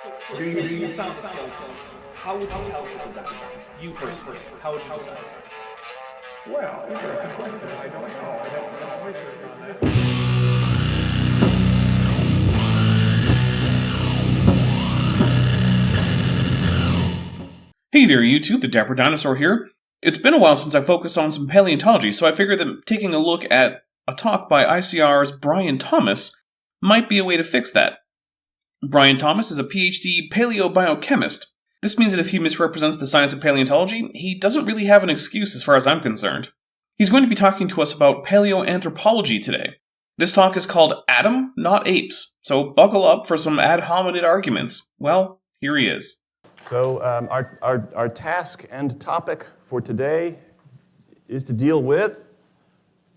So let's say you found a skeleton. How would you tell it's a dinosaur? You personally, how would you decide? Well, interesting question. I don't know. I'd have to do some research on that. Hey there YouTube, the Dapper Dinosaur here. It's been a while since I focused on some paleontology, so I figured that taking a look at a talk by ICR's Brian Thomas might be a way to fix that. Brian Thomas is a PhD paleobiochemist. This means that if he misrepresents the science of paleontology, he doesn't really have an excuse as far as I'm concerned. He's going to be talking to us about paleoanthropology today. This talk is called Adam, Not Apes, so buckle up for some ad hominid arguments. Well, here he is. So our task and topic for today is to deal with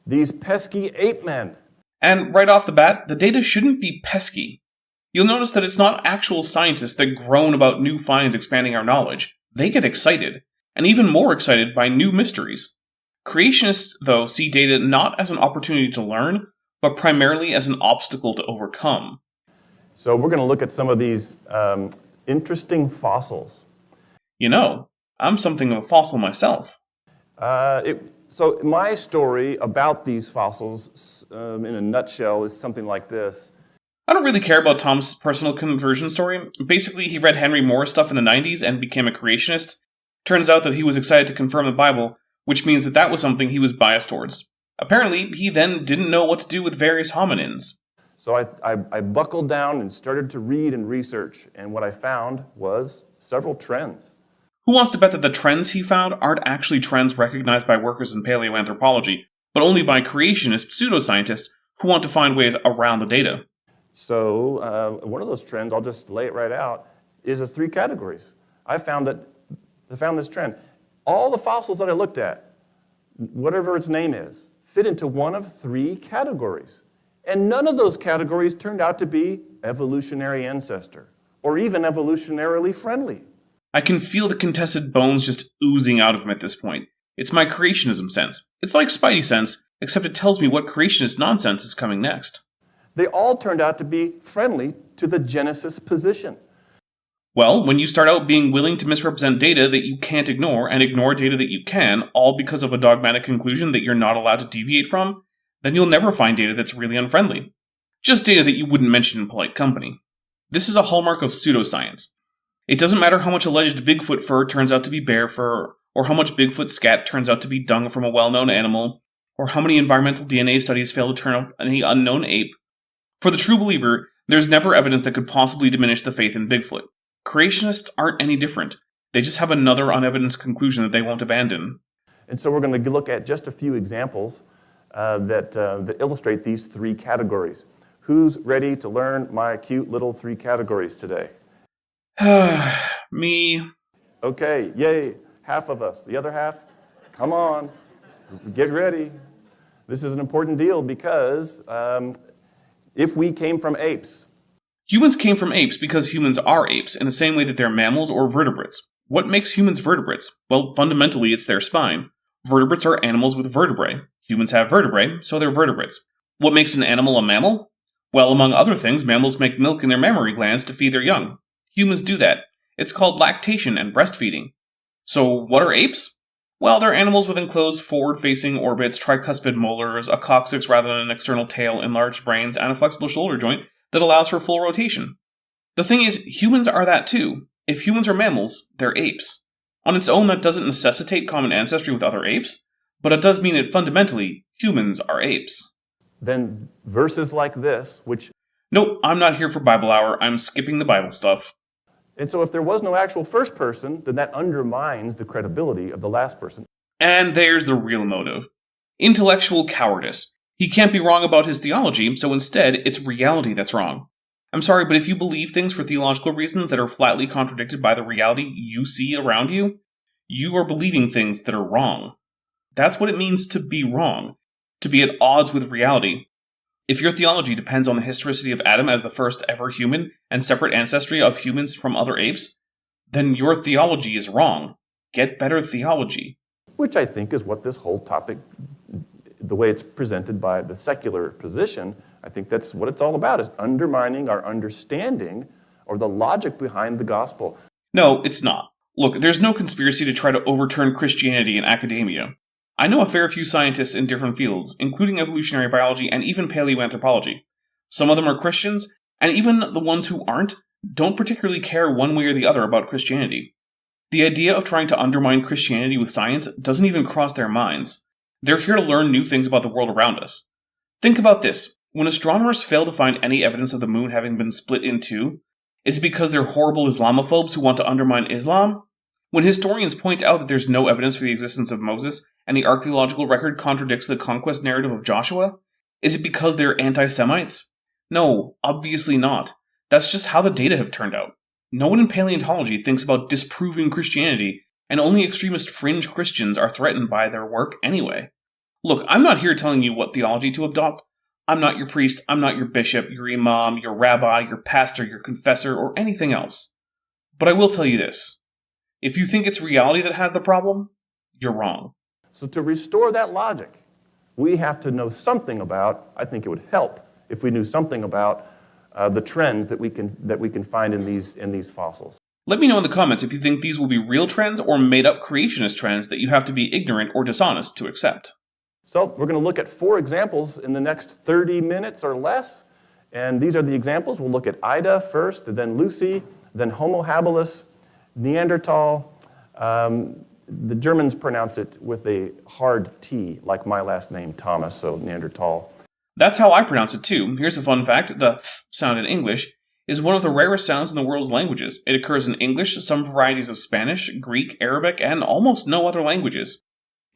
these pesky ape men. And right off the bat, the data shouldn't be pesky. You'll notice that it's not actual scientists that groan about new finds expanding our knowledge. They get excited, and even more excited by new mysteries. Creationists, though, see data not as an opportunity to learn, but primarily as an obstacle to overcome. So we're going to look at some of these interesting fossils. You know, I'm something of a fossil myself. So my story about these fossils, in a nutshell, is something like this. I don't really care about Tom's personal conversion story. Basically, he read Henry Moore's stuff in the 90s and became a creationist. Turns out that he was excited to confirm the Bible, which means that was something he was biased towards. Apparently, he then didn't know what to do with various hominins. So I buckled down and started to read and research, and what I found was several trends. Who wants to bet that the trends he found aren't actually trends recognized by workers in paleoanthropology, but only by creationist pseudoscientists who want to find ways around the data? So one of those trends, I'll just lay it right out, is the three categories. I found this trend. All the fossils that I looked at, whatever its name is, fit into one of three categories. And none of those categories turned out to be evolutionary ancestor, or even evolutionarily friendly. I can feel the contested bones just oozing out of him at this point. It's my creationism sense. It's like Spidey sense, except it tells me what creationist nonsense is coming next. They all turned out to be friendly to the Genesis position. Well, when you start out being willing to misrepresent data that you can't ignore and ignore data that you can, all because of a dogmatic conclusion that you're not allowed to deviate from, then you'll never find data that's really unfriendly. Just data that you wouldn't mention in polite company. This is a hallmark of pseudoscience. It doesn't matter how much alleged Bigfoot fur turns out to be bear fur, or how much Bigfoot scat turns out to be dung from a well-known animal, or how many environmental DNA studies fail to turn up any unknown ape. For the true believer, there's never evidence that could possibly diminish the faith in Bigfoot. Creationists aren't any different. They just have another unevidenced conclusion that they won't abandon. And so we're going to look at just a few examples that illustrate these three categories. Who's ready to learn my cute little three categories today? Me. Okay, yay, half of us. The other half, come on, get ready. This is an important deal because if we came from apes. Humans came from apes because humans are apes, in the same way that they're mammals or vertebrates. What makes humans vertebrates? Well, fundamentally, it's their spine. Vertebrates are animals with vertebrae. Humans have vertebrae, so they're vertebrates. What makes an animal a mammal? Well, among other things, mammals make milk in their mammary glands to feed their young. Humans do that. It's called lactation and breastfeeding. So, what are apes? Well, they're animals with enclosed forward-facing orbits, tricuspid molars, a coccyx rather than an external tail, enlarged brains, and a flexible shoulder joint that allows for full rotation. The thing is, humans are that too. If humans are mammals, they're apes. On its own, that doesn't necessitate common ancestry with other apes, but it does mean that fundamentally, humans are apes. Then verses like this, which... Nope, I'm not here for Bible hour. I'm skipping the Bible stuff. And so if there was no actual first person, then that undermines the credibility of the last person. And there's the real motive. Intellectual cowardice. He can't be wrong about his theology, so instead, it's reality that's wrong. I'm sorry, but if you believe things for theological reasons that are flatly contradicted by the reality you see around you, you are believing things that are wrong. That's what it means to be wrong. To be at odds with reality. If your theology depends on the historicity of Adam as the first ever human and separate ancestry of humans from other apes, then your theology is wrong. Get better theology. Which I think is what this whole topic, the way it's presented by the secular position, I think that's what it's all about, is undermining our understanding or the logic behind the gospel. No, it's not. Look, there's no conspiracy to try to overturn Christianity in academia. I know a fair few scientists in different fields, including evolutionary biology and even paleoanthropology. Some of them are Christians, and even the ones who aren't don't particularly care one way or the other about Christianity. The idea of trying to undermine Christianity with science doesn't even cross their minds. They're here to learn new things about the world around us. Think about this. When astronomers fail to find any evidence of the moon having been split in two, is it because they're horrible Islamophobes who want to undermine Islam? When historians point out that there's no evidence for the existence of Moses, and the archaeological record contradicts the conquest narrative of Joshua, is it because they're anti-Semites? No, obviously not. That's just how the data have turned out. No one in paleontology thinks about disproving Christianity, and only extremist fringe Christians are threatened by their work anyway. Look, I'm not here telling you what theology to adopt. I'm not your priest, I'm not your bishop, your imam, your rabbi, your pastor, your confessor, or anything else. But I will tell you this. If you think it's reality that has the problem, you're wrong. So to restore that logic, we have to know something about, I think it would help if we knew something about the trends that we can find in these fossils. Let me know in the comments if you think these will be real trends or made-up creationist trends that you have to be ignorant or dishonest to accept. So we're going to look at 4 examples in the next 30 minutes or less. And these are the examples. We'll look at Ida first, then Lucy, then Homo habilis, Neanderthal. The Germans pronounce it with a hard T, like my last name, Thomas, so Neanderthal. That's how I pronounce it too. Here's a fun fact. The th sound in English is one of the rarest sounds in the world's languages. It occurs in English, some varieties of Spanish, Greek, Arabic, and almost no other languages.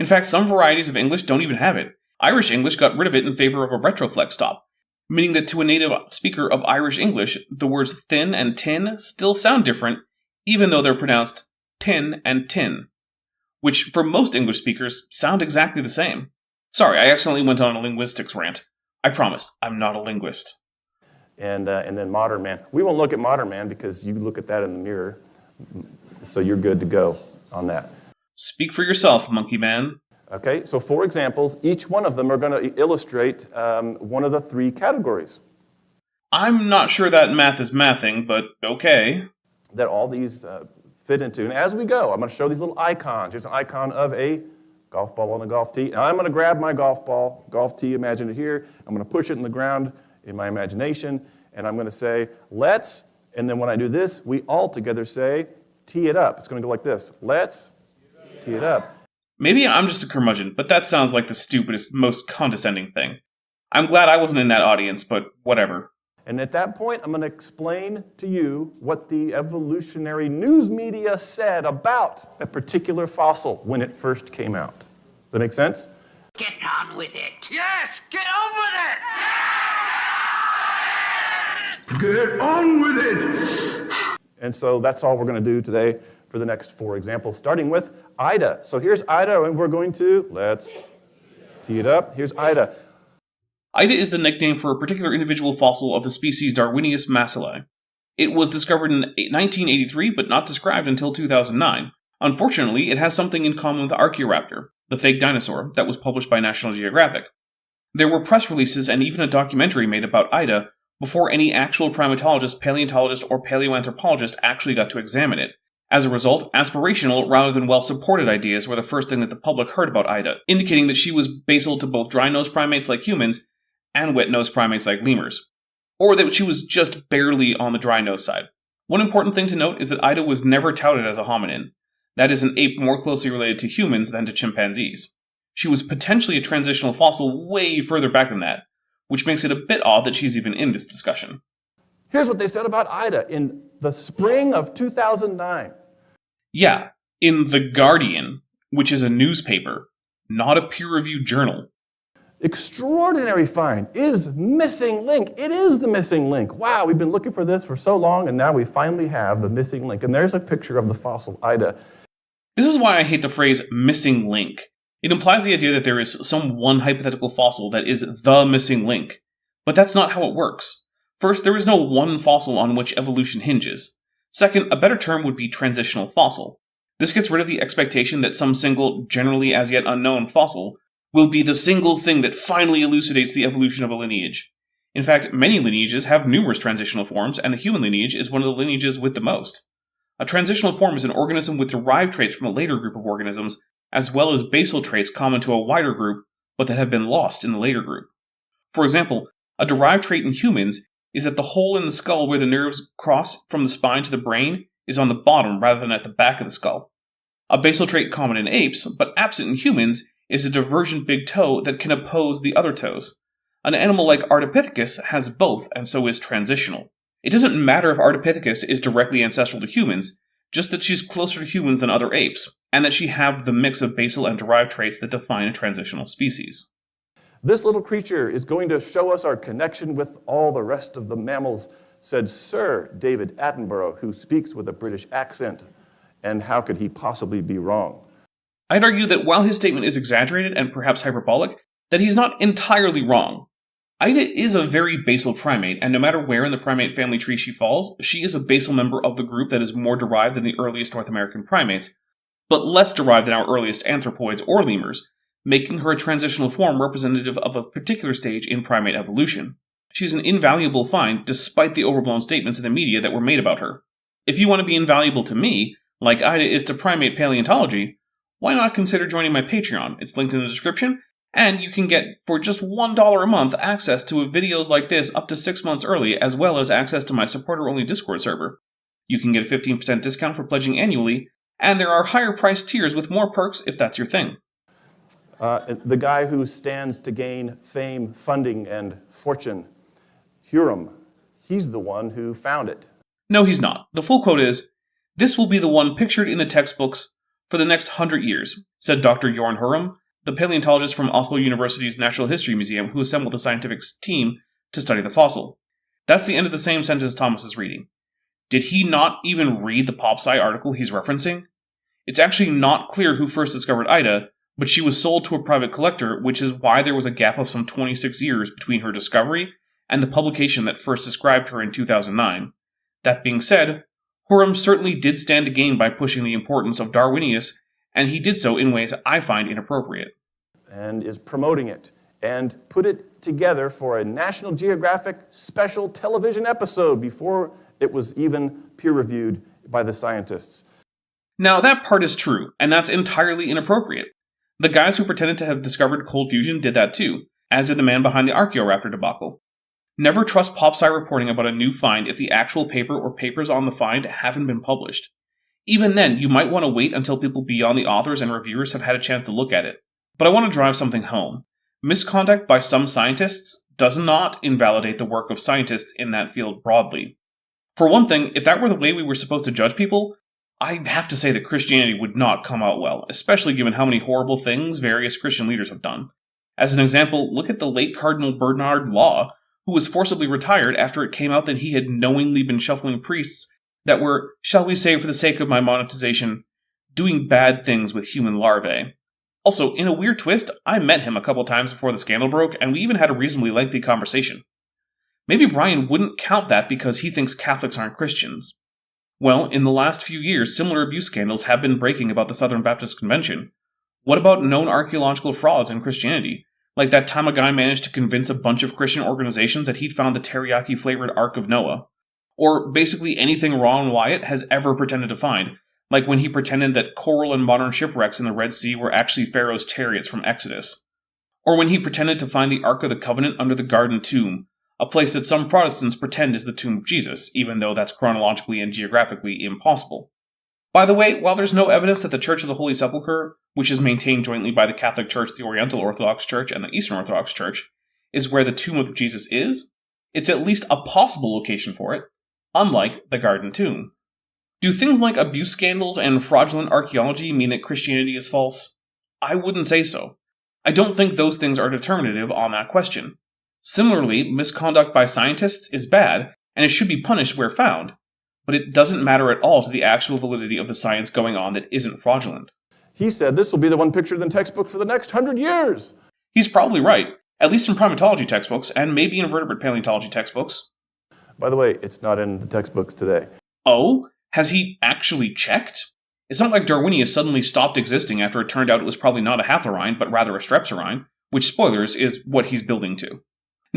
In fact, some varieties of English don't even have it. Irish English got rid of it in favor of a retroflex stop, meaning that to a native speaker of Irish English, the words thin and tin still sound different, even though they're pronounced tin and tin, which for most English speakers sound exactly the same. Sorry, I accidentally went on a linguistics rant. I promise, I'm not a linguist. And then modern man. We won't look at modern man because you look at that in the mirror, so you're good to go on that. Speak for yourself, monkey man. Okay, so 4 examples. Each one of them are going to illustrate one of the 3 categories. I'm not sure that math is mathing, but okay. That all these fit into. And as we go, I'm going to show these little icons. Here's an icon of a golf ball on a golf tee. And I'm going to grab my golf tee, imagine it here. I'm going to push it in the ground in my imagination. And I'm going to say, let's, and then when I do this, we all together say, tee it up. It's going to go like this. Let's tee it up. Maybe I'm just a curmudgeon, but that sounds like the stupidest, most condescending thing. I'm glad I wasn't in that audience, but whatever. And at that point, I'm going to explain to you what the evolutionary news media said about a particular fossil when it first came out. Does that make sense? Get on with it. Yes, get on with it. Get on with it! And so that's all we're going to do today for the next 4 examples, starting with Ida. So here's Ida, and we're going to, let's tee it up. Here's Ida. Ida is the nickname for a particular individual fossil of the species Darwinius massillae. It was discovered in 1983, but not described until 2009. Unfortunately, it has something in common with Archaeoraptor, the fake dinosaur, that was published by National Geographic. There were press releases and even a documentary made about Ida before any actual primatologist, paleontologist, or paleoanthropologist actually got to examine it. As a result, aspirational rather than well-supported ideas were the first thing that the public heard about Ida, indicating that she was basal to both dry-nosed primates like humans and wet-nosed primates like lemurs, or that she was just barely on the dry-nose side. One important thing to note is that Ida was never touted as a hominin. That is, an ape more closely related to humans than to chimpanzees. She was potentially a transitional fossil way further back than that, which makes it a bit odd that she's even in this discussion. Here's what they said about Ida in the spring of 2009. Yeah, in The Guardian, which is a newspaper, not a peer-reviewed journal. Extraordinary find is missing link. It is the missing link. Wow, we've been looking for this for so long, and now we finally have the missing link. And there's a picture of the fossil Ida. This is why I hate the phrase missing link. It implies the idea that there is some one hypothetical fossil that is the missing link. But that's not how it works. First, there is no one fossil on which evolution hinges. Second, a better term would be transitional fossil. This gets rid of the expectation that some single, generally as yet unknown fossil will be the single thing that finally elucidates the evolution of a lineage. In fact, many lineages have numerous transitional forms, and the human lineage is one of the lineages with the most. A transitional form is an organism with derived traits from a later group of organisms, as well as basal traits common to a wider group, but that have been lost in the later group. For example, a derived trait in humans is that the hole in the skull where the nerves cross from the spine to the brain is on the bottom rather than at the back of the skull. A basal trait common in apes, but absent in humans, is a divergent big toe that can oppose the other toes. An animal like Ardipithecus has both, and so is transitional. It doesn't matter if Ardipithecus is directly ancestral to humans, just that she's closer to humans than other apes, and that she have the mix of basal and derived traits that define a transitional species. This little creature is going to show us our connection with all the rest of the mammals, said Sir David Attenborough, who speaks with a British accent. And how could he possibly be wrong? I'd argue that while his statement is exaggerated and perhaps hyperbolic, that he's not entirely wrong. Ida is a very basal primate, and no matter where in the primate family tree she falls, she is a basal member of the group that is more derived than the earliest North American primates, but less derived than our earliest anthropoids or lemurs, making her a transitional form representative of a particular stage in primate evolution. She's an invaluable find despite the overblown statements in the media that were made about her. If you want to be invaluable to me, like Ida is to primate paleontology, why not consider joining my Patreon? It's linked in the description, and you can get, for just $1 a month, access to videos like this up to 6 months early, as well as access to my supporter-only Discord server. You can get a 15% discount for pledging annually, and there are higher-priced tiers with more perks if that's your thing. The guy who stands to gain fame, funding, and fortune, Huram, he's the one who found it. No, he's not. The full quote is, "This will be the one pictured in the textbooks for the next 100 years, said Dr. Jorn Huram, the paleontologist from Oslo University's Natural History Museum who assembled the scientific team to study the fossil." That's the end of the same sentence Thomas is reading. Did he not even read the PopSci article he's referencing? It's actually not clear who first discovered Ida, but she was sold to a private collector, which is why there was a gap of some 26 years between her discovery and the publication that first described her in 2009. That being said, Huram certainly did stand to gain by pushing the importance of Darwinius, and he did so in ways I find inappropriate. And is promoting it, and put it together for a National Geographic special television episode before it was even peer-reviewed by the scientists. Now, that part is true, and that's entirely inappropriate. The guys who pretended to have discovered cold fusion did that too, as did the man behind the Archaeoraptor debacle. Never trust PopSci reporting about a new find if the actual paper or papers on the find haven't been published. Even then, you might want to wait until people beyond the authors and reviewers have had a chance to look at it. But I want to drive something home. Misconduct by some scientists does not invalidate the work of scientists in that field broadly. For one thing, if that were the way we were supposed to judge people, I have to say that Christianity would not come out well, especially given how many horrible things various Christian leaders have done. As an example, look at the late Cardinal Bernard Law, who was forcibly retired after it came out that he had knowingly been shuffling priests that were, shall we say for the sake of my monetization, doing bad things with human larvae. Also, in a weird twist, I met him a couple times before the scandal broke, and we even had a reasonably lengthy conversation. Maybe Brian wouldn't count that because he thinks Catholics aren't Christians. Well, in the last few years, similar abuse scandals have been breaking about the Southern Baptist Convention. What about known archaeological frauds in Christianity? Like that time a guy managed to convince a bunch of Christian organizations that he'd found the teriyaki-flavored Ark of Noah. Or basically anything Ron Wyatt has ever pretended to find, like when he pretended that coral and modern shipwrecks in the Red Sea were actually Pharaoh's chariots from Exodus. Or when he pretended to find the Ark of the Covenant under the Garden Tomb, a place that some Protestants pretend is the tomb of Jesus, even though that's chronologically and geographically impossible. By the way, while there's no evidence that the Church of the Holy Sepulchre, which is maintained jointly by the Catholic Church, the Oriental Orthodox Church, and the Eastern Orthodox Church, is where the tomb of Jesus is, it's at least a possible location for it, unlike the Garden Tomb. Do things like abuse scandals and fraudulent archaeology mean that Christianity is false? I wouldn't say so. I don't think those things are determinative on that question. Similarly, misconduct by scientists is bad, and it should be punished where found, but it doesn't matter at all to the actual validity of the science going on that isn't fraudulent. He said this will be the one pictured in the textbook for the next 100 years. He's probably right, at least in primatology textbooks, and maybe in vertebrate paleontology textbooks. By the way, it's not in the textbooks today. Oh? Has he actually checked? It's not like Darwinius suddenly stopped existing after it turned out it was probably not a Hathlorhine, but rather a Strepsirrhine, which, spoilers, is what he's building to.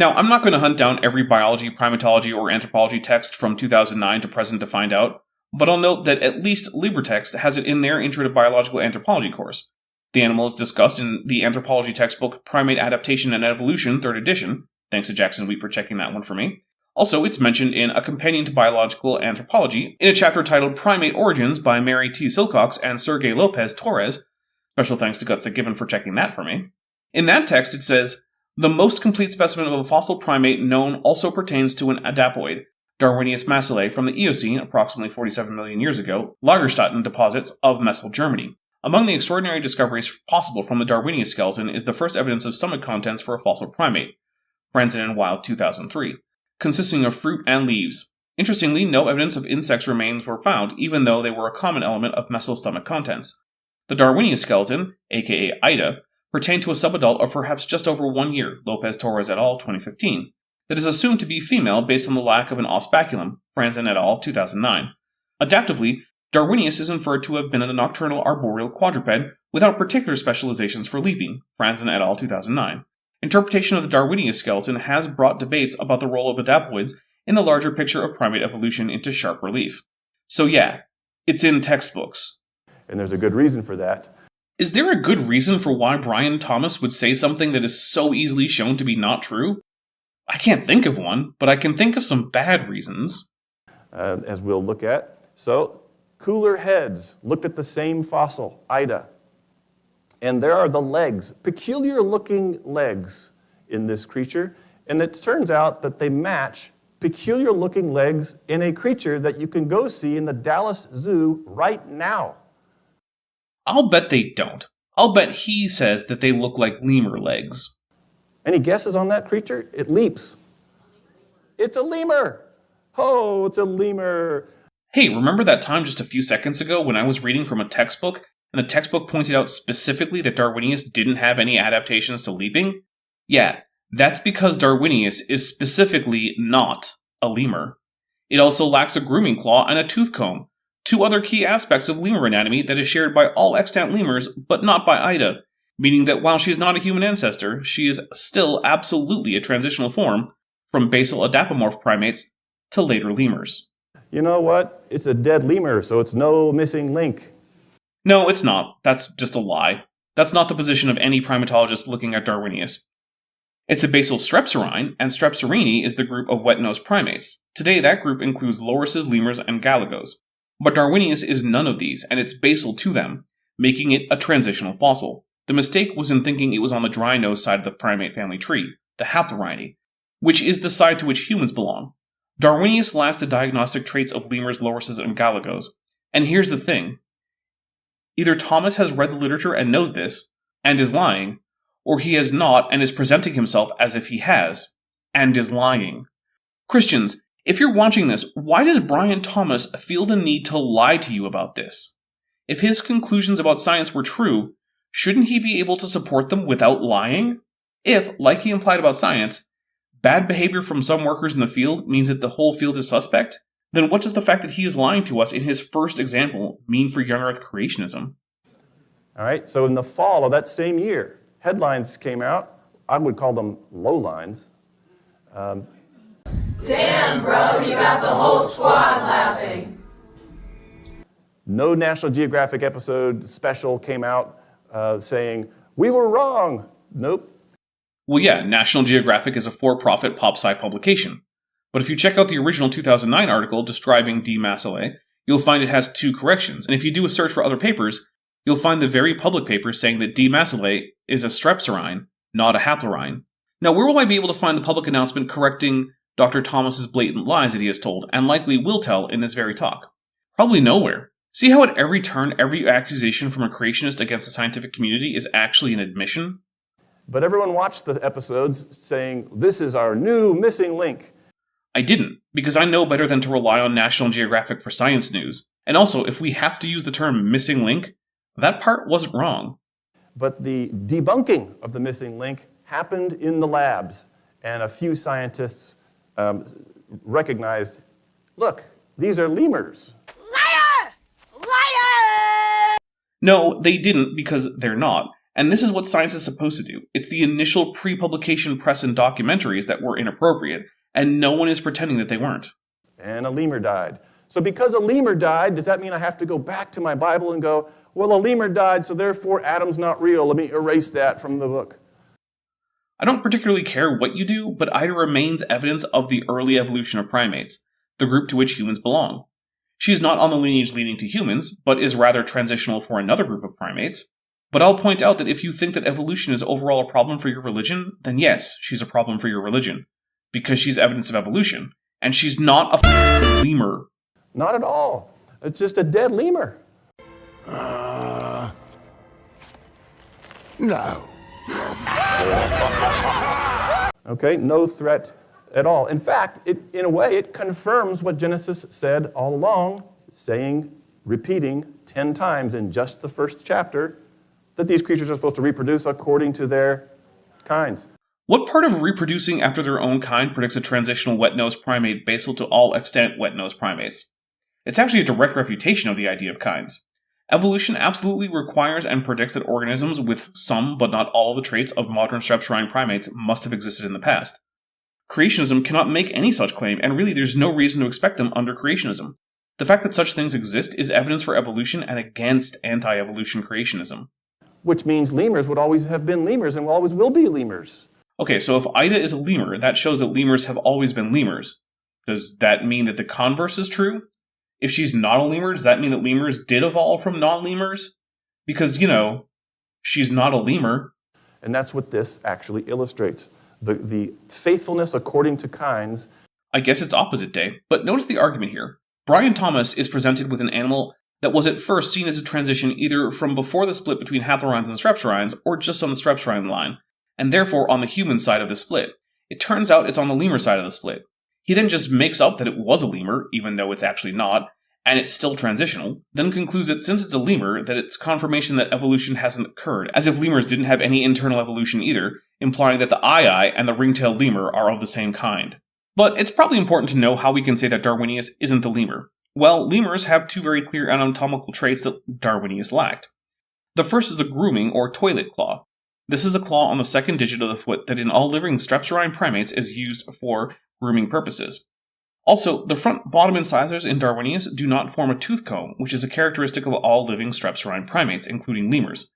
Now, I'm not going to hunt down every biology, primatology, or anthropology text from 2009 to present to find out, but I'll note that at least LibreText has it in their Intro to Biological Anthropology course. The animal is discussed in the anthropology textbook Primate Adaptation and Evolution, 3rd edition. Thanks to Jackson Wheat for checking that one for me. Also, it's mentioned in A Companion to Biological Anthropology in a chapter titled Primate Origins by Mary T. Silcox and Sergey Lopez Torres. Special thanks to Gutsa Gibbon for checking that for me. In that text, it says, the most complete specimen of a fossil primate known also pertains to an adapoid, Darwinius massillae, from the Eocene, approximately 47 million years ago, Lagerstätten deposits of Messel, Germany. Among the extraordinary discoveries possible from the Darwinius skeleton is the first evidence of stomach contents for a fossil primate, Franzen and Wild 2003, consisting of fruit and leaves. Interestingly, no evidence of insects remains were found, even though they were a common element of Messel stomach contents. The Darwinius skeleton, aka Ida, pertained to a subadult of perhaps just over 1 year, Lopez Torres et al. 2015, that is assumed to be female based on the lack of an osbaculum, Franzen et al. 2009. Adaptively, Darwinius is inferred to have been a nocturnal arboreal quadruped without particular specializations for leaping, Franzen et al. 2009. Interpretation of the Darwinius skeleton has brought debates about the role of adapoids in the larger picture of primate evolution into sharp relief. So yeah, it's in textbooks. And there's a good reason for that. Is there a good reason for why Brian Thomas would say something that is so easily shown to be not true? I can't think of one, but I can think of some bad reasons. As we'll look at. So, cooler heads looked at the same fossil, Ida. And there are the legs, peculiar looking legs in this creature. And it turns out that they match peculiar looking legs in a creature that you can go see in the Dallas Zoo right now. I'll bet they don't. I'll bet he says that they look like lemur legs. Any guesses on that creature? It leaps. It's a lemur. Oh, it's a lemur. Hey, remember that time just a few seconds ago when I was reading from a textbook, and the textbook pointed out specifically that Darwinius didn't have any adaptations to leaping? Yeah, that's because Darwinius is specifically not a lemur. It also lacks a grooming claw and a tooth comb, two other key aspects of lemur anatomy that is shared by all extant lemurs, but not by Ida, meaning that while she's not a human ancestor, she is still absolutely a transitional form from basal adapomorph primates to later lemurs. You know what? It's a dead lemur, so it's no missing link. No, it's not. That's just a lie. That's not the position of any primatologist looking at Darwinius. It's a basal strepsirrhine, and Strepsirini is the group of wet-nosed primates. Today, that group includes lorises, lemurs, and galagos. But Darwinius is none of these, and it's basal to them, making it a transitional fossil. The mistake was in thinking it was on the dry-nosed side of the primate family tree, the haplorhini, which is the side to which humans belong. Darwinius lacks the diagnostic traits of lemurs, lorises, and galagos. And here's the thing. Either Thomas has read the literature and knows this, and is lying, or he has not and is presenting himself as if he has, and is lying. Christians, if you're watching this, why does Brian Thomas feel the need to lie to you about this? If his conclusions about science were true, shouldn't he be able to support them without lying? If, like he implied about science, bad behavior from some workers in the field means that the whole field is suspect, then what does the fact that he is lying to us in his first example mean for young Earth creationism? All right, so in the fall of that same year, headlines came out. I would call them low lines. Damn, bro, you got the whole squad laughing. No National Geographic episode special came out saying, we were wrong. Nope. Well, yeah, National Geographic is a for-profit pop-sci publication. But if you check out the original 2009 article describing D. massillae, you'll find it has 2 corrections. And if you do a search for other papers, you'll find the very public paper saying that D. massillae is a strepsirrhine, not a haplorhine. Now, where will I be able to find the public announcement correcting Dr. Thomas's blatant lies that he has told, and likely will tell in this very talk? Probably nowhere. See how at every turn, every accusation from a creationist against the scientific community is actually an admission? But everyone watched the episodes saying, this is our new missing link. I didn't, because I know better than to rely on National Geographic for science news. And also, if we have to use the term missing link, that part wasn't wrong. But the debunking of the missing link happened in the labs, and a few scientists recognized, look, these are lemurs. Liar! Liar! No, they didn't, because they're not. And this is what science is supposed to do. It's the initial pre-publication press and documentaries that were inappropriate, and no one is pretending that they weren't. And a lemur died. So because a lemur died, does that mean I have to go back to my Bible and go, well, a lemur died, so therefore Adam's not real. Let me erase that from the book. I don't particularly care what you do, but Ida remains evidence of the early evolution of primates, the group to which humans belong. She is not on the lineage leading to humans, but is rather transitional for another group of primates. But I'll point out that if you think that evolution is overall a problem for your religion, then yes, she's a problem for your religion. Because she's evidence of evolution. And she's not a lemur. Not at all. It's just a dead lemur. No. Okay, no threat at all. In fact, in a way, it confirms what Genesis said all along, repeating 10 times in just the first chapter, that these creatures are supposed to reproduce according to their kinds. What part of reproducing after their own kind predicts a transitional wet-nosed primate basal to all extant wet-nosed primates? It's actually a direct refutation of the idea of kinds. Evolution absolutely requires and predicts that organisms with some but not all of the traits of modern strepsirrhine primates must have existed in the past. Creationism cannot make any such claim, and really there's no reason to expect them under creationism. The fact that such things exist is evidence for evolution and against anti-evolution creationism. Which means lemurs would always have been lemurs and always will be lemurs. Okay, so if Ida is a lemur, that shows that lemurs have always been lemurs. Does that mean that the converse is true? If she's not a lemur, does that mean that lemurs did evolve from non-lemurs? Because, she's not a lemur. And that's what this actually illustrates. The faithfulness according to kinds. I guess it's opposite day, but notice the argument here. Brian Thomas is presented with an animal that was at first seen as a transition either from before the split between haplorhines and strepsirrhines, or just on the strepsirrhine line, and therefore on the human side of the split. It turns out it's on the lemur side of the split. He then just makes up that it was a lemur, even though it's actually not, and it's still transitional, then concludes that since it's a lemur, that it's confirmation that evolution hasn't occurred, as if lemurs didn't have any internal evolution either, implying that the ii and the ring-tailed lemur are of the same kind. But it's probably important to know how we can say that Darwinius isn't a lemur. Well, lemurs have two very clear anatomical traits that Darwinius lacked. The first is a grooming or toilet claw. This is a claw on the second digit of the foot that in all living strepsirrhine primates is used for grooming purposes. Also, the front bottom incisors in Darwinius do not form a tooth comb, which is a characteristic of all living strepsirrhine primates, including lemurs.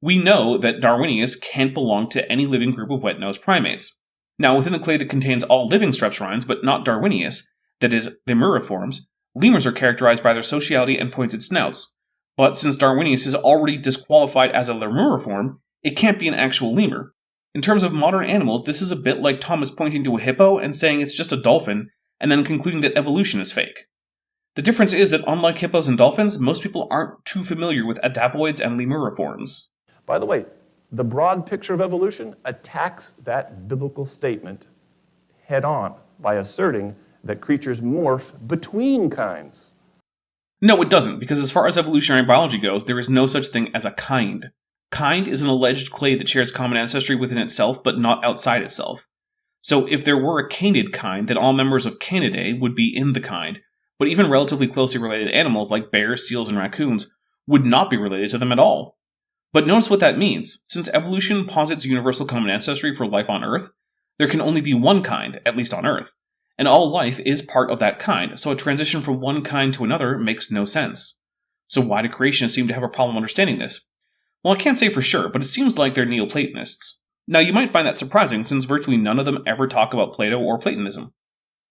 We know that Darwinius can't belong to any living group of wet-nosed primates. Now, within the clade that contains all living strepsirrhines, but not Darwinius, that is, the lemuriforms, lemurs are characterized by their sociality and pointed snouts. But since Darwinius is already disqualified as a lemuriform, it can't be an actual lemur. In terms of modern animals, this is a bit like Thomas pointing to a hippo and saying it's just a dolphin, and then concluding that evolution is fake. The difference is that unlike hippos and dolphins, most people aren't too familiar with adapoids and lemuriforms. By the way, the broad picture of evolution attacks that biblical statement head on by asserting that creatures morph between kinds. No, it doesn't, because as far as evolutionary biology goes, there is no such thing as a kind. Kind is an alleged clade that shares common ancestry within itself, but not outside itself. So if there were a canid kind, then all members of Canidae would be in the kind, but even relatively closely related animals like bears, seals, and raccoons would not be related to them at all. But notice what that means. Since evolution posits universal common ancestry for life on Earth, there can only be one kind, at least on Earth, and all life is part of that kind, so a transition from one kind to another makes no sense. So why do creationists seem to have a problem understanding this? Well, I can't say for sure, but it seems like they're Neoplatonists. Now, you might find that surprising, since virtually none of them ever talk about Plato or Platonism.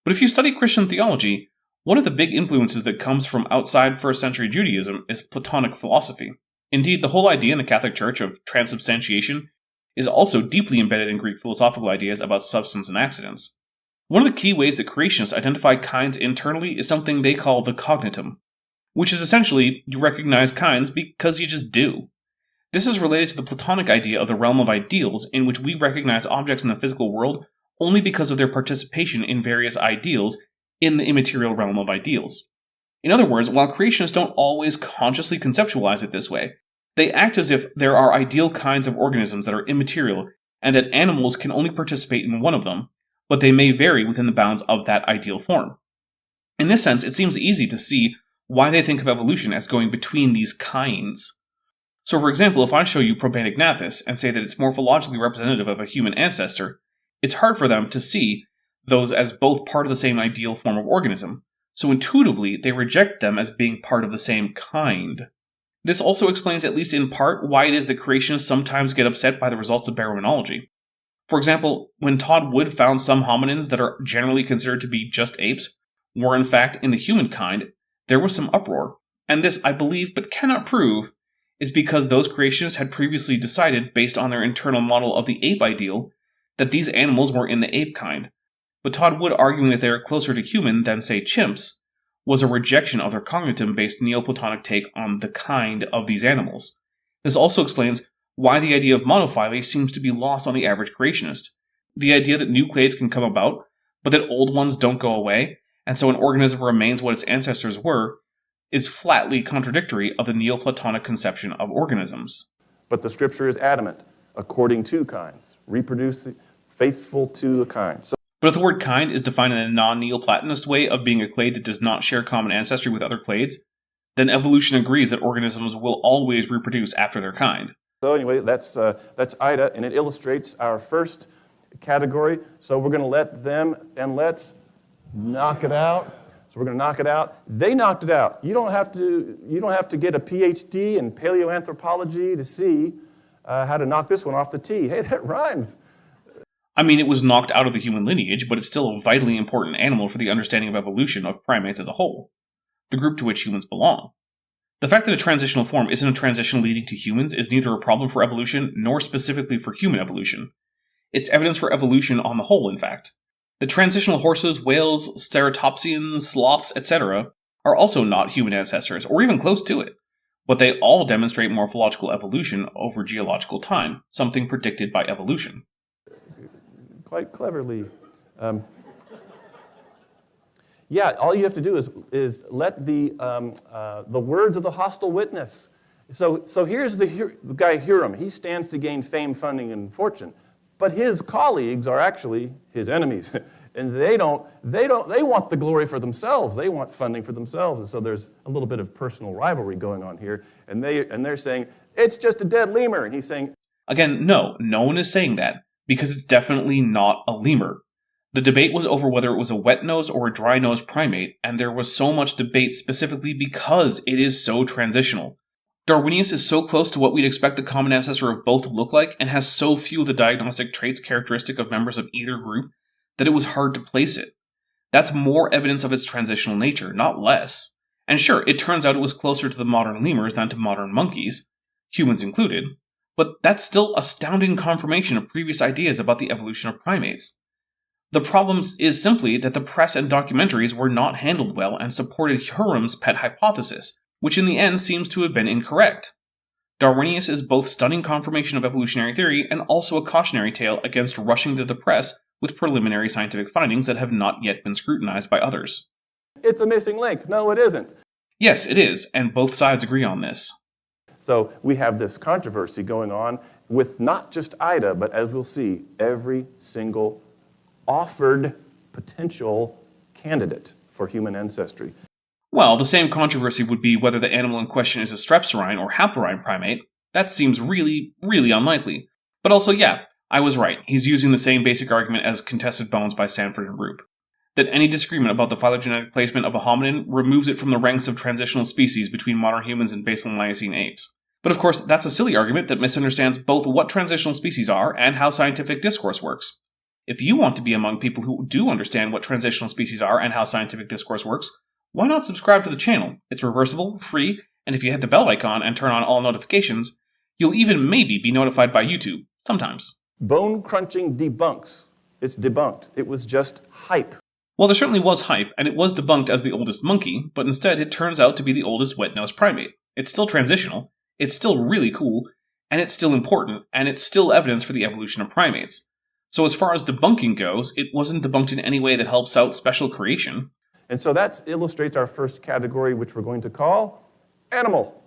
But if you study Christian theology, one of the big influences that comes from outside first century Judaism is Platonic philosophy. Indeed, the whole idea in the Catholic Church of transubstantiation is also deeply embedded in Greek philosophical ideas about substance and accidents. One of the key ways that creationists identify kinds internally is something they call the cognitum, which is essentially you recognize kinds because you just do. This is related to the Platonic idea of the realm of ideals, in which we recognize objects in the physical world only because of their participation in various ideals in the immaterial realm of ideals. In other words, while creationists don't always consciously conceptualize it this way, they act as if there are ideal kinds of organisms that are immaterial, and that animals can only participate in one of them, but they may vary within the bounds of that ideal form. In this sense, it seems easy to see why they think of evolution as going between these kinds. So for example, if I show you Probanognathus and say that it's morphologically representative of a human ancestor, it's hard for them to see those as both part of the same ideal form of organism, so intuitively they reject them as being part of the same kind. This also explains, at least in part, why it is that creationists sometimes get upset by the results of baraminology. For example, when Todd Wood found some hominins that are generally considered to be just apes were in fact in the humankind, there was some uproar, and this, I believe, but cannot prove, is because those creationists had previously decided, based on their internal model of the ape ideal, that these animals were in the ape kind. But Todd Wood arguing that they are closer to human than, say, chimps, was a rejection of their cognitum-based Neoplatonic take on the kind of these animals. This also explains why the idea of monophyly seems to be lost on the average creationist. The idea that new clades can come about, but that old ones don't go away, and so an organism remains what its ancestors were, is flatly contradictory of the Neoplatonic conception of organisms. But the scripture is adamant, according to kinds, reproduce, faithful to the kind. So, But if the word kind is defined in a non-Neoplatonist way of being a clade that does not share common ancestry with other clades, then evolution agrees that organisms will always reproduce after their kind. So anyway, that's Ida, and it illustrates our first category. So we're going to let them, and let's knock it out. So we're going to knock it out. They knocked it out. You don't have to get a PhD in paleoanthropology to see how to knock this one off the tee. Hey, that rhymes. I mean, it was knocked out of the human lineage, but it's still a vitally important animal for the understanding of evolution of primates as a whole, the group to which humans belong. The fact that a transitional form isn't a transition leading to humans is neither a problem for evolution nor specifically for human evolution. It's evidence for evolution on the whole, in fact. The transitional horses, whales, ceratopsians, sloths, etc. are also not human ancestors, or even close to it, but they all demonstrate morphological evolution over geological time, something predicted by evolution. Quite cleverly. Yeah, all you have to do is let the words of the hostile witness. So here's the guy Huram. He stands to gain fame, funding, and fortune, but his colleagues are actually his enemies, and they want the glory for themselves. They want funding for themselves, and so there's a little bit of personal rivalry going on here. And they're saying it's just a dead lemur, and he's saying, again, no one is saying that because it's definitely not a lemur. The debate was over whether it was a wet-nosed or a dry-nosed primate, and there was so much debate specifically because it is so transitional. Darwinius is so close to what we'd expect the common ancestor of both to look like, and has so few of the diagnostic traits characteristic of members of either group, that it was hard to place it. That's more evidence of its transitional nature, not less. And sure, it turns out it was closer to the modern lemurs than to modern monkeys, humans included, but that's still astounding confirmation of previous ideas about the evolution of primates. The problem is simply that the press and documentaries were not handled well and supported Huram's pet hypothesis, which in the end seems to have been incorrect. Darwinius is both stunning confirmation of evolutionary theory and also a cautionary tale against rushing to the press with preliminary scientific findings that have not yet been scrutinized by others. it's a missing link. No, it isn't. Yes, it is, and both sides agree on this. So we have this controversy going on with not just Ida, but as we'll see, every single offered potential candidate for human ancestry. Well, the same controversy would be whether the animal in question is a strepsirrhine or haplorhine primate. That seems really, really unlikely. But also, yeah, I was right. He's using the same basic argument as Contested Bones by Sanford and Roop. That any disagreement about the phylogenetic placement of a hominin removes it from the ranks of transitional species between modern humans and basal and Miocene apes. But of course, that's a silly argument that misunderstands both what transitional species are and how scientific discourse works. If you want to be among people who do understand what transitional species are and how scientific discourse works, why not subscribe to the channel? It's reversible, free, and if you hit the bell icon and turn on all notifications, you'll even maybe be notified by YouTube, sometimes. Bone crunching debunks. It's debunked. It was just hype. Well, there certainly was hype, and it was debunked as the oldest monkey, but instead it turns out to be the oldest wet-nosed primate. It's still transitional, it's still really cool, and it's still important, and it's still evidence for the evolution of primates. So as far as debunking goes, it wasn't debunked in any way that helps out special creation. And so that illustrates our first category, which we're going to call animal.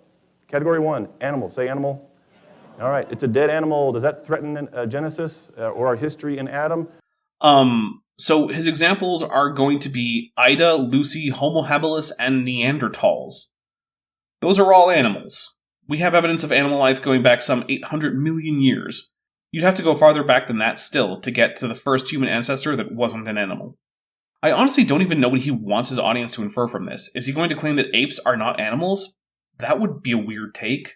Category 1, animal. Say animal. All right, it's a dead animal. Does that threaten Genesis or our history in Adam? So his examples are going to be Ida, Lucy, Homo habilis, and Neanderthals. Those are all animals. We have evidence of animal life going back some 800 million years. You'd have to go farther back than that still to get to the first human ancestor that wasn't an animal. I honestly don't even know what he wants his audience to infer from this. Is he going to claim that apes are not animals? That would be a weird take.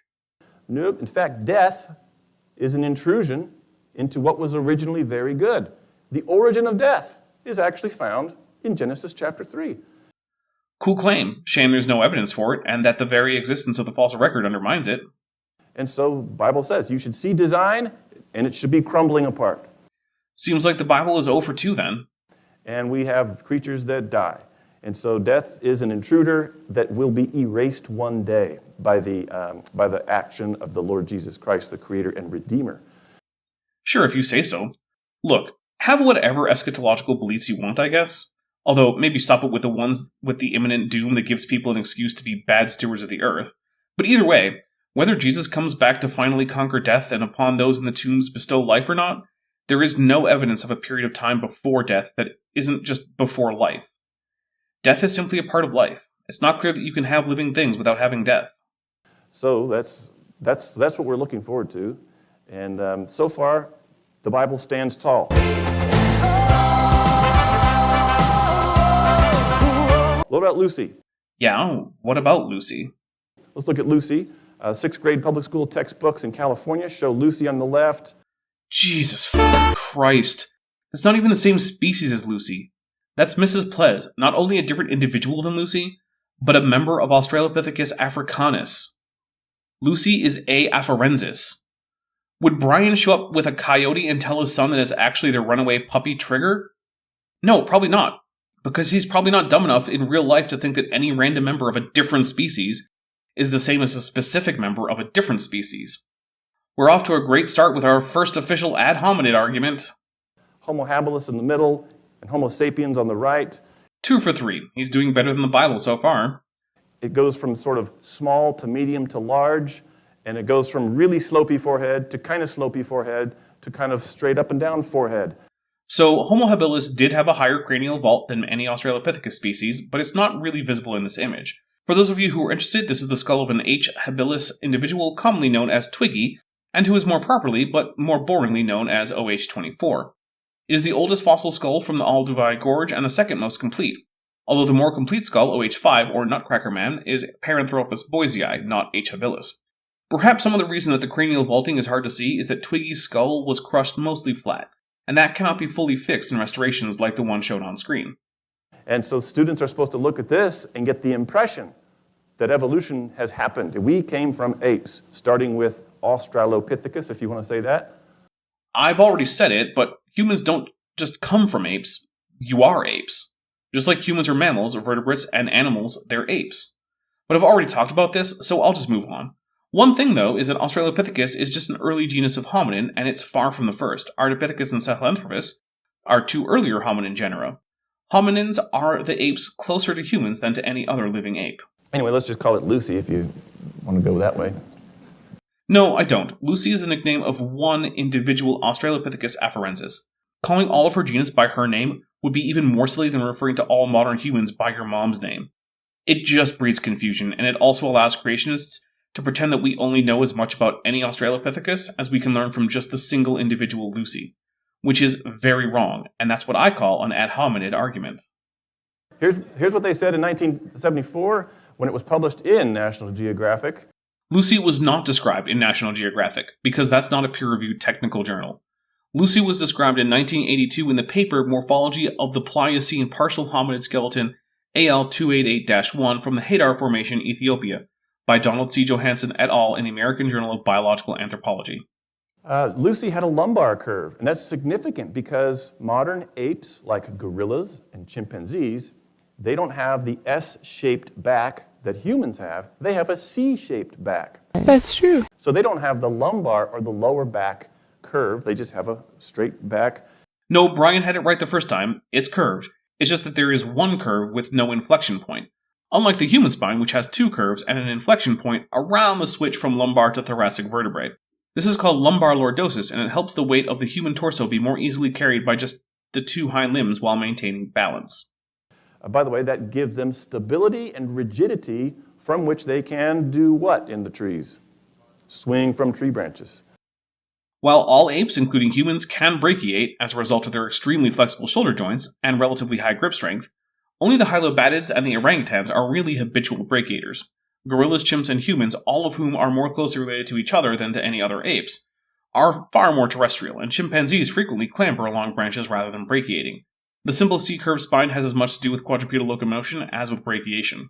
Nope. In fact, death is an intrusion into what was originally very good. The origin of death is actually found in Genesis chapter 3. Cool claim. Shame there's no evidence for it, and that the very existence of the fossil record undermines it. And so the Bible says you should see design, and it should be crumbling apart. Seems like the Bible is 0 for 2 then. And we have creatures that die. And so death is an intruder that will be erased one day by the action of the Lord Jesus Christ, the Creator and Redeemer. Sure, if you say so. Look, have whatever eschatological beliefs you want, I guess. Although, maybe stop it with the ones with the imminent doom that gives people an excuse to be bad stewards of the earth. But either way, whether Jesus comes back to finally conquer death and upon those in the tombs bestow life or not, there is no evidence of a period of time before death that isn't just before life. Death is simply a part of life. It's not clear that you can have living things without having death. So that's what we're looking forward to. And so far, the Bible stands tall. What about Lucy? Yeah, what about Lucy? Let's look at Lucy. 6th grade public school textbooks in California show Lucy on the left. Jesus Christ. That's not even the same species as Lucy. That's Mrs. Ples, not only a different individual than Lucy, but a member of Australopithecus africanus. Lucy is A. afarensis. Would Brian show up with a coyote and tell his son that it's actually their runaway puppy Trigger? No, probably not. Because he's probably not dumb enough in real life to think that any random member of a different species is the same as a specific member of a different species. We're off to a great start with our first official ad hominid argument. Homo habilis in the middle, and Homo sapiens on the right. 2 for 3. He's doing better than the Bible so far. It goes from sort of small to medium to large, and it goes from really slopey forehead to kind of slopey forehead to kind of straight up and down forehead. So Homo habilis did have a higher cranial vault than any Australopithecus species, but it's not really visible in this image. For those of you who are interested, this is the skull of an H. habilis individual commonly known as Twiggy, and who is more properly, but more boringly known as OH24. It is the oldest fossil skull from the Olduvai Gorge and the second most complete, although the more complete skull, OH5, or Nutcracker Man, is Paranthropus boisei, not H. habilis. Perhaps some of the reason that the cranial vaulting is hard to see is that Twiggy's skull was crushed mostly flat, and that cannot be fully fixed in restorations like the one shown on screen. And so students are supposed to look at this and get the impression that evolution has happened. We came from apes, starting with Australopithecus, if you want to say that. I've already said it, but humans don't just come from apes. You are apes. Just like humans are mammals, vertebrates, and animals, they're apes. But I've already talked about this, so I'll just move on. One thing, though, is that Australopithecus is just an early genus of hominin, and it's far from the first. Ardipithecus and Sahelanthropus are 2 earlier hominin genera. Hominins are the apes closer to humans than to any other living ape. Anyway, let's just call it Lucy if you want to go that way. No, I don't. Lucy is the nickname of one individual Australopithecus afarensis. Calling all of her genus by her name would be even more silly than referring to all modern humans by your mom's name. It just breeds confusion, and it also allows creationists to pretend that we only know as much about any Australopithecus as we can learn from just the single individual Lucy, which is very wrong, and that's what I call an ad hominid argument. Here's what they said in 1974 when it was published in National Geographic. Lucy was not described in National Geographic, because that's not a peer-reviewed technical journal. Lucy was described in 1982 in the paper Morphology of the Pliocene Partial Hominid Skeleton AL288-1 from the Hadar Formation, Ethiopia, by Donald C. Johansen et al. In the American Journal of Biological Anthropology. Lucy had a lumbar curve, and that's significant because modern apes, like gorillas and chimpanzees, they don't have the S-shaped back that humans have. They have a C-shaped back. That's true. So they don't have the lumbar or the lower back curve. They just have a straight back. No, Brian had it right the first time. It's curved. It's just that there is one curve with no inflection point. Unlike the human spine, which has 2 curves and an inflection point around the switch from lumbar to thoracic vertebrae. This is called lumbar lordosis, and it helps the weight of the human torso be more easily carried by just the 2 hind limbs while maintaining balance. By the way, that gives them stability and rigidity from which they can do what in the trees? swing from tree branches. While all apes, including humans, can brachiate as a result of their extremely flexible shoulder joints and relatively high grip strength, only the hylobatids and the orangutans are really habitual brachiators. Gorillas, chimps, and humans, all of whom are more closely related to each other than to any other apes, are far more terrestrial, and chimpanzees frequently clamber along branches rather than brachiating. The simple C-curved spine has as much to do with quadrupedal locomotion as with brachiation.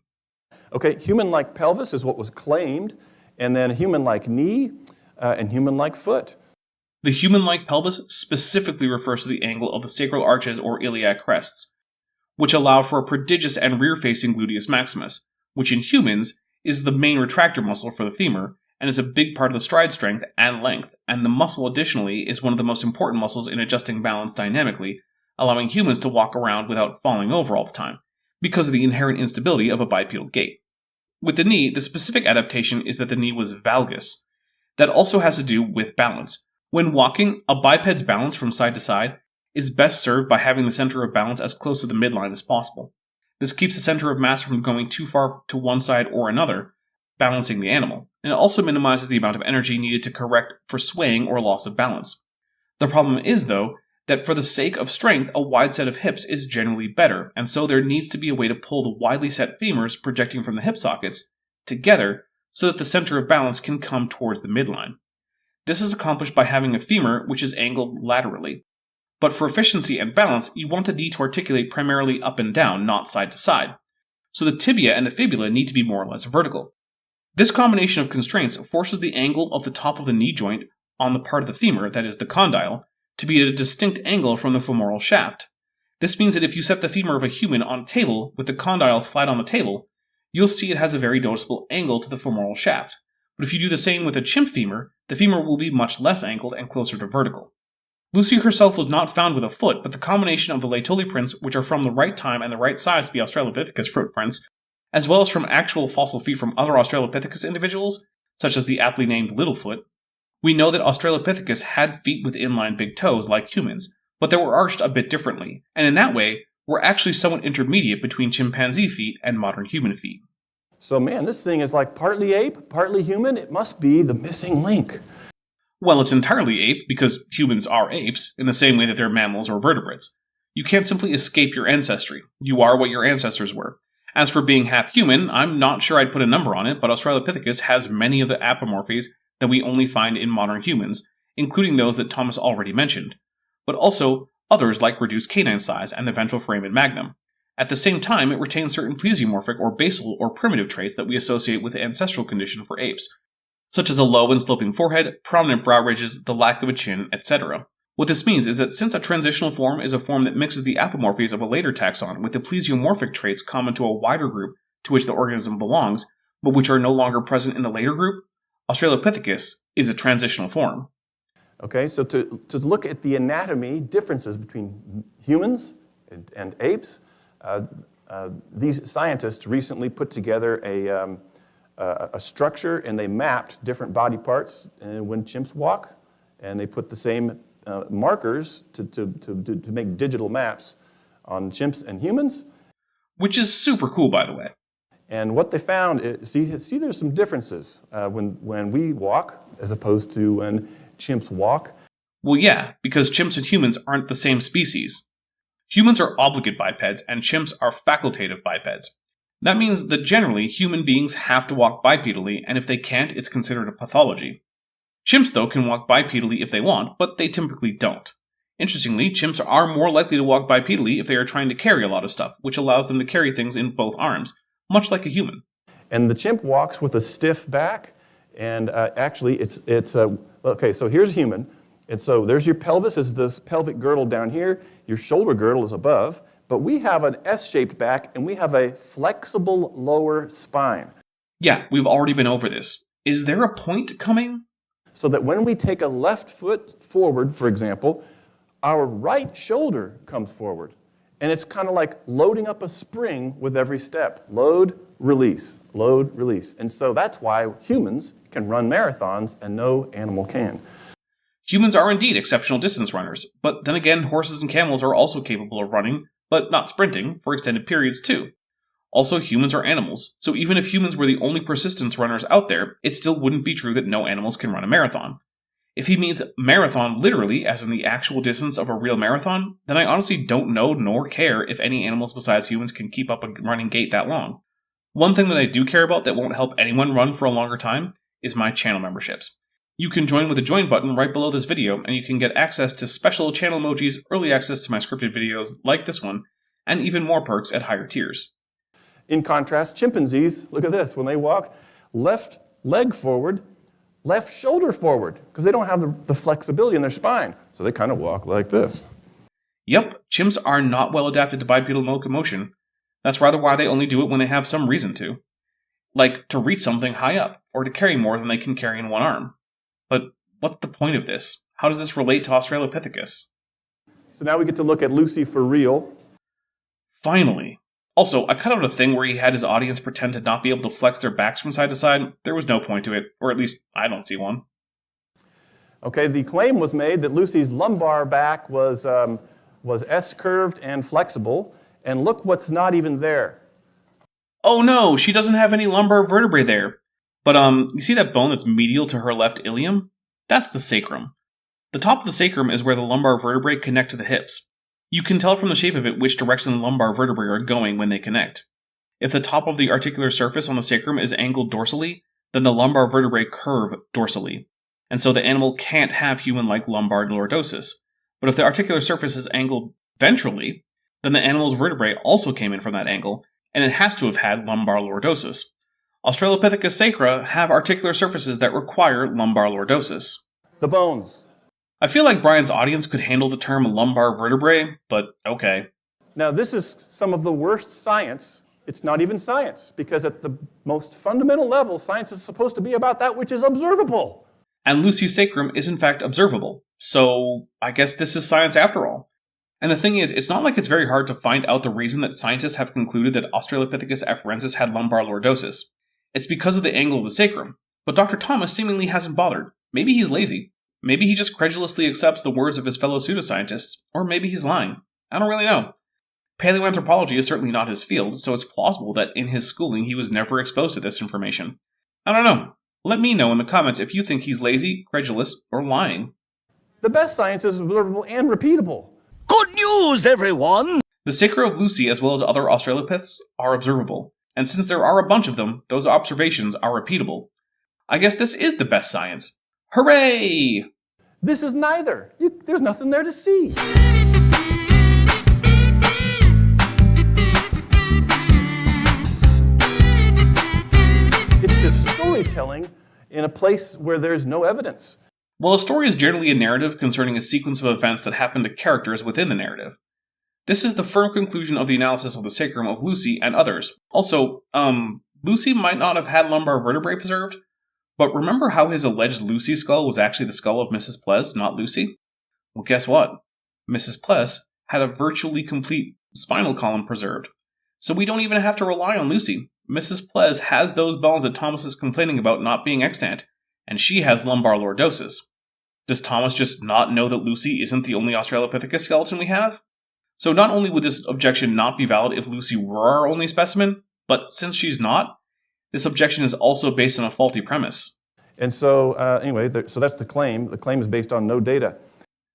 Okay, human-like pelvis is what was claimed, and then human-like knee and human-like foot. The human-like pelvis specifically refers to the angle of the sacral arches or iliac crests, which allow for a prodigious and rear-facing gluteus maximus, which in humans is the main retractor muscle for the femur, and is a big part of the stride strength and length, and the muscle additionally is one of the most important muscles in adjusting balance dynamically, allowing humans to walk around without falling over all the time, because of the inherent instability of a bipedal gait. With the knee, the specific adaptation is that the knee was valgus. That also has to do with balance. When walking, a biped's balance from side to side is best served by having the center of balance as close to the midline as possible. This keeps the center of mass from going too far to one side or another, balancing the animal, and it also minimizes the amount of energy needed to correct for swaying or loss of balance. The problem is, though, that for the sake of strength, a wide set of hips is generally better, and so there needs to be a way to pull the widely set femurs projecting from the hip sockets together so that the center of balance can come towards the midline. This is accomplished by having a femur which is angled laterally. But for efficiency and balance, you want the knee to articulate primarily up and down, not side to side. So the tibia and the fibula need to be more or less vertical. This combination of constraints forces the angle of the top of the knee joint on the part of the femur, that is the condyle, to be at a distinct angle from the femoral shaft. This means that if you set the femur of a human on a table with the condyle flat on the table, you'll see it has a very noticeable angle to the femoral shaft. But if you do the same with a chimp femur, the femur will be much less angled and closer to vertical. Lucy herself was not found with a foot, but the combination of the Laetoli prints, which are from the right time and the right size to be Australopithecus footprints, as well as from actual fossil feet from other Australopithecus individuals, such as the aptly named Littlefoot, we know that Australopithecus had feet with inline big toes like humans, but they were arched a bit differently, and in that way, were actually somewhat intermediate between chimpanzee feet and modern human feet. So man, this thing is like partly ape, partly human. It must be the missing link. Well, it's entirely ape because humans are apes, in the same way that they're mammals or vertebrates. You can't simply escape your ancestry. You are what your ancestors were. As for being half human, I'm not sure I'd put a number on it, but Australopithecus has many of the apomorphies that we only find in modern humans, including those that Thomas already mentioned, but also others like reduced canine size and the ventral foramen magnum. At the same time, it retains certain plesiomorphic or basal or primitive traits that we associate with the ancestral condition for apes, such as a low and sloping forehead, prominent brow ridges, the lack of a chin, etc. What this means is that since a transitional form is a form that mixes the apomorphies of a later taxon with the plesiomorphic traits common to a wider group to which the organism belongs, but which are no longer present in the later group, Australopithecus is a transitional form. Okay, so to look at the anatomy differences between humans and apes, these scientists recently put together a structure, and they mapped different body parts when chimps walk, and they put the same markers to make digital maps on chimps and humans. Which is super cool, by the way. And what they found is, see there's some differences when we walk as opposed to when chimps walk. Well, yeah, because chimps and humans aren't the same species. Humans are obligate bipeds, and chimps are facultative bipeds. That means that generally, human beings have to walk bipedally, and if they can't, it's considered a pathology. Chimps, though, can walk bipedally if they want, but they typically don't. Interestingly, chimps are more likely to walk bipedally if they are trying to carry a lot of stuff, which allows them to carry things in both arms, much like a human. And the chimp walks with a stiff back, and actually it's okay, so here's a human, and so there's your pelvis, is this pelvic girdle down here, your shoulder girdle is above, but we have an S-shaped back, and we have a flexible lower spine. Yeah, we've already been over this. Is there a point coming? So that when we take a left foot forward, for example, our right shoulder comes forward. And it's kind of like loading up a spring with every step. Load, release, load, release. And so that's why humans can run marathons and no animal can. Humans are indeed exceptional distance runners, but then again, horses and camels are also capable of running, but not sprinting, for extended periods too. Also, humans are animals, so even if humans were the only persistence runners out there, it still wouldn't be true that no animals can run a marathon. If he means marathon literally, as in the actual distance of a real marathon, then I honestly don't know nor care if any animals besides humans can keep up a running gait that long. One thing that I do care about that won't help anyone run for a longer time is my channel memberships. You can join with the join button right below this video, and you can get access to special channel emojis, early access to my scripted videos like this one, and even more perks at higher tiers. In contrast, chimpanzees, look at this. When they walk, left leg forward, left shoulder forward, because they don't have the flexibility in their spine. So they kind of walk like this. Yep, chimps are not well adapted to bipedal locomotion. That's rather why they only do it when they have some reason to. Like to reach something high up, or to carry more than they can carry in one arm. But what's the point of this? How does this relate to Australopithecus? So now we get to look at Lucy for real. Finally. Also, I cut out a thing where he had his audience pretend to not be able to flex their backs from side to side. There was no point to it, or at least I don't see one. Okay, the claim was made that Lucy's lumbar back was S-curved and flexible, and look what's not even there. Oh no, she doesn't have any lumbar vertebrae there. But you see that bone that's medial to her left ilium? That's the sacrum. The top of the sacrum is where the lumbar vertebrae connect to the hips. You can tell from the shape of it which direction the lumbar vertebrae are going when they connect. If the top of the articular surface on the sacrum is angled dorsally, then the lumbar vertebrae curve dorsally, and so the animal can't have human-like lumbar lordosis. But if the articular surface is angled ventrally, then the animal's vertebrae also came in from that angle, and it has to have had lumbar lordosis. Australopithecus sacra have articular surfaces that require lumbar lordosis. The bones. I feel like Brian's audience could handle the term lumbar vertebrae, but okay. Now this is some of the worst science. It's not even science, because at the most fundamental level, science is supposed to be about that which is observable. And Lucy's sacrum is in fact observable, so I guess this is science after all. And the thing is, it's not like it's very hard to find out the reason that scientists have concluded that Australopithecus afarensis had lumbar lordosis. It's because of the angle of the sacrum, but Dr. Thomas seemingly hasn't bothered. Maybe he's lazy. Maybe he just credulously accepts the words of his fellow pseudoscientists, or maybe he's lying. I don't really know. Paleoanthropology is certainly not his field, so it's plausible that in his schooling he was never exposed to this information. I don't know. Let me know in the comments if you think he's lazy, credulous, or lying. The best science is observable and repeatable. Good news, everyone! The sacra of Lucy, as well as other Australopiths, are observable, and since there are a bunch of them, those observations are repeatable. I guess this is the best science. Hooray! This is neither. There's nothing there to see. It's just storytelling in a place where there's no evidence. Well, a story is generally a narrative concerning a sequence of events that happen to characters within the narrative. This is the firm conclusion of the analysis of the sacrum of Lucy and others. Also, Lucy might not have had lumbar vertebrae preserved, but remember how his alleged Lucy skull was actually the skull of Mrs. Ples, not Lucy? Well, guess what? Mrs. Ples had a virtually complete spinal column preserved. So we don't even have to rely on Lucy. Mrs. Ples has those bones that Thomas is complaining about not being extant, and she has lumbar lordosis. Does Thomas just not know that Lucy isn't the only Australopithecus skeleton we have? So not only would this objection not be valid if Lucy were our only specimen, but since she's not, this objection is also based on a faulty premise. And so, anyway, so that's the claim. The claim is based on no data.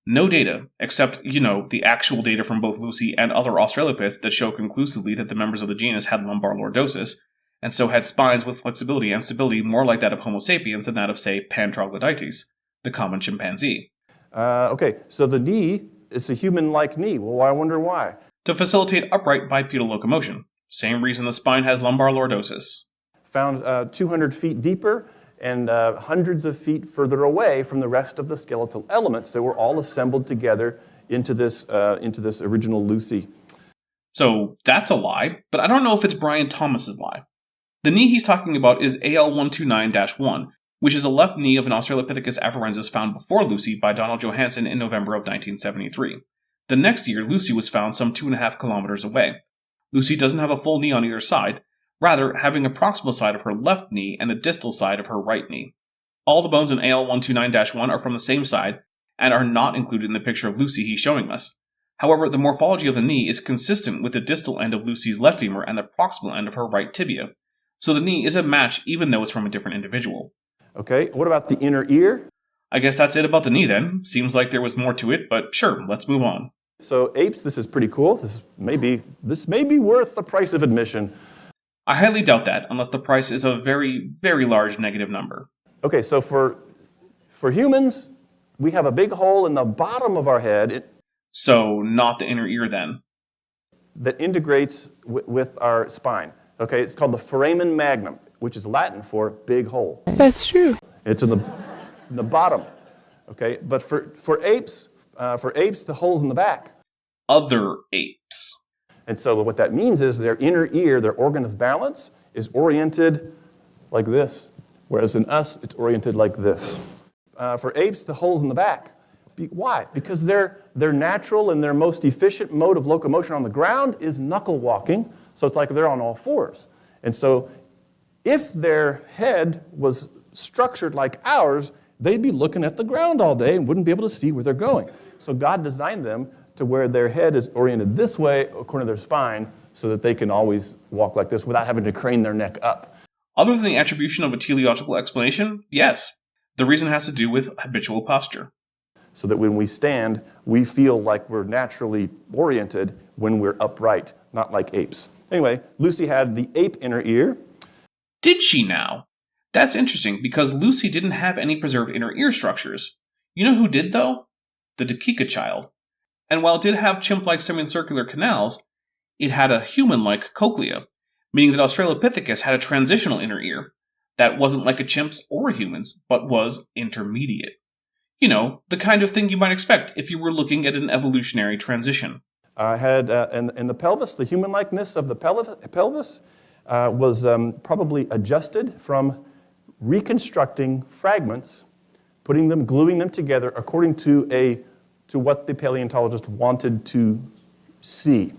No data, except, the actual data from both Lucy and other Australopiths that show conclusively that the members of the genus had lumbar lordosis, and so had spines with flexibility and stability more like that of Homo sapiens than that of, say, Pan troglodytes, the common chimpanzee. Okay, so the knee is a human-like knee. Well, I wonder why. To facilitate upright bipedal locomotion. Same reason the spine has lumbar lordosis. Found 200 feet deeper and hundreds of feet further away from the rest of the skeletal elements that were all assembled together into this original Lucy. So that's a lie, but I don't know if it's Brian Thomas's lie. The knee he's talking about is AL129-1, which is a left knee of an Australopithecus afarensis found before Lucy by Donald Johansen in November of 1973. The next year, Lucy was found some 2.5 kilometers away. Lucy doesn't have a full knee on either side, rather having a proximal side of her left knee and the distal side of her right knee. All the bones in AL129-1 are from the same side and are not included in the picture of Lucy he's showing us. However, the morphology of the knee is consistent with the distal end of Lucy's left femur and the proximal end of her right tibia, so the knee is a match even though it's from a different individual. Okay, what about the inner ear? I guess that's it about the knee then. Seems like there was more to it, but sure, let's move on. So apes, this is pretty cool. This may be worth the price of admission. I highly doubt that, unless the price is a very, very large negative number. Okay, so for humans, we have a big hole in the bottom of our head So, not the inner ear then. that integrates with our spine. Okay, it's called the foramen magnum, which is Latin for big hole. That's true. It's in the bottom. Okay, but for apes, the hole's in the back. Other apes. And so what that means is their inner ear, their organ of balance, is oriented like this, whereas in us, it's oriented like this. For apes, the hole's in the back. Why? Because their natural and their most efficient mode of locomotion on the ground is knuckle walking, so it's like they're on all fours. And so if their head was structured like ours, they'd be looking at the ground all day and wouldn't be able to see where they're going. So God designed them to where their head is oriented this way according to their spine so that they can always walk like this without having to crane their neck up. Other than the attribution of a teleological explanation, yes. The reason has to do with habitual posture. So that when we stand, we feel like we're naturally oriented when we're upright, not like apes. Anyway, Lucy had the ape inner ear. Did she now? That's interesting because Lucy didn't have any preserved inner ear structures. You know who did though? The Dakika child. And while it did have chimp-like semicircular canals, it had a human-like cochlea, meaning that Australopithecus had a transitional inner ear that wasn't like a chimp's or a human's, but was intermediate. You know, the kind of thing you might expect if you were looking at an evolutionary transition. Had in the pelvis, the human-likeness of the pelvis was probably adjusted from reconstructing fragments, gluing them together according to what the paleontologist wanted to see.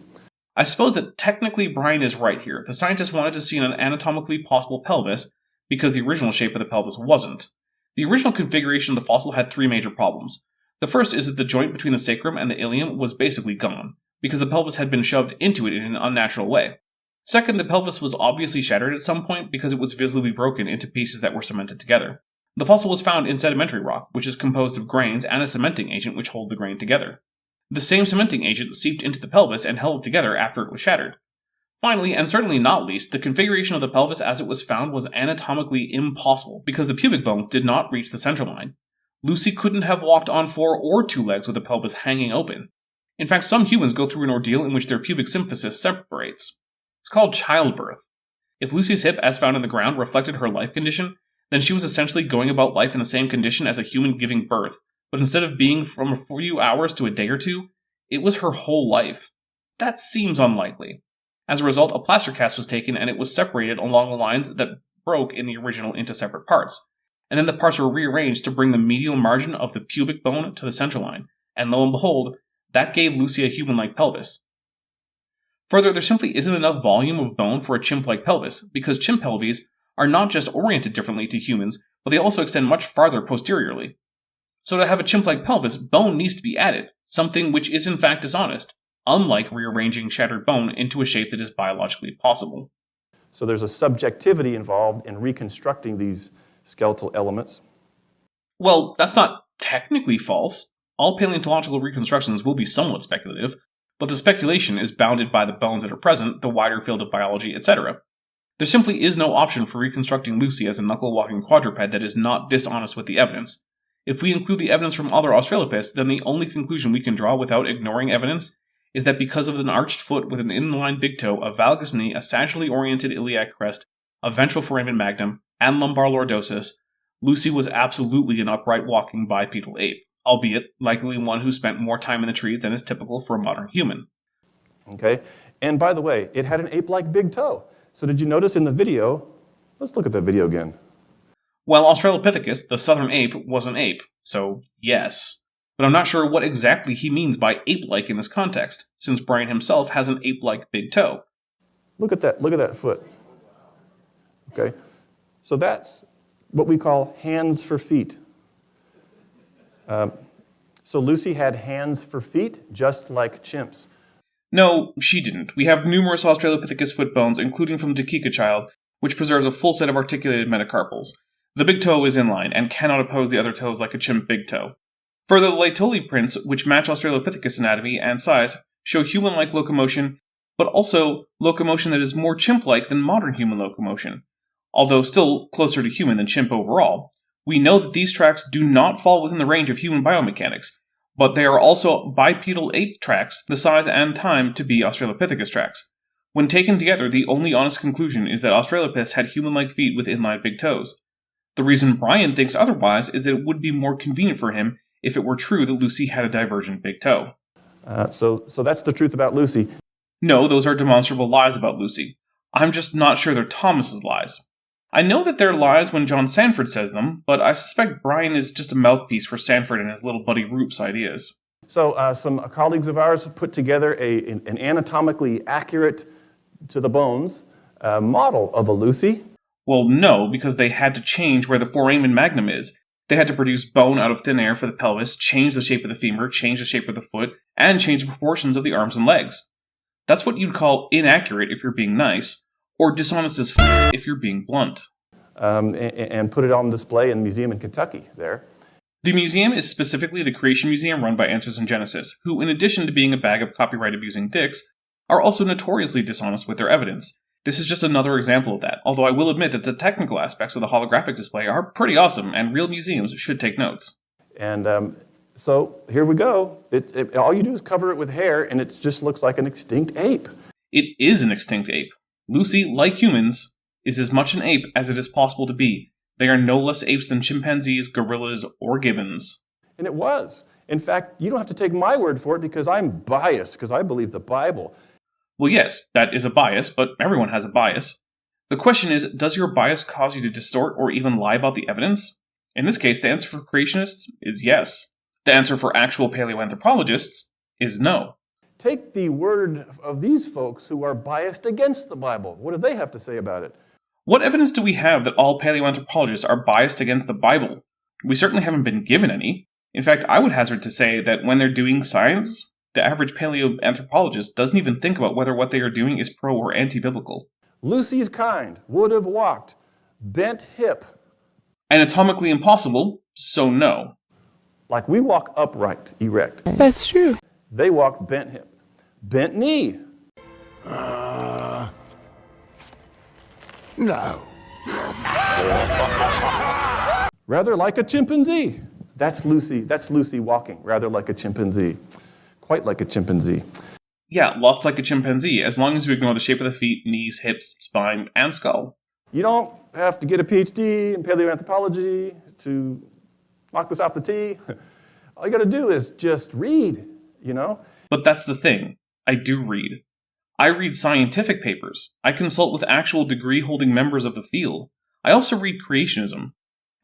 I suppose that technically Brian is right here. The scientists wanted to see an anatomically possible pelvis because the original shape of the pelvis wasn't. The original configuration of the fossil had three major problems. The first is that the joint between the sacrum and the ilium was basically gone, because the pelvis had been shoved into it in an unnatural way. Second, the pelvis was obviously shattered at some point because it was visibly broken into pieces that were cemented together. The fossil was found in sedimentary rock, which is composed of grains and a cementing agent which hold the grain together. The same cementing agent seeped into the pelvis and held it together after it was shattered. Finally, and certainly not least, the configuration of the pelvis as it was found was anatomically impossible because the pubic bones did not reach the central line. Lucy couldn't have walked on 4 or 2 legs with the pelvis hanging open. In fact, some humans go through an ordeal in which their pubic symphysis separates. It's called childbirth. If Lucy's hip, as found in the ground, reflected her life condition, then she was essentially going about life in the same condition as a human giving birth, but instead of being from a few hours to a day or two, it was her whole life. That seems unlikely. As a result, a plaster cast was taken and it was separated along the lines that broke in the original into separate parts. And then the parts were rearranged to bring the medial margin of the pubic bone to the central line. And lo and behold, that gave Lucy a human-like pelvis. Further, there simply isn't enough volume of bone for a chimp-like pelvis, because chimp pelvises are not just oriented differently to humans, but they also extend much farther posteriorly. So to have a chimp-like pelvis, bone needs to be added, something which is in fact dishonest, unlike rearranging shattered bone into a shape that is biologically possible. So there's a subjectivity involved in reconstructing these skeletal elements. Well, that's not technically false. All paleontological reconstructions will be somewhat speculative, but the speculation is bounded by the bones that are present, the wider field of biology, etc. There simply is no option for reconstructing Lucy as a knuckle-walking quadruped that is not dishonest with the evidence. If we include the evidence from other Australopiths, then the only conclusion we can draw without ignoring evidence is that because of an arched foot with an inline big toe, a valgus knee, a sagittally oriented iliac crest, a ventral foramen magnum, and lumbar lordosis, Lucy was absolutely an upright walking bipedal ape, albeit likely one who spent more time in the trees than is typical for a modern human. Okay, and by the way, it had an ape-like big toe. So did you notice in the video, let's look at the video again. Well, Australopithecus, the southern ape, was an ape, so yes. But I'm not sure what exactly he means by ape-like in this context, since Brian himself has an ape-like big toe. Look at that foot. Okay, so that's what we call hands for feet. So Lucy had hands for feet, just like chimps. No, she didn't. We have numerous Australopithecus foot bones, including from Child, which preserves a full set of articulated metacarpals. The big toe is inline and cannot oppose the other toes like a chimp big toe. Further, the Laetoli prints, which match Australopithecus anatomy and size, show human-like locomotion, but also locomotion that is more chimp-like than modern human locomotion. Although still closer to human than chimp overall, we know that these tracks do not fall within the range of human biomechanics, but they are also bipedal ape tracks, the size and time to be Australopithecus tracks. When taken together, the only honest conclusion is that Australopiths had human-like feet with inline big toes. The reason Brian thinks otherwise is that it would be more convenient for him if it were true that Lucy had a divergent big toe. So that's the truth about Lucy. No, those are demonstrable lies about Lucy. I'm just not sure they're Thomas's lies. I know that they're lies when John Sanford says them, but I suspect Brian is just a mouthpiece for Sanford and his little buddy Roop's ideas. So some colleagues of ours put together an anatomically accurate to the bones model of a Lucy. Well, no, because they had to change where the foramen magnum is. They had to produce bone out of thin air for the pelvis, change the shape of the femur, change the shape of the foot, and change the proportions of the arms and legs. That's what you'd call inaccurate if you're being nice, or dishonest as f*** if you're being blunt. And put it on display in the museum in Kentucky there. The museum is specifically the Creation Museum run by Answers in Genesis, who, in addition to being a bag of copyright-abusing dicks, are also notoriously dishonest with their evidence. This is just another example of that, although I will admit that the technical aspects of the holographic display are pretty awesome, and real museums should take notes. And so here we go. All you do is cover it with hair, and it just looks like an extinct ape. It is an extinct ape. Lucy, like humans, is as much an ape as it is possible to be. They are no less apes than chimpanzees, gorillas, or gibbons. And it was. In fact, you don't have to take my word for it because I'm biased, because I believe the Bible. Well, yes, that is a bias, but everyone has a bias. The question is, does your bias cause you to distort or even lie about the evidence? In this case, the answer for creationists is yes. The answer for actual paleoanthropologists is no. Take the word of these folks who are biased against the Bible. What do they have to say about it? What evidence do we have that all paleoanthropologists are biased against the Bible? We certainly haven't been given any. In fact, I would hazard to say that when they're doing science, the average paleoanthropologist doesn't even think about whether what they are doing is pro or anti-biblical. Lucy's kind would have walked bent hip. Anatomically impossible, so no. Like we walk upright, erect. That's true. They walk bent hip. Bent knee. No. Rather like a chimpanzee. That's Lucy walking, rather like a chimpanzee. Quite like a chimpanzee. Yeah, lots like a chimpanzee, as long as you ignore the shape of the feet, knees, hips, spine, and skull. You don't have to get a PhD in paleoanthropology to knock this off the tee. All you got to do is just read, you know? But that's the thing. I do read. I read scientific papers. I consult with actual degree-holding members of the field. I also read creationism.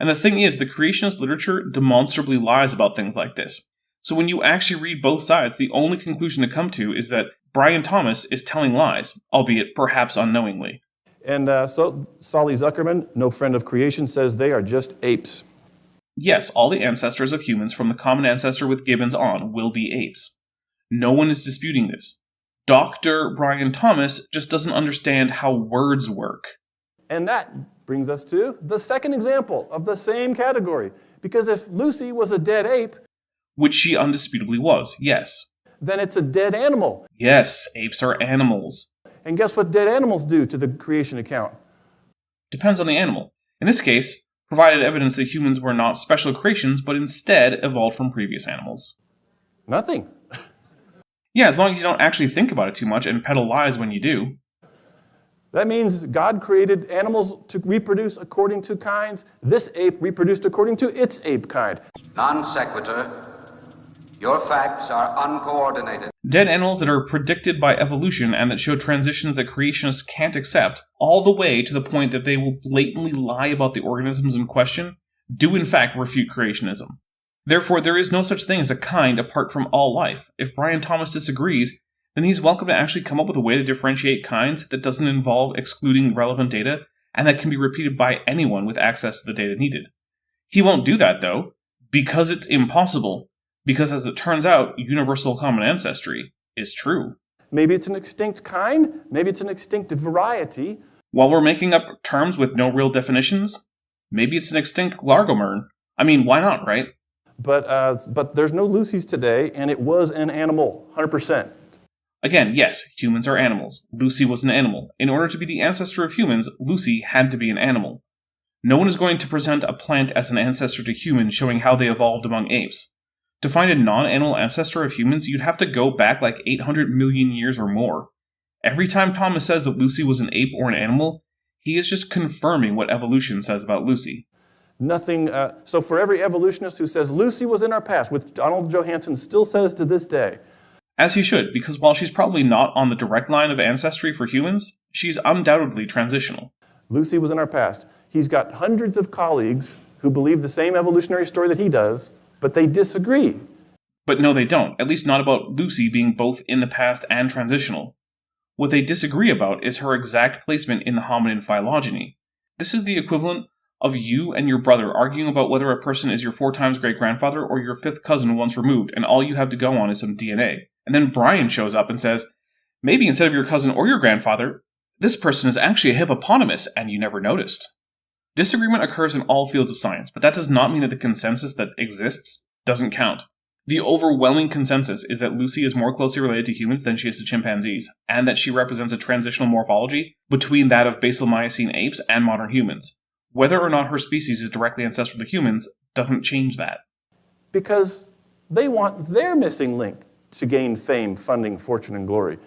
And the thing is, the creationist literature demonstrably lies about things like this. So when you actually read both sides, the only conclusion to come to is that Brian Thomas is telling lies, albeit perhaps unknowingly. And so Solly Zuckerman, no friend of creation, says they are just apes. Yes, all the ancestors of humans from the common ancestor with gibbons on will be apes. No one is disputing this. Dr. Brian Thomas just doesn't understand how words work. And that brings us to the second example of the same category. Because if Lucy was a dead ape, Which she undisputably was, yes. then it's a dead animal. Yes, apes are animals. And guess what dead animals do to the creation account? Depends on the animal. In this case, provided evidence that humans were not special creations, but instead evolved from previous animals. Nothing. Yeah, as long as you don't actually think about it too much and peddle lies when you do. That means God created animals to reproduce according to kinds. This ape reproduced according to its ape kind. Non sequitur. Your facts are uncoordinated. Dead animals that are predicted by evolution and that show transitions that creationists can't accept, all the way to the point that they will blatantly lie about the organisms in question, do in fact refute creationism. Therefore, there is no such thing as a kind apart from all life. If Brian Thomas disagrees, then he's welcome to actually come up with a way to differentiate kinds that doesn't involve excluding relevant data and that can be repeated by anyone with access to the data needed. He won't do that, though, because it's impossible. Because as it turns out, universal common ancestry is true. Maybe it's an extinct kind, maybe it's an extinct variety. While we're making up terms with no real definitions, maybe it's an extinct largomerne. I mean, why not, right? But there's no Lucy's today, and it was an animal, 100%. Again, yes, humans are animals. Lucy was an animal. In order to be the ancestor of humans, Lucy had to be an animal. No one is going to present a plant as an ancestor to humans showing how they evolved among apes. To find a non-animal ancestor of humans, you'd have to go back like 800 million years or more. Every time Thomas says that Lucy was an ape or an animal, he is just confirming what evolution says about Lucy. Nothing. So for every evolutionist who says Lucy was in our past, which Donald Johanson still says to this day. As he should, because while she's probably not on the direct line of ancestry for humans, she's undoubtedly transitional. Lucy was in our past. He's got hundreds of colleagues who believe the same evolutionary story that he does, but they disagree. But no, they don't, at least not about Lucy being both in the past and transitional. What they disagree about is her exact placement in the hominin phylogeny. This is the equivalent of you and your brother arguing about whether a person is your 4 times great-grandfather or your 5th cousin once removed, and all you have to go on is some DNA. And then Brian shows up and says, maybe instead of your cousin or your grandfather, this person is actually a hippopotamus, and you never noticed. Disagreement occurs in all fields of science, but that does not mean that the consensus that exists doesn't count. The overwhelming consensus is that Lucy is more closely related to humans than she is to chimpanzees, and that she represents a transitional morphology between that of basal Miocene apes and modern humans. Whether or not her species is directly ancestral to humans doesn't change that. Because they want their missing link to gain fame, funding, fortune, and glory.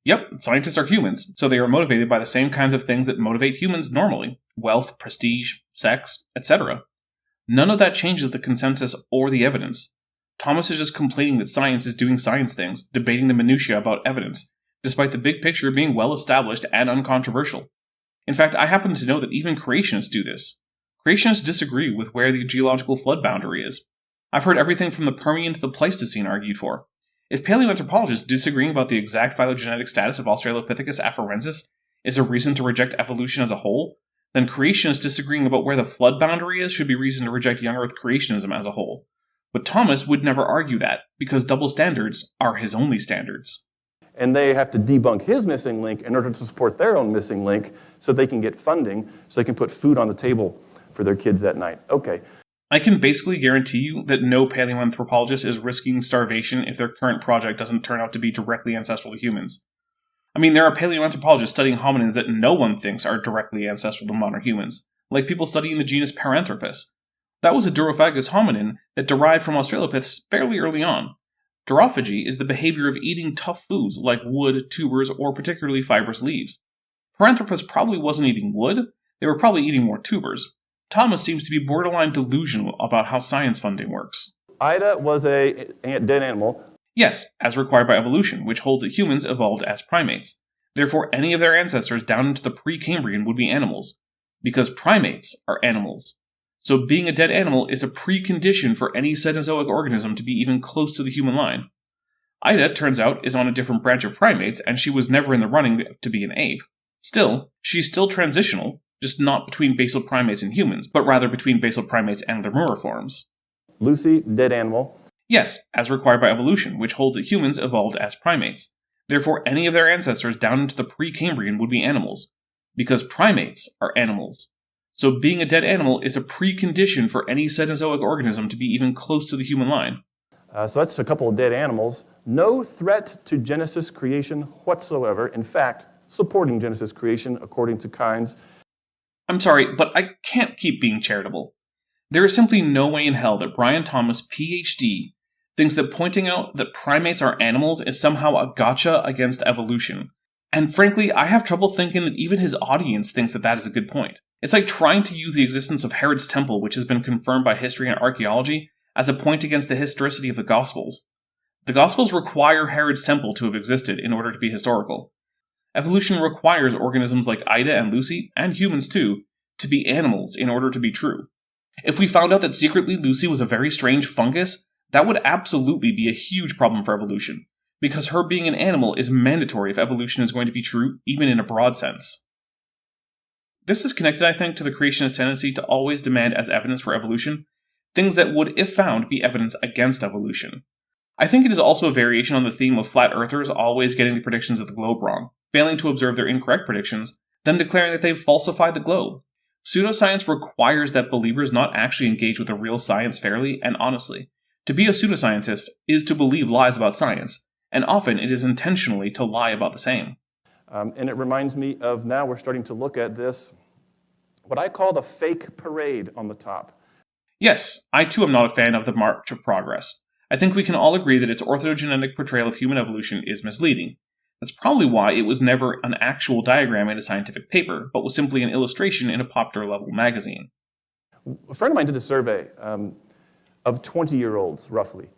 Yep, scientists are humans, so they are motivated by the same kinds of things that motivate humans normally: wealth, prestige, sex, etc. None of that changes the consensus or the evidence. Thomas is just complaining that science is doing science things, debating the minutiae about evidence, despite the big picture being well established and uncontroversial. In fact, I happen to know that even creationists do this. Creationists disagree with where the geological flood boundary is. I've heard everything from the Permian to the Pleistocene argued for. If paleoanthropologists disagreeing about the exact phylogenetic status of Australopithecus afarensis is a reason to reject evolution as a whole, then creationists disagreeing about where the flood boundary is should be reason to reject young Earth creationism as a whole. But Thomas would never argue that, because double standards are his only standards. And they have to debunk his missing link in order to support their own missing link so they can get funding, so they can put food on the table for their kids that night. Okay. I can basically guarantee you that no paleoanthropologist is risking starvation if their current project doesn't turn out to be directly ancestral to humans. I mean, there are paleoanthropologists studying hominins that no one thinks are directly ancestral to modern humans, like people studying the genus Paranthropus. That was a durophagous hominin that derived from Australopiths fairly early on. Durophagy is the behavior of eating tough foods like wood, tubers, or particularly fibrous leaves. Paranthropus probably wasn't eating wood, they were probably eating more tubers. Thomas seems to be borderline delusional about how science funding works. Ida was a dead animal. Yes, as required by evolution, which holds that humans evolved as primates. Therefore, any of their ancestors down into the pre-Cambrian would be animals, because primates are animals. So being a dead animal is a precondition for any Cenozoic organism to be even close to the human line. Ida, turns out, is on a different branch of primates, and she was never in the running to be an ape. Still, she's still transitional, just not between basal primates and humans, but rather between basal primates and lemuriforms. Lucy, dead animal. Yes, as required by evolution, which holds that humans evolved as primates. Therefore, any of their ancestors down into the pre-Cambrian would be animals, because primates are animals. So being a dead animal is a precondition for any Cenozoic organism to be even close to the human line. So that's a couple of dead animals. No threat to Genesis creation whatsoever. In fact, supporting Genesis creation according to Kynes. I'm sorry, but I can't keep being charitable. There is simply no way in hell that Brian Thomas, PhD, thinks that pointing out that primates are animals is somehow a gotcha against evolution. And frankly, I have trouble thinking that even his audience thinks that that is a good point. It's like trying to use the existence of Herod's Temple, which has been confirmed by history and archaeology, as a point against the historicity of the Gospels. The Gospels require Herod's Temple to have existed in order to be historical. Evolution requires organisms like Ida and Lucy, and humans too, to be animals in order to be true. If we found out that secretly Lucy was a very strange fungus, that would absolutely be a huge problem for evolution, because her being an animal is mandatory if evolution is going to be true, even in a broad sense. This is connected, I think, to the creationist tendency to always demand as evidence for evolution things that would, if found, be evidence against evolution. I think it is also a variation on the theme of flat earthers always getting the predictions of the globe wrong, failing to observe their incorrect predictions, then declaring that they've falsified the globe. Pseudoscience requires that believers not actually engage with the real science fairly and honestly. To be a pseudoscientist is to believe lies about science, and often it is intentionally to lie about the same. And it reminds me of now we're starting to look at this, what I call the fake parade on the top. Yes, I too am not a fan of the March of Progress. I think we can all agree that its orthogenetic portrayal of human evolution is misleading. That's probably why it was never an actual diagram in a scientific paper, but was simply an illustration in a popular level magazine. A friend of mine did a survey of 20-year-olds, roughly.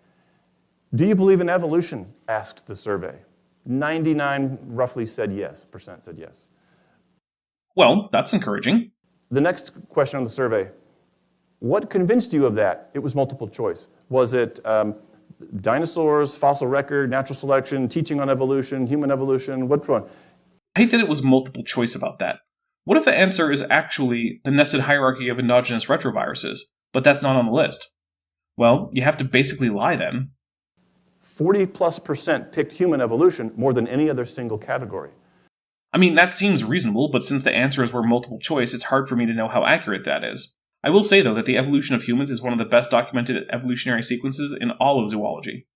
Do you believe in evolution? Asked the survey. 99 roughly said yes, percent said yes. Well, that's encouraging. The next question on the survey, what convinced you of that? It was multiple choice. Was it dinosaurs, fossil record, natural selection, teaching on evolution, human evolution? Which one? I hate that it was multiple choice about that. What if the answer is actually the nested hierarchy of endogenous retroviruses, but that's not on the list? Well, you have to basically lie then. 40+% picked human evolution more than any other single category. I mean, that seems reasonable, but since the answers were multiple choice, it's hard for me to know how accurate that is. I will say, though, that the evolution of humans is one of the best documented evolutionary sequences in all of zoology.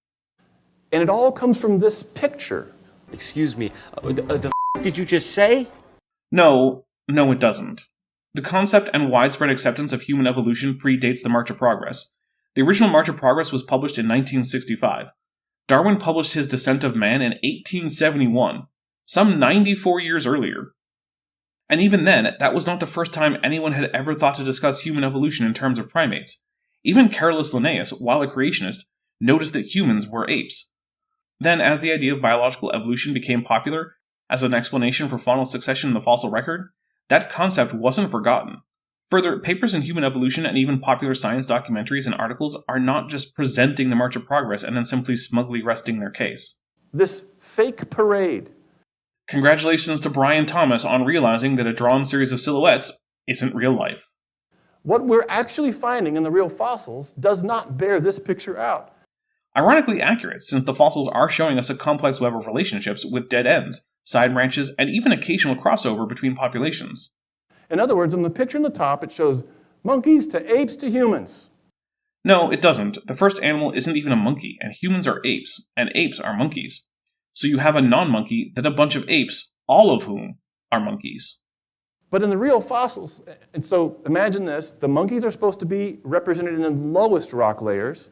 And it all comes from this picture. Excuse me, the did you just say? No, it doesn't. The concept and widespread acceptance of human evolution predates the March of Progress. The original March of Progress was published in 1965. Darwin published his Descent of Man in 1871, some 94 years earlier. And even then, that was not the first time anyone had ever thought to discuss human evolution in terms of primates. Even Carolus Linnaeus, while a creationist, noticed that humans were apes. Then, as the idea of biological evolution became popular as an explanation for faunal succession in the fossil record, that concept wasn't forgotten. Further, papers in human evolution and even popular science documentaries and articles are not just presenting the March of Progress and then simply smugly resting their case. This fake parade. Congratulations to Brian Thomas on realizing that a drawn series of silhouettes isn't real life. What we're actually finding in the real fossils does not bear this picture out. Ironically accurate, since the fossils are showing us a complex web of relationships with dead ends, side branches, and even occasional crossover between populations. In other words, on the picture in the top, it shows monkeys to apes to humans. No, it doesn't. The first animal isn't even a monkey, and humans are apes, and apes are monkeys. So you have a non-monkey, then a bunch of apes, all of whom are monkeys. But in the real fossils, and so imagine this, the monkeys are supposed to be represented in the lowest rock layers.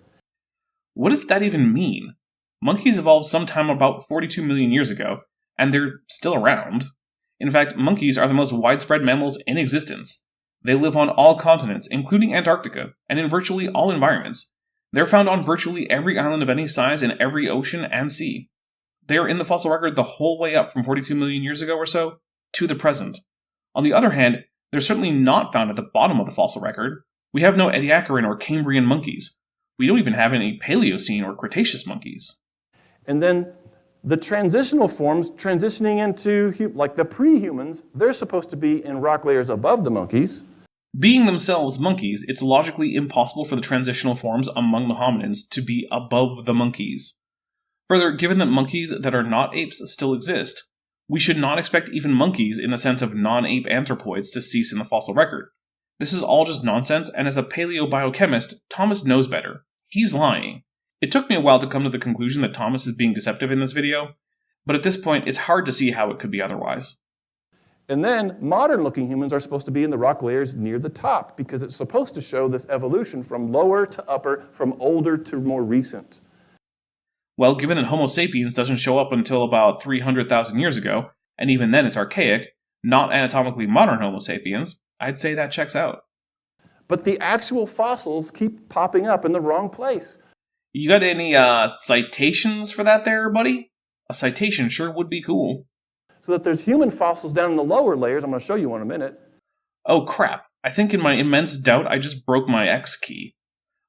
What does that even mean? Monkeys evolved sometime about 42 million years ago, and they're still around. In fact, monkeys are the most widespread mammals in existence. They live on all continents, including Antarctica, and in virtually all environments. They're found on virtually every island of any size in every ocean and sea. They are in the fossil record the whole way up from 42 million years ago or so to the present. On the other hand, they're certainly not found at the bottom of the fossil record. We have no Ediacaran or Cambrian monkeys. We don't even have any Paleocene or Cretaceous monkeys. And then the transitional forms transitioning into, like the pre-humans, they're supposed to be in rock layers above the monkeys. Being themselves monkeys, it's logically impossible for the transitional forms among the hominins to be above the monkeys. Further, given that monkeys that are not apes still exist, we should not expect even monkeys in the sense of non-ape anthropoids to cease in the fossil record. This is all just nonsense, and as a paleobiochemist, Thomas knows better. He's lying. It took me a while to come to the conclusion that Thomas is being deceptive in this video, but at this point, it's hard to see how it could be otherwise. And then modern-looking humans are supposed to be in the rock layers near the top because it's supposed to show this evolution from lower to upper, from older to more recent. Well, given that Homo sapiens doesn't show up until about 300,000 years ago, and even then it's archaic, not anatomically modern Homo sapiens, I'd say that checks out. But the actual fossils keep popping up in the wrong place. You got any citations for that there, buddy? A citation sure would be cool. So that there's human fossils down in the lower layers. I'm going to show you one in a minute. Oh crap, I think in my immense doubt I just broke my X key.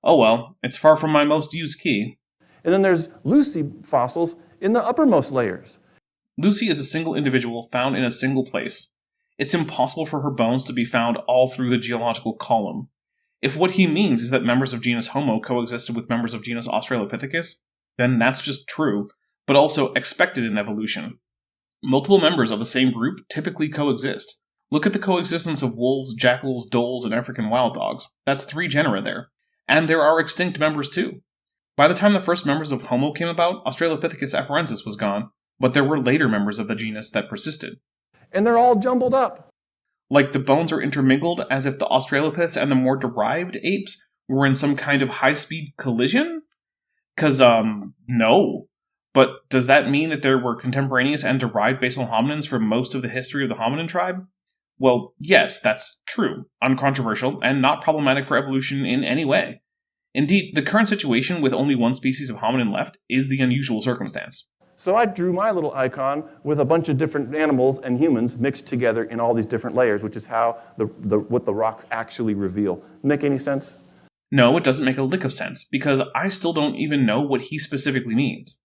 Oh well, it's far from my most used key. And then there's Lucy fossils in the uppermost layers. Lucy is a single individual found in a single place. It's impossible for her bones to be found all through the geological column. If what he means is that members of genus Homo coexisted with members of genus Australopithecus, then that's just true, but also expected in evolution. Multiple members of the same group typically coexist. Look at the coexistence of wolves, jackals, dholes, and African wild dogs. That's 3 genera there. And there are extinct members too. By the time the first members of Homo came about, Australopithecus afarensis was gone, but there were later members of the genus that persisted. And they're all jumbled up. Like the bones are intermingled as if the Australopiths and the more derived apes were in some kind of high-speed collision? 'Cause, no. But does that mean that there were contemporaneous and derived basal hominins for most of the history of the hominin tribe? Well, yes, that's true, uncontroversial, and not problematic for evolution in any way. Indeed, the current situation with only one species of hominin left is the unusual circumstance. So I drew my little icon with a bunch of different animals and humans mixed together in all these different layers, which is how what the rocks actually reveal. Make any sense? No, it doesn't make a lick of sense, because I still don't even know what he specifically means.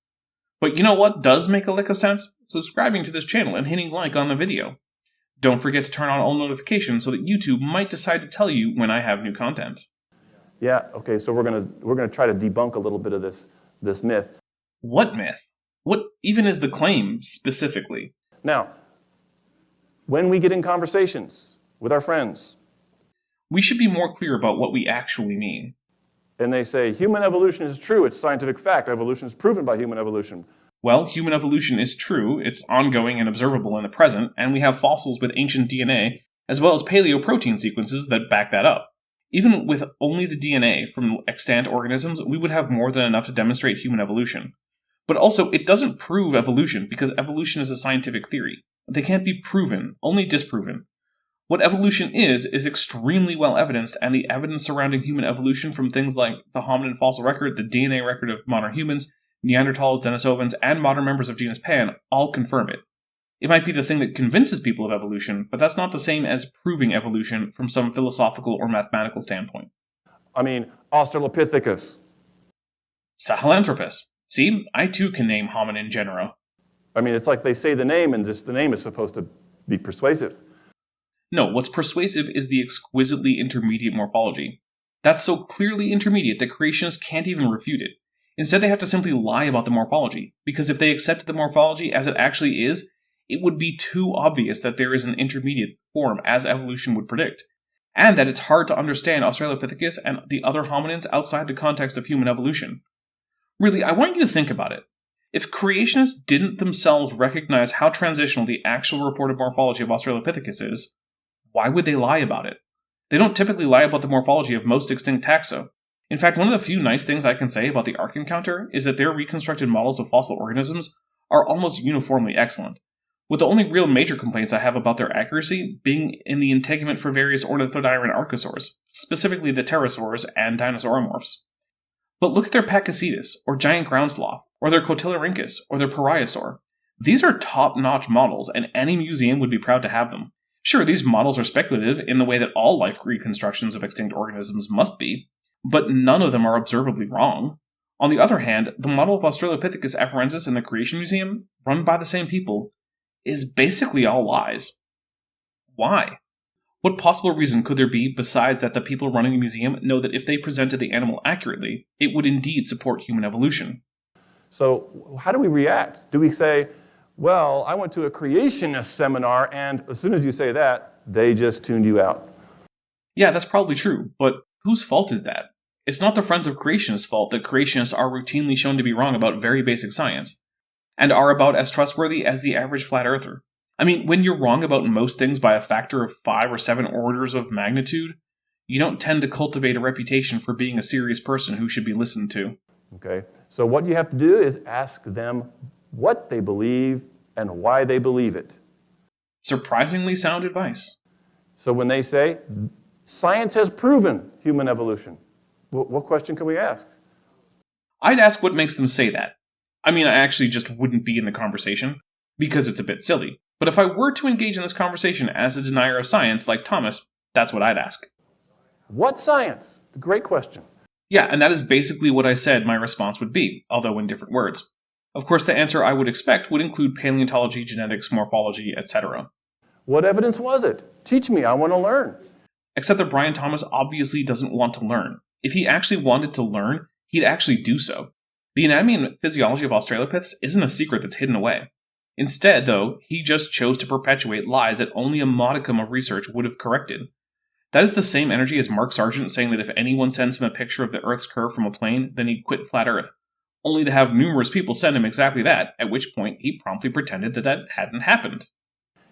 But you know what does make a lick of sense? Subscribing to this channel and hitting like on the video. Don't forget to turn on all notifications so that YouTube might decide to tell you when I have new content. Yeah, okay, so we're gonna try to debunk a little bit of this myth. What myth? What even is the claim, specifically? Now, when we get in conversations with our friends, We should be more clear about what we actually mean. and they say, human evolution is true, it's scientific fact, evolution is proven by human evolution. Well, human evolution is true, it's ongoing and observable in the present, and we have fossils with ancient DNA, as well as paleoprotein sequences that back that up. Even with only the DNA from extant organisms, we would have more than enough to demonstrate human evolution. But also, it doesn't prove evolution, because evolution is a scientific theory. They can't be proven, only disproven. What evolution is extremely well evidenced, and the evidence surrounding human evolution from things like the hominin fossil record, the DNA record of modern humans, Neanderthals, Denisovans, and modern members of genus Pan all confirm it. It might be the thing that convinces people of evolution, but that's not the same as proving evolution from some philosophical or mathematical standpoint. I mean, Australopithecus. Sahelanthropus. See, I too can name hominin genera. I mean, it's like they say the name and just the name is supposed to be persuasive. No, what's persuasive is the exquisitely intermediate morphology. That's so clearly intermediate that creationists can't even refute it. Instead, they have to simply lie about the morphology, because if they accepted the morphology as it actually is, it would be too obvious that there is an intermediate form as evolution would predict, and that it's hard to understand Australopithecus and the other hominins outside the context of human evolution. Really, I want you to think about it. If creationists didn't themselves recognize how transitional the actual reported morphology of Australopithecus is, why would they lie about it? They don't typically lie about the morphology of most extinct taxa. In fact, one of the few nice things I can say about the Ark encounter is that their reconstructed models of fossil organisms are almost uniformly excellent, with the only real major complaints I have about their accuracy being in the integument for various ornithodyrran archosaurs, specifically the pterosaurs and dinosauromorphs. But look at their Pakicetus, or giant ground sloth, or their Cotyledorhynchus, or their Pariasaur. These are top-notch models, and any museum would be proud to have them. Sure, these models are speculative in the way that all life reconstructions of extinct organisms must be, but none of them are observably wrong. On the other hand, the model of Australopithecus afarensis in the Creation Museum, run by the same people, is basically all lies. Why? What possible reason could there be besides that the people running the museum know that if they presented the animal accurately, it would indeed support human evolution? So how do we react? Do we say, well, I went to a creationist seminar, and as soon as you say that, they just tuned you out? Yeah, that's probably true, but whose fault is that? It's not the Friends of Creationists' fault that creationists are routinely shown to be wrong about very basic science, and are about as trustworthy as the average flat earther. I mean, when you're wrong about most things by a factor of 5 or 7 orders of magnitude, you don't tend to cultivate a reputation for being a serious person who should be listened to. Okay, so what you have to do is ask them what they believe and why they believe it. Surprisingly sound advice. So when they say, science has proven human evolution, what question can we ask? I'd ask what makes them say that. I mean, I actually just wouldn't be in the conversation, because it's a bit silly. But if I were to engage in this conversation as a denier of science, like Thomas, that's what I'd ask. What science? It's a great question. Yeah, and that is basically what I said my response would be, although in different words. Of course, the answer I would expect would include paleontology, genetics, morphology, etc. What evidence was it? Teach me, I want to learn. Except that Brian Thomas obviously doesn't want to learn. If he actually wanted to learn, he'd actually do so. The anatomy and physiology of Australopiths isn't a secret that's hidden away. Instead, though, he just chose to perpetuate lies that only a modicum of research would have corrected. That is the same energy as Mark Sargent saying that if anyone sends him a picture of the Earth's curve from a plane, then he'd quit Flat Earth, only to have numerous people send him exactly that, at which point he promptly pretended that that hadn't happened.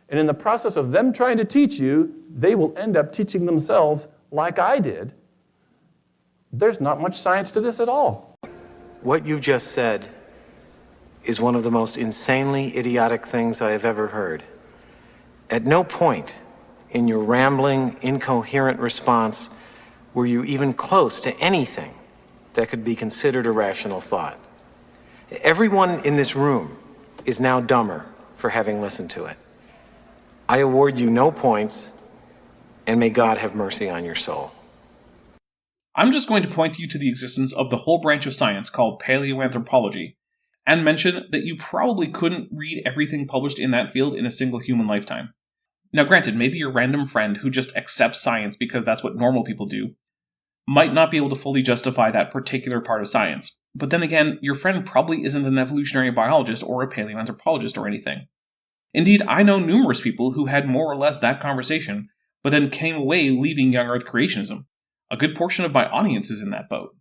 And in the process of them trying to teach you, they will end up teaching themselves like I did. There's not much science to this at all. What you just said is one of the most insanely idiotic things I have ever heard. At no point in your rambling, incoherent response were you even close to anything that could be considered a rational thought. Everyone in this room is now dumber for having listened to it. I award you no points, and may God have mercy on your soul. I'm just going to point you to the existence of the whole branch of science called paleoanthropology, and mention that you probably couldn't read everything published in that field in a single human lifetime. Now granted, maybe your random friend who just accepts science because that's what normal people do, might not be able to fully justify that particular part of science. But then again, your friend probably isn't an evolutionary biologist or a paleoanthropologist or anything. Indeed, I know numerous people who had more or less that conversation, but then came away leaving young Earth creationism. A good portion of my audience is in that boat.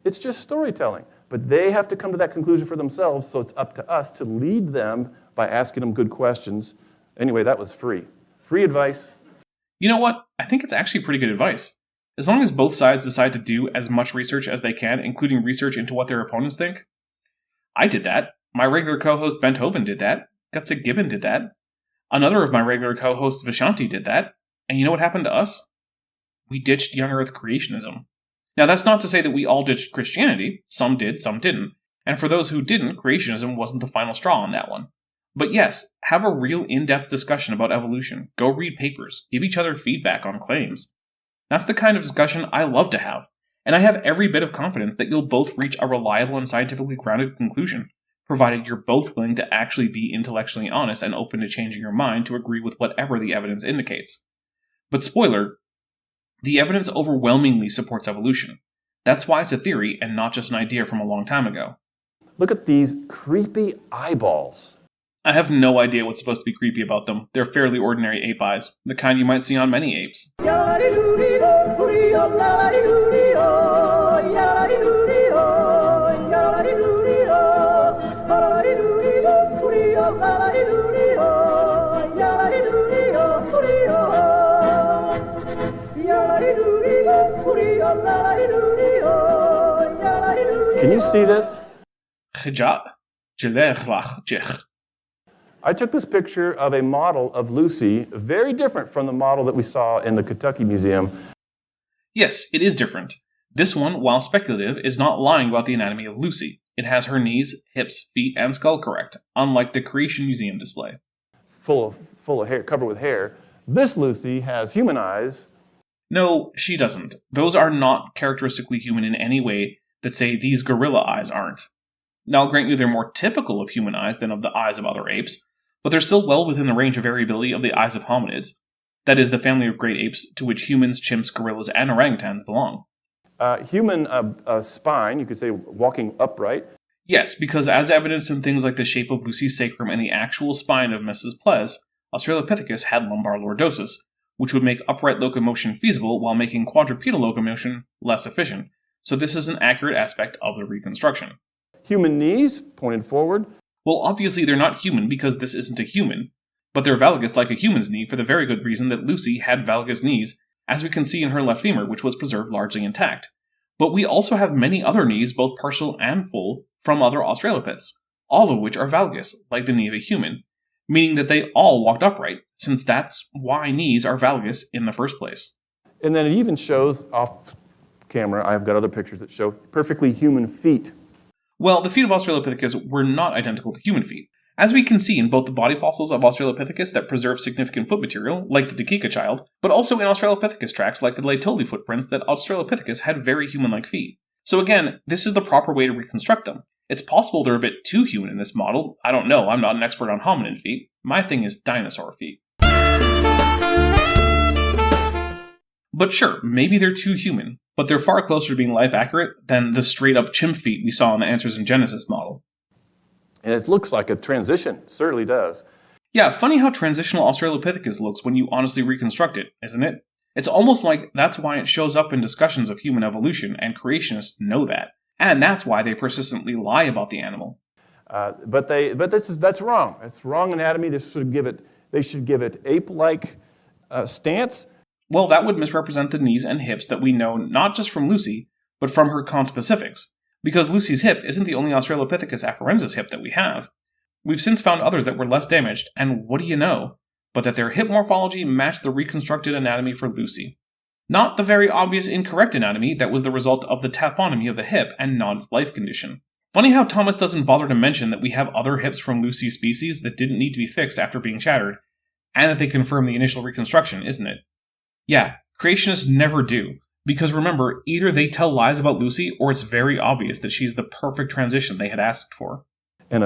It's just storytelling, but they have to come to that conclusion for themselves, so it's up to us to lead them by asking them good questions. Anyway, that was free. Free advice. You know what? I think it's actually pretty good advice. As long as both sides decide to do as much research as they can, including research into what their opponents think. I did that. My regular co-host Bent Hoven did that. Gutsick Gibbon did that. Another of my regular co-hosts, Vishanti, did that. And you know what happened to us? We ditched young Earth creationism. Now, that's not to say that we all ditched Christianity. Some did, some didn't. And for those who didn't, creationism wasn't the final straw on that one. But yes, have a real in-depth discussion about evolution. Go read papers. Give each other feedback on claims. That's the kind of discussion I love to have. And I have every bit of confidence that you'll both reach a reliable and scientifically grounded conclusion, provided you're both willing to actually be intellectually honest and open to changing your mind to agree with whatever the evidence indicates. But spoiler, the evidence overwhelmingly supports evolution. That's why it's a theory and not just an idea from a long time ago. Look at these creepy eyeballs. I have no idea what's supposed to be creepy about them. They're fairly ordinary ape eyes, the kind you might see on many apes. Can you see this? I took this picture of a model of Lucy, very different from the model that we saw in the Kentucky Museum. Yes, it is different. This one, while speculative, is not lying about the anatomy of Lucy. It has her knees, hips, feet, and skull correct, unlike the Creation Museum display. Full of hair, covered with hair. This Lucy has human eyes. No, she doesn't. Those are not characteristically human in any way that say these gorilla eyes aren't. Now, I'll grant you they're more typical of human eyes than of the eyes of other apes, but they're still well within the range of variability of the eyes of hominids. That is, the family of great apes to which humans, chimps, gorillas, and orangutans belong. Human spine, you could say walking upright. Yes, because as evidenced in things like the shape of Lucy's sacrum and the actual spine of Mrs. Ples, Australopithecus had lumbar lordosis, which would make upright locomotion feasible while making quadrupedal locomotion less efficient. So this is an accurate aspect of the reconstruction. Human knees pointed forward. Well, obviously they're not human because this isn't a human, but they're valgus like a human's knee for the very good reason that Lucy had valgus knees, as we can see in her left femur, which was preserved largely intact. But we also have many other knees, both partial and full, from other Australopiths, all of which are valgus, like the knee of a human, meaning that they all walked upright, since that's why knees are valgus in the first place. And then it even shows, off camera, I've got other pictures that show perfectly human feet. Well, the feet of Australopithecus were not identical to human feet. As we can see in both the body fossils of Australopithecus that preserve significant foot material, like the Dakika child, but also in Australopithecus tracks like the Laetoli footprints that Australopithecus had very human-like feet. So again, this is the proper way to reconstruct them. It's possible they're a bit too human in this model. I don't know, I'm not an expert on hominin feet. My thing is dinosaur feet. But sure, maybe they're too human, but they're far closer to being life accurate than the straight-up chimp feet we saw in the Answers in Genesis model. And it looks like a transition, certainly does. Yeah, funny how transitional Australopithecus looks when you honestly reconstruct it, isn't it? It's almost like that's why it shows up in discussions of human evolution, and creationists know that. And that's why they persistently lie about the animal. But that's wrong. That's wrong anatomy. They should give it ape-like stance. Well, that would misrepresent the knees and hips that we know not just from Lucy, but from her conspecifics. Because Lucy's hip isn't the only Australopithecus afarensis hip that we have. We've since found others that were less damaged, and what do you know? But that their hip morphology matched the reconstructed anatomy for Lucy. Not the very obvious incorrect anatomy that was the result of the taphonomy of the hip and not its life condition. Funny how Thomas doesn't bother to mention that we have other hips from Lucy's species that didn't need to be fixed after being shattered, and that they confirm the initial reconstruction, isn't it? Yeah, creationists never do. Because remember, either they tell lies about Lucy, or it's very obvious that she's the perfect transition they had asked for. And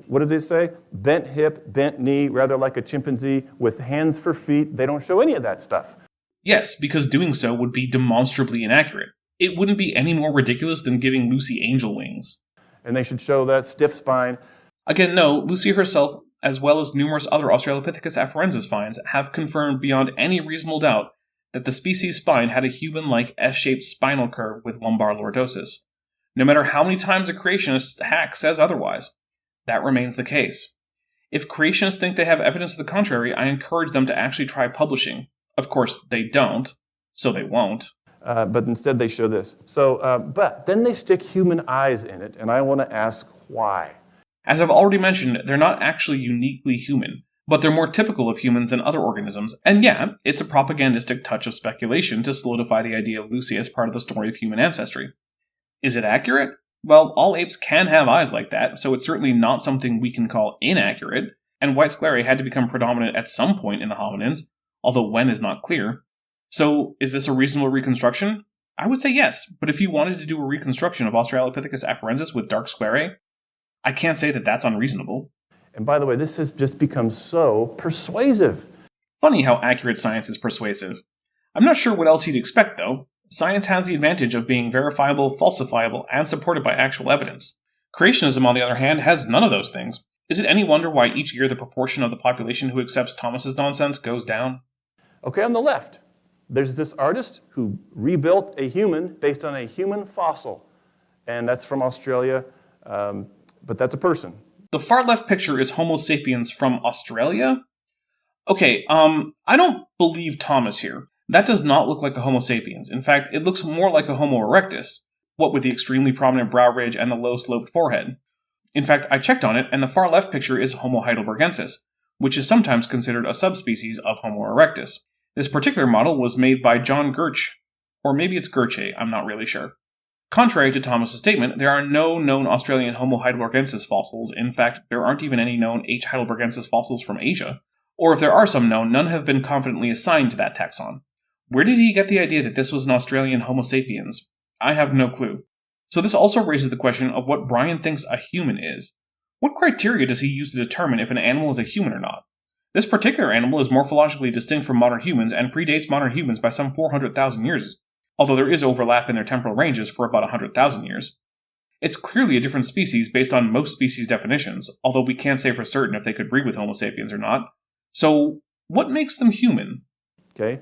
what did they say? Bent hip, bent knee, rather like a chimpanzee, with hands for feet. They don't show any of that stuff. Yes, because doing so would be demonstrably inaccurate. It wouldn't be any more ridiculous than giving Lucy angel wings. And they should show that stiff spine. Again, no, Lucy herself, as well as numerous other Australopithecus afarensis finds, have confirmed beyond any reasonable doubt that the species' spine had a human-like S-shaped spinal curve with lumbar lordosis. No matter how many times a creationist hack says otherwise, that remains the case. If creationists think they have evidence to the contrary, I encourage them to actually try publishing. Of course, they don't, so they won't. But instead they show this. But then they stick human eyes in it, and I want to ask why. As I've already mentioned, they're not actually uniquely human, but they're more typical of humans than other organisms, and yeah, it's a propagandistic touch of speculation to solidify the idea of Lucy as part of the story of human ancestry. Is it accurate? Well, all apes can have eyes like that, so it's certainly not something we can call inaccurate, and white sclerae had to become predominant at some point in the hominins, although when is not clear. So, is this a reasonable reconstruction? I would say yes, but if you wanted to do a reconstruction of Australopithecus afarensis with dark sclerae, I can't say that that's unreasonable. And by the way, this has just become so persuasive. Funny how accurate science is persuasive. I'm not sure what else you'd expect, though. Science has the advantage of being verifiable, falsifiable, and supported by actual evidence. Creationism, on the other hand, has none of those things. Is it any wonder why each year the proportion of the population who accepts Thomas's nonsense goes down? Okay, on the left, there's this artist who rebuilt a human based on a human fossil. And that's from Australia, but that's a person. The far left picture is Homo sapiens from Australia? Okay, I don't believe Thomas here. That does not look like a Homo sapiens. In fact, it looks more like a Homo erectus, what with the extremely prominent brow ridge and the low-sloped forehead. In fact, I checked on it, and the far left picture is Homo heidelbergensis, which is sometimes considered a subspecies of Homo erectus. This particular model was made by John Gurch, or maybe it's Gurche, I'm not really sure. Contrary to Thomas's statement, there are no known Australian Homo heidelbergensis fossils. In fact, there aren't even any known H. heidelbergensis fossils from Asia. Or if there are some known, none have been confidently assigned to that taxon. Where did he get the idea that this was an Australian Homo sapiens? I have no clue. So this also raises the question of what Brian thinks a human is. What criteria does he use to determine if an animal is a human or not? This particular animal is morphologically distinct from modern humans and predates modern humans by some 400,000 years, although there is overlap in their temporal ranges for about 100,000 years. It's clearly a different species based on most species definitions, although we can't say for certain if they could breed with Homo sapiens or not. So, what makes them human? Okay,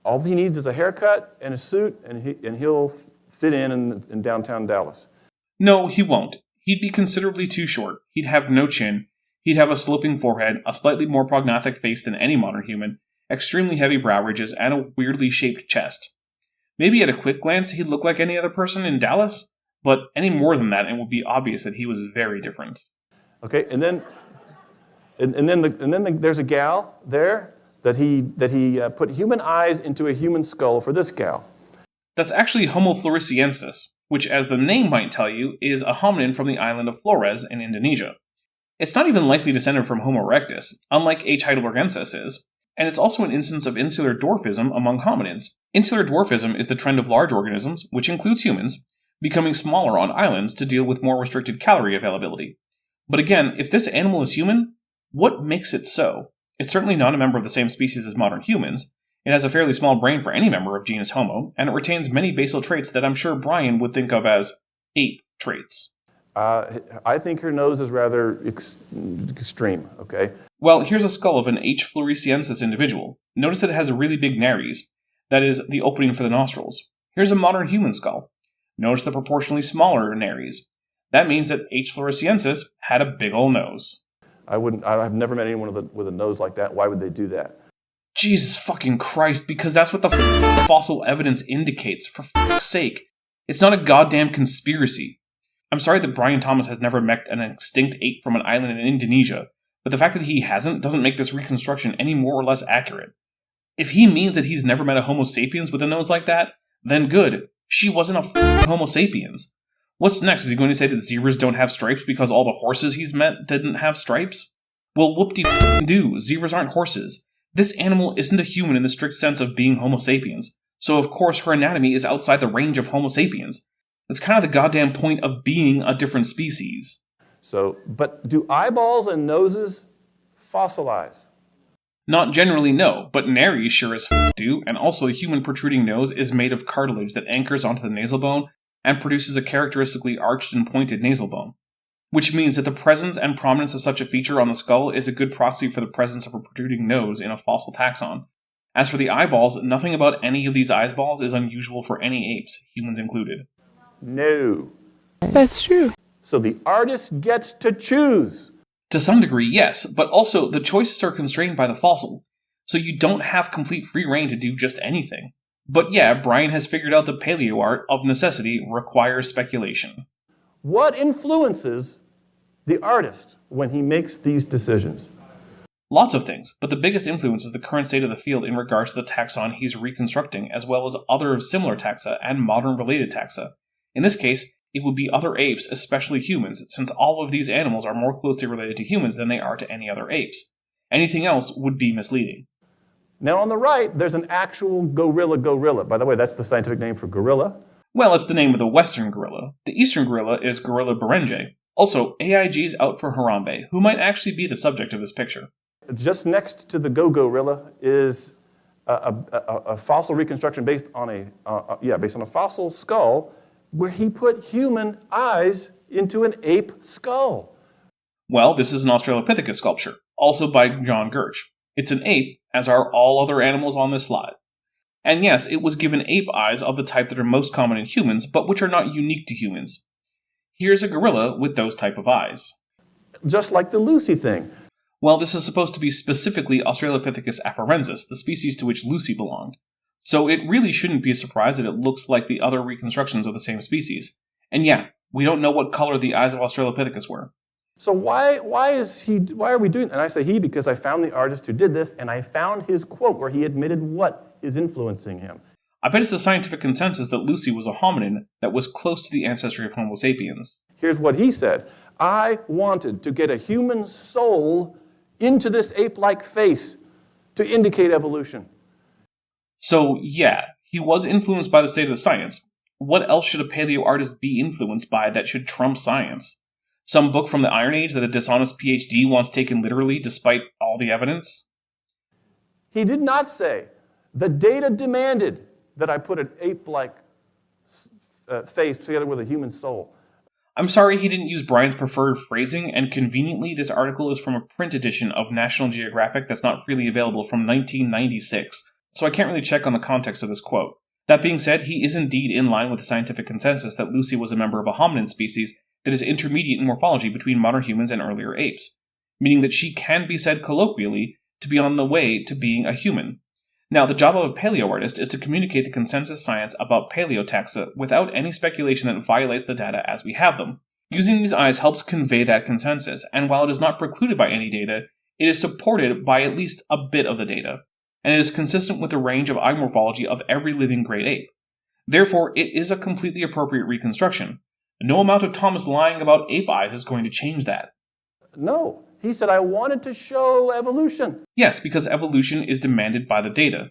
all he needs is a haircut and a suit, and he'll fit in downtown Dallas. No, he won't. He'd be considerably too short. He'd have no chin. He'd have a sloping forehead, a slightly more prognathic face than any modern human, extremely heavy brow ridges, and a weirdly shaped chest. Maybe at a quick glance he'd look like any other person in Dallas, but any more than that it would be obvious that he was very different. Okay, and then there's a gal there that he put human eyes into a human skull for this gal. That's actually Homo floresiensis, which, as the name might tell you, is a hominin from the island of Flores in Indonesia. It's not even likely descended from Homo erectus, unlike H. heidelbergensis is, and it's also an instance of insular dwarfism among hominins. Insular dwarfism is the trend of large organisms, which includes humans, becoming smaller on islands to deal with more restricted calorie availability. But again, if this animal is human, what makes it so? It's certainly not a member of the same species as modern humans, It has a fairly small brain for any member of genus Homo, and it retains many basal traits that I'm sure Brian would think of as ape traits. I think her nose is rather extreme, okay? Well, here's a skull of an H. floresiensis individual. Notice that it has a really big nares, that is, the opening for the nostrils. Here's a modern human skull. Notice the proportionally smaller nares. That means that H. floresiensis had a big ol' nose. I've never met anyone with a nose like that. Why would they do that? Jesus fucking Christ, because that's what the fossil evidence indicates, for fuck's sake. It's not a goddamn conspiracy. I'm sorry that Brian Thomas has never met an extinct ape from an island in Indonesia, but the fact that he hasn't doesn't make this reconstruction any more or less accurate. If he means that he's never met a Homo sapiens with a nose like that, then good. She wasn't a Homo sapiens. What's next? Is he going to say that zebras don't have stripes because all the horses he's met didn't have stripes? Well, whoop-de-do, zebras aren't horses. This animal isn't a human in the strict sense of being Homo sapiens, so of course her anatomy is outside the range of Homo sapiens. That's kind of the goddamn point of being a different species. So, but do eyeballs and noses fossilize? Not generally, no, but nares sure as do, and also a human protruding nose is made of cartilage that anchors onto the nasal bone and produces a characteristically arched and pointed nasal bone. Which means that the presence and prominence of such a feature on the skull is a good proxy for the presence of a protruding nose in a fossil taxon. As for the eyeballs, nothing about any of these eyeballs is unusual for any apes, humans included. No. That's true. So the artist gets to choose. To some degree, yes, but also the choices are constrained by the fossil, so you don't have complete free reign to do just anything. But yeah, Brian has figured out that Paleoart, of necessity, requires speculation. What influences the artist when he makes these decisions? Lots of things, but the biggest influence is the current state of the field in regards to the taxon he's reconstructing, as well as other similar taxa and modern related taxa. In this case, it would be other apes, especially humans, since all of these animals are more closely related to humans than they are to any other apes. Anything else would be misleading. Now on the right, there's an actual gorilla. By the way, that's the scientific name for gorilla. Well, it's the name of the western gorilla. The eastern gorilla is Gorilla berenge. Also, AIG's out for Harambe, who might actually be the subject of this picture. Just next to the gorilla is a fossil reconstruction based on a fossil skull, where he put human eyes into an ape skull. Well, this is an Australopithecus sculpture, also by John Gertsch. It's an ape, as are all other animals on this slide. And yes, it was given ape eyes of the type that are most common in humans, but which are not unique to humans. Here's a gorilla with those type of eyes. Just like the Lucy thing. Well, this is supposed to be specifically Australopithecus afarensis, the species to which Lucy belonged. So it really shouldn't be a surprise that it looks like the other reconstructions of the same species. And yeah, we don't know what color the eyes of Australopithecus were. So why are we doing that? And I say he because I found the artist who did this, and I found his quote where he admitted what is influencing him. I bet it's the scientific consensus that Lucy was a hominin that was close to the ancestry of Homo sapiens. Here's what he said. I wanted to get a human soul into this ape-like face to indicate evolution. So yeah, he was influenced by the state of science. What else should a paleo artist be influenced by that should trump science? Some book from the Iron Age that a dishonest PhD wants taken literally despite all the evidence? He did not say, the data demanded that I put an ape-like face together with a human soul. I'm sorry he didn't use Brian's preferred phrasing, and conveniently this article is from a print edition of National Geographic that's not freely available from 1996, so I can't really check on the context of this quote. That being said, he is indeed in line with the scientific consensus that Lucy was a member of a hominin species that is intermediate in morphology between modern humans and earlier apes, meaning that she can be said colloquially to be on the way to being a human. Now, the job of a paleoartist is to communicate the consensus science about paleotaxa without any speculation that violates the data as we have them. Using these eyes helps convey that consensus, and while it is not precluded by any data, it is supported by at least a bit of the data, and it is consistent with the range of eye morphology of every living great ape. Therefore, it is a completely appropriate reconstruction. No amount of Thomas lying about ape eyes is going to change that. No. He said, I wanted to show evolution. Yes, because evolution is demanded by the data.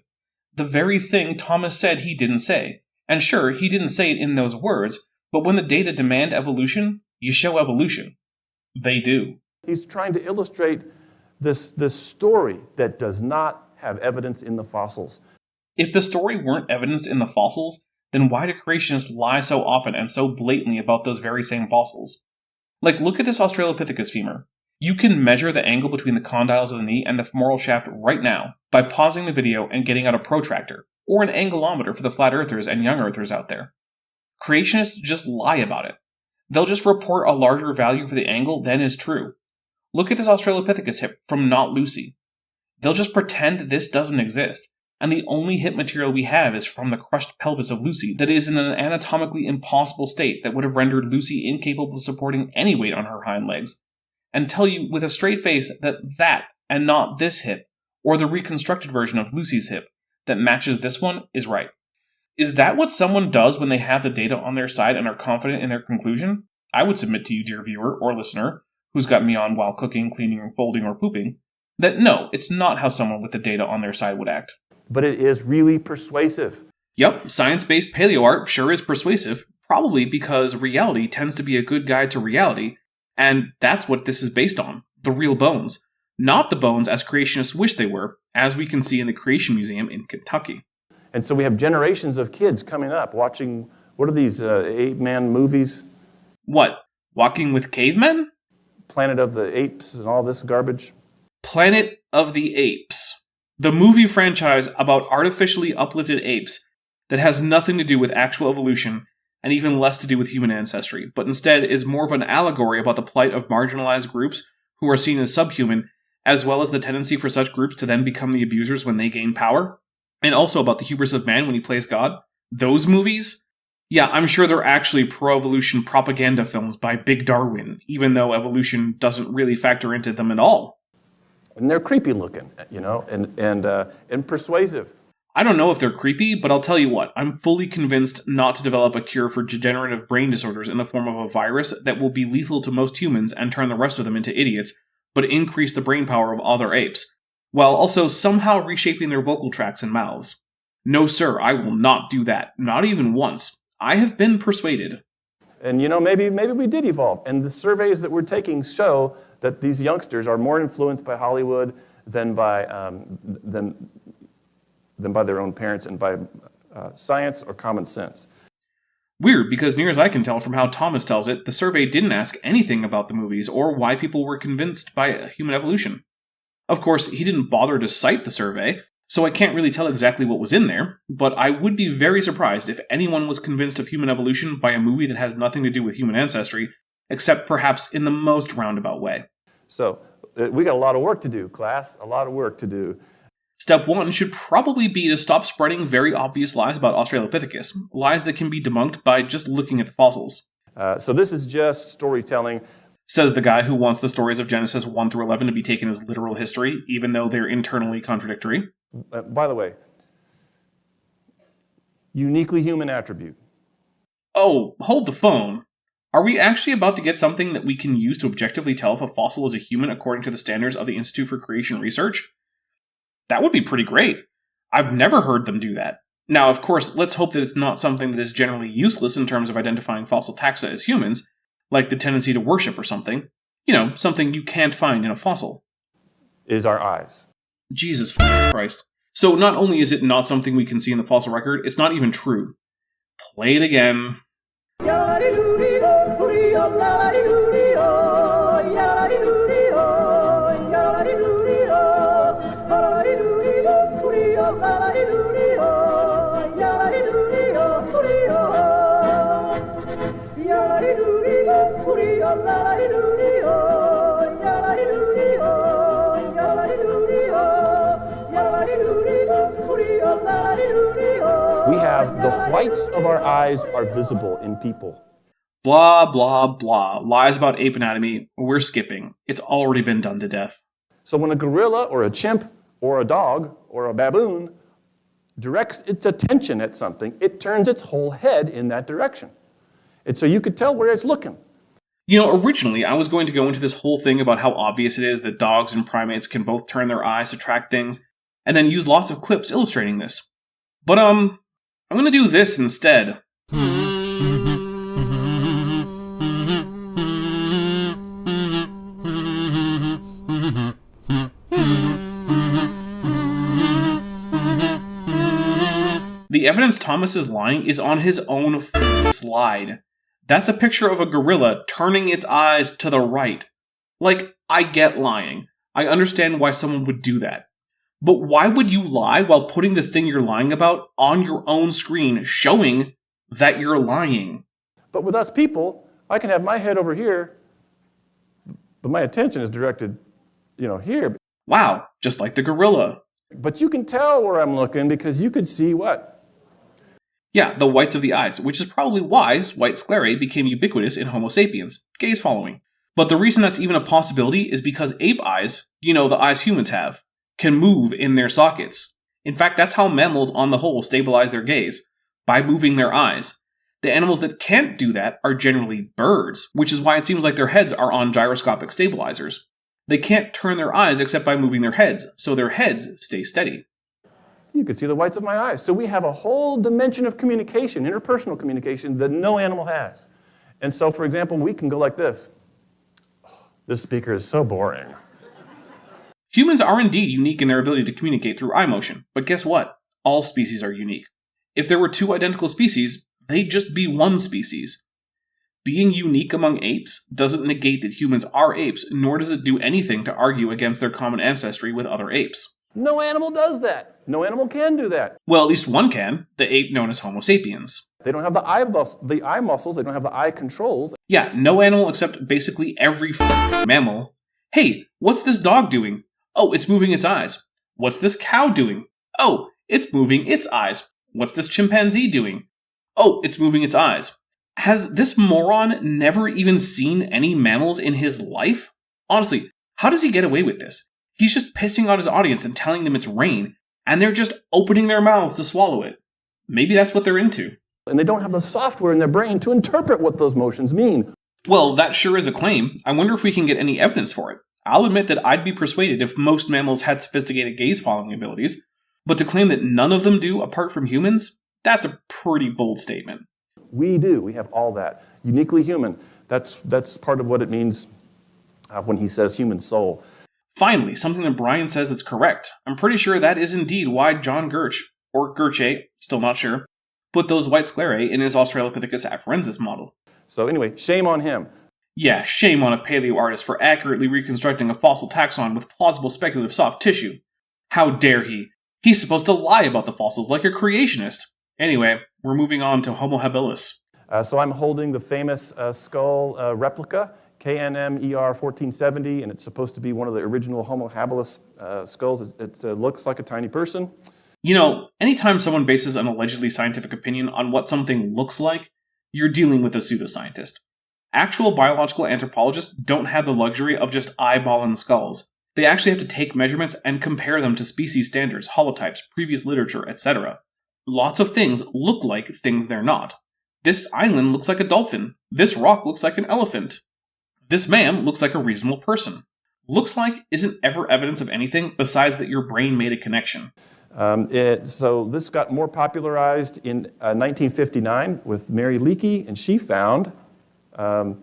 The very thing Thomas said he didn't say. And sure, he didn't say it in those words, but when the data demand evolution, you show evolution. They do. He's trying to illustrate this story that does not have evidence in the fossils. If the story weren't evidenced in the fossils, then why do creationists lie so often and so blatantly about those very same fossils? Like, look at this Australopithecus femur. You can measure the angle between the condyles of the knee and the femoral shaft right now by pausing the video and getting out a protractor, or an angulometer for the flat earthers and young earthers out there. Creationists just lie about it. They'll just report a larger value for the angle than is true. Look at this Australopithecus hip from Not Lucy. They'll just pretend this doesn't exist, and the only hip material we have is from the crushed pelvis of Lucy that is in an anatomically impossible state that would have rendered Lucy incapable of supporting any weight on her hind legs, and tell you with a straight face that, and not this hip, or the reconstructed version of Lucy's hip, that matches this one is right. Is that what someone does when they have the data on their side and are confident in their conclusion? I would submit to you, dear viewer or listener, who's got me on while cooking, cleaning, folding, or pooping, that no, it's not how someone with the data on their side would act. But it is really persuasive. Yep, science-based paleoart sure is persuasive, probably because reality tends to be a good guide to reality, and that's what this is based on, the real bones. Not the bones as creationists wish they were, as we can see in the Creation Museum in Kentucky. And so we have generations of kids coming up watching, what are these ape-man movies? What, Walking with Cavemen? Planet of the Apes and all this garbage? Planet of the Apes. The movie franchise about artificially uplifted apes that has nothing to do with actual evolution and even less to do with human ancestry, but instead is more of an allegory about the plight of marginalized groups who are seen as subhuman, as well as the tendency for such groups to then become the abusers when they gain power, and also about the hubris of man when he plays God. Those movies? Yeah, I'm sure they're actually pro-evolution propaganda films by Big Darwin, even though evolution doesn't really factor into them at all. And they're creepy looking, and persuasive. I don't know if they're creepy, but I'll tell you what, I'm fully convinced not to develop a cure for degenerative brain disorders in the form of a virus that will be lethal to most humans and turn the rest of them into idiots, but increase the brain power of other apes, while also somehow reshaping their vocal tracts and mouths. No sir, I will not do that, not even once. I have been persuaded. And maybe we did evolve. And the surveys that we're taking show that these youngsters are more influenced by Hollywood than by their own parents and by science or common sense. Weird, because near as I can tell from how Thomas tells it, the survey didn't ask anything about the movies or why people were convinced by human evolution. Of course, he didn't bother to cite the survey, so I can't really tell exactly what was in there, but I would be very surprised if anyone was convinced of human evolution by a movie that has nothing to do with human ancestry, except perhaps in the most roundabout way. So, we got a lot of work to do, class, a lot of work to do. Step 1 should probably be to stop spreading very obvious lies about Australopithecus, lies that can be debunked by just looking at the fossils. So this is just storytelling. Says the guy who wants the stories of Genesis 1 through 11 to be taken as literal history, even though they're internally contradictory. By the way, uniquely human attribute. Oh, hold the phone. Are we actually about to get something that we can use to objectively tell if a fossil is a human according to the standards of the Institute for Creation Research? That would be pretty great. I've never heard them do that. Now, of course, let's hope that it's not something that is generally useless in terms of identifying fossil taxa as humans, like the tendency to worship or something. Something you can't find in a fossil. Is our eyes. Jesus Christ. So not only is it not something we can see in the fossil record, it's not even true. Play it again. We have the whites of our eyes are visible in people. Blah, blah, blah. Lies about ape anatomy. We're skipping. It's already been done to death. So when a gorilla or a chimp or a dog or a baboon directs its attention at something, it turns its whole head in that direction. And so you could tell where it's looking. Originally I was going to go into this whole thing about how obvious it is that dogs and primates can both turn their eyes to track things, and then use lots of clips illustrating this. But, I'm gonna do this instead. The evidence Thomas is lying is on his own slide. That's a picture of a gorilla turning its eyes to the right. Like, I get lying. I understand why someone would do that. But why would you lie while putting the thing you're lying about on your own screen, showing that you're lying? But with us people, I can have my head over here, but my attention is directed, here. Wow, just like the gorilla. But you can tell where I'm looking because you could see what? Yeah, the whites of the eyes, which is probably why white sclerae became ubiquitous in Homo sapiens, gaze following. But the reason that's even a possibility is because ape eyes, the eyes humans have, can move in their sockets. In fact, that's how mammals on the whole stabilize their gaze, by moving their eyes. The animals that can't do that are generally birds, which is why it seems like their heads are on gyroscopic stabilizers. They can't turn their eyes except by moving their heads, so their heads stay steady. You could see the whites of my eyes. So we have a whole dimension of communication, interpersonal communication, that no animal has. And so, for example, we can go like this. Oh, this speaker is so boring. Humans are indeed unique in their ability to communicate through eye motion, but guess what? All species are unique. If there were two identical species, they'd just be one species. Being unique among apes doesn't negate that humans are apes, nor does it do anything to argue against their common ancestry with other apes. No animal does that. No animal can do that. Well, at least one can, the ape known as Homo sapiens. They don't have the eye muscles, they don't have the eye controls. Yeah, no animal except basically every mammal. Hey, what's this dog doing? Oh, it's moving its eyes. What's this cow doing? Oh, it's moving its eyes. What's this chimpanzee doing? Oh, it's moving its eyes. Has this moron never even seen any mammals in his life? Honestly, how does he get away with this? He's just pissing on his audience and telling them it's rain, and they're just opening their mouths to swallow it. Maybe that's what they're into. And they don't have the software in their brain to interpret what those motions mean. Well, that sure is a claim. I wonder if we can get any evidence for it. I'll admit that I'd be persuaded if most mammals had sophisticated gaze-following abilities, but to claim that none of them do apart from humans, that's a pretty bold statement. We do. We have all that. Uniquely human. That's part of what it means when he says human soul. Finally, something that Brian says is correct. I'm pretty sure that is indeed why John Gurch, or Gurche, still not sure, put those white sclerae in his Australopithecus afarensis model. So anyway, shame on him. Yeah, shame on a paleoartist for accurately reconstructing a fossil taxon with plausible speculative soft tissue. How dare he? He's supposed to lie about the fossils like a creationist. Anyway, we're moving on to Homo habilis. So I'm holding the famous skull replica, KNMER 1470, and it's supposed to be one of the original Homo habilis skulls. It looks like a tiny person. Anytime someone bases an allegedly scientific opinion on what something looks like, you're dealing with a pseudoscientist. Actual biological anthropologists don't have the luxury of just eyeballing skulls. They actually have to take measurements and compare them to species standards, holotypes, previous literature, etc. Lots of things look like things they're not. This island looks like a dolphin. This rock looks like an elephant. This man looks like a reasonable person. Looks like isn't ever evidence of anything besides that your brain made a connection. So this got more popularized in 1959 with Mary Leakey, and she found, and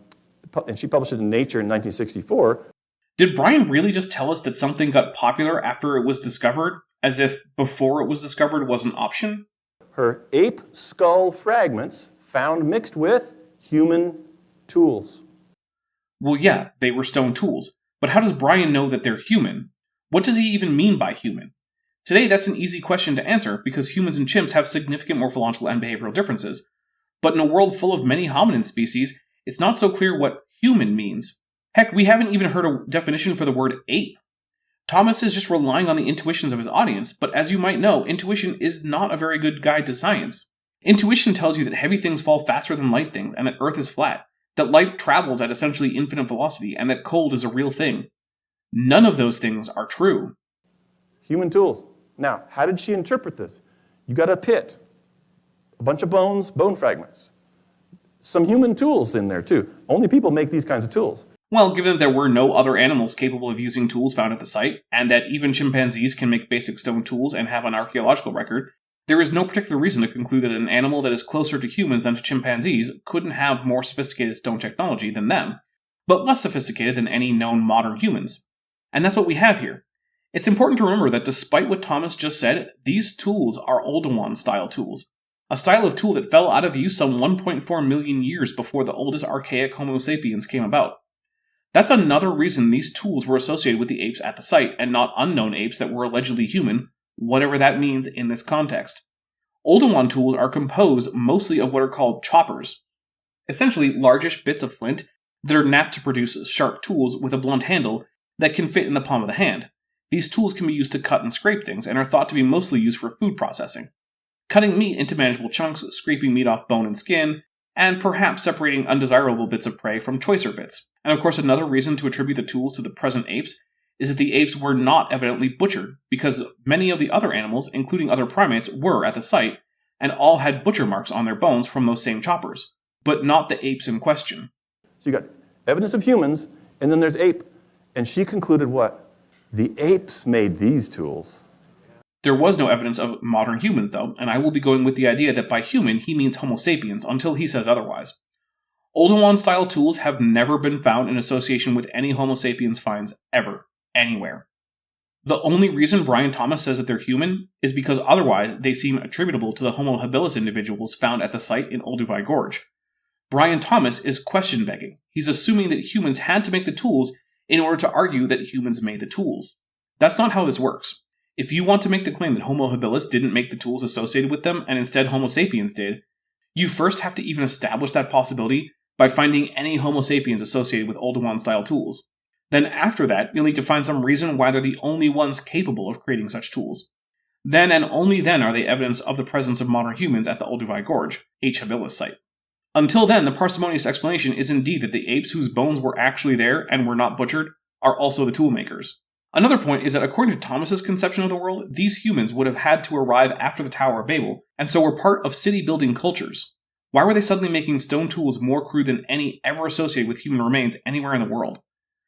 she published it in Nature in 1964. Did Brian really just tell us that something got popular after it was discovered, as if before it was discovered was an option? Her ape skull fragments found mixed with human tools. Well, yeah, they were stone tools. But how does Brian know that they're human? What does he even mean by human? Today, that's an easy question to answer because humans and chimps have significant morphological and behavioral differences. But in a world full of many hominin species, it's not so clear what human means. Heck, we haven't even heard a definition for the word ape. Thomas is just relying on the intuitions of his audience, but as you might know, intuition is not a very good guide to science. Intuition tells you that heavy things fall faster than light things, and that Earth is flat, that light travels at essentially infinite velocity, and that cold is a real thing. None of those things are true. Human tools. Now, how did she interpret this? You got a pit, a bunch of bones, bone fragments. Some human tools in there, too. Only people make these kinds of tools. Well, given that there were no other animals capable of using tools found at the site, and that even chimpanzees can make basic stone tools and have an archaeological record, there is no particular reason to conclude that an animal that is closer to humans than to chimpanzees couldn't have more sophisticated stone technology than them, but less sophisticated than any known modern humans. And that's what we have here. It's important to remember that despite what Thomas just said, these tools are Oldowan-style tools, a style of tool that fell out of use some 1.4 million years before the oldest archaic Homo sapiens came about. That's another reason these tools were associated with the apes at the site, and not unknown apes that were allegedly human, whatever that means in this context. Oldowan tools are composed mostly of what are called choppers, essentially largish bits of flint that are knapped to produce sharp tools with a blunt handle that can fit in the palm of the hand. These tools can be used to cut and scrape things, and are thought to be mostly used for food processing. Cutting meat into manageable chunks, scraping meat off bone and skin, and perhaps separating undesirable bits of prey from choicer bits. And of course, another reason to attribute the tools to the present apes is that the apes were not evidently butchered, because many of the other animals, including other primates, were at the site, and all had butcher marks on their bones from those same choppers, but not the apes in question. So you got evidence of humans, and then there's ape. And she concluded what? The apes made these tools. There was no evidence of modern humans, though, and I will be going with the idea that by human he means Homo sapiens until he says otherwise. Oldowan-style tools have never been found in association with any Homo sapiens finds ever, anywhere. The only reason Brian Thomas says that they're human is because otherwise they seem attributable to the Homo habilis individuals found at the site in Olduvai Gorge. Brian Thomas is question-begging. He's assuming that humans had to make the tools in order to argue that humans made the tools. That's not how this works. If you want to make the claim that Homo habilis didn't make the tools associated with them, and instead Homo sapiens did, you first have to even establish that possibility by finding any Homo sapiens associated with Oldowan-style tools. Then after that, you'll need to find some reason why they're the only ones capable of creating such tools. Then and only then are they evidence of the presence of modern humans at the Olduvai Gorge, H. habilis site. Until then, the parsimonious explanation is indeed that the apes whose bones were actually there and were not butchered are also the tool makers. Another point is that according to Thomas's conception of the world, these humans would have had to arrive after the Tower of Babel, and so were part of city-building cultures. Why were they suddenly making stone tools more crude than any ever associated with human remains anywhere in the world?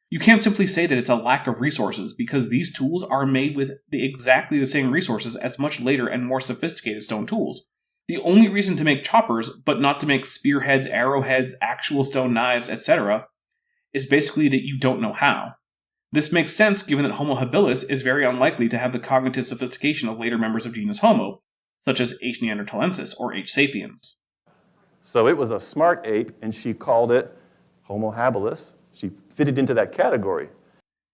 You can't simply say that it's a lack of resources, because these tools are made with exactly the same resources as much later and more sophisticated stone tools. The only reason to make choppers, but not to make spearheads, arrowheads, actual stone knives, etc., is basically that you don't know how. This makes sense given that Homo habilis is very unlikely to have the cognitive sophistication of later members of genus Homo, such as H. neanderthalensis or H. sapiens. So it was a smart ape, and she called it Homo habilis. She fitted into that category.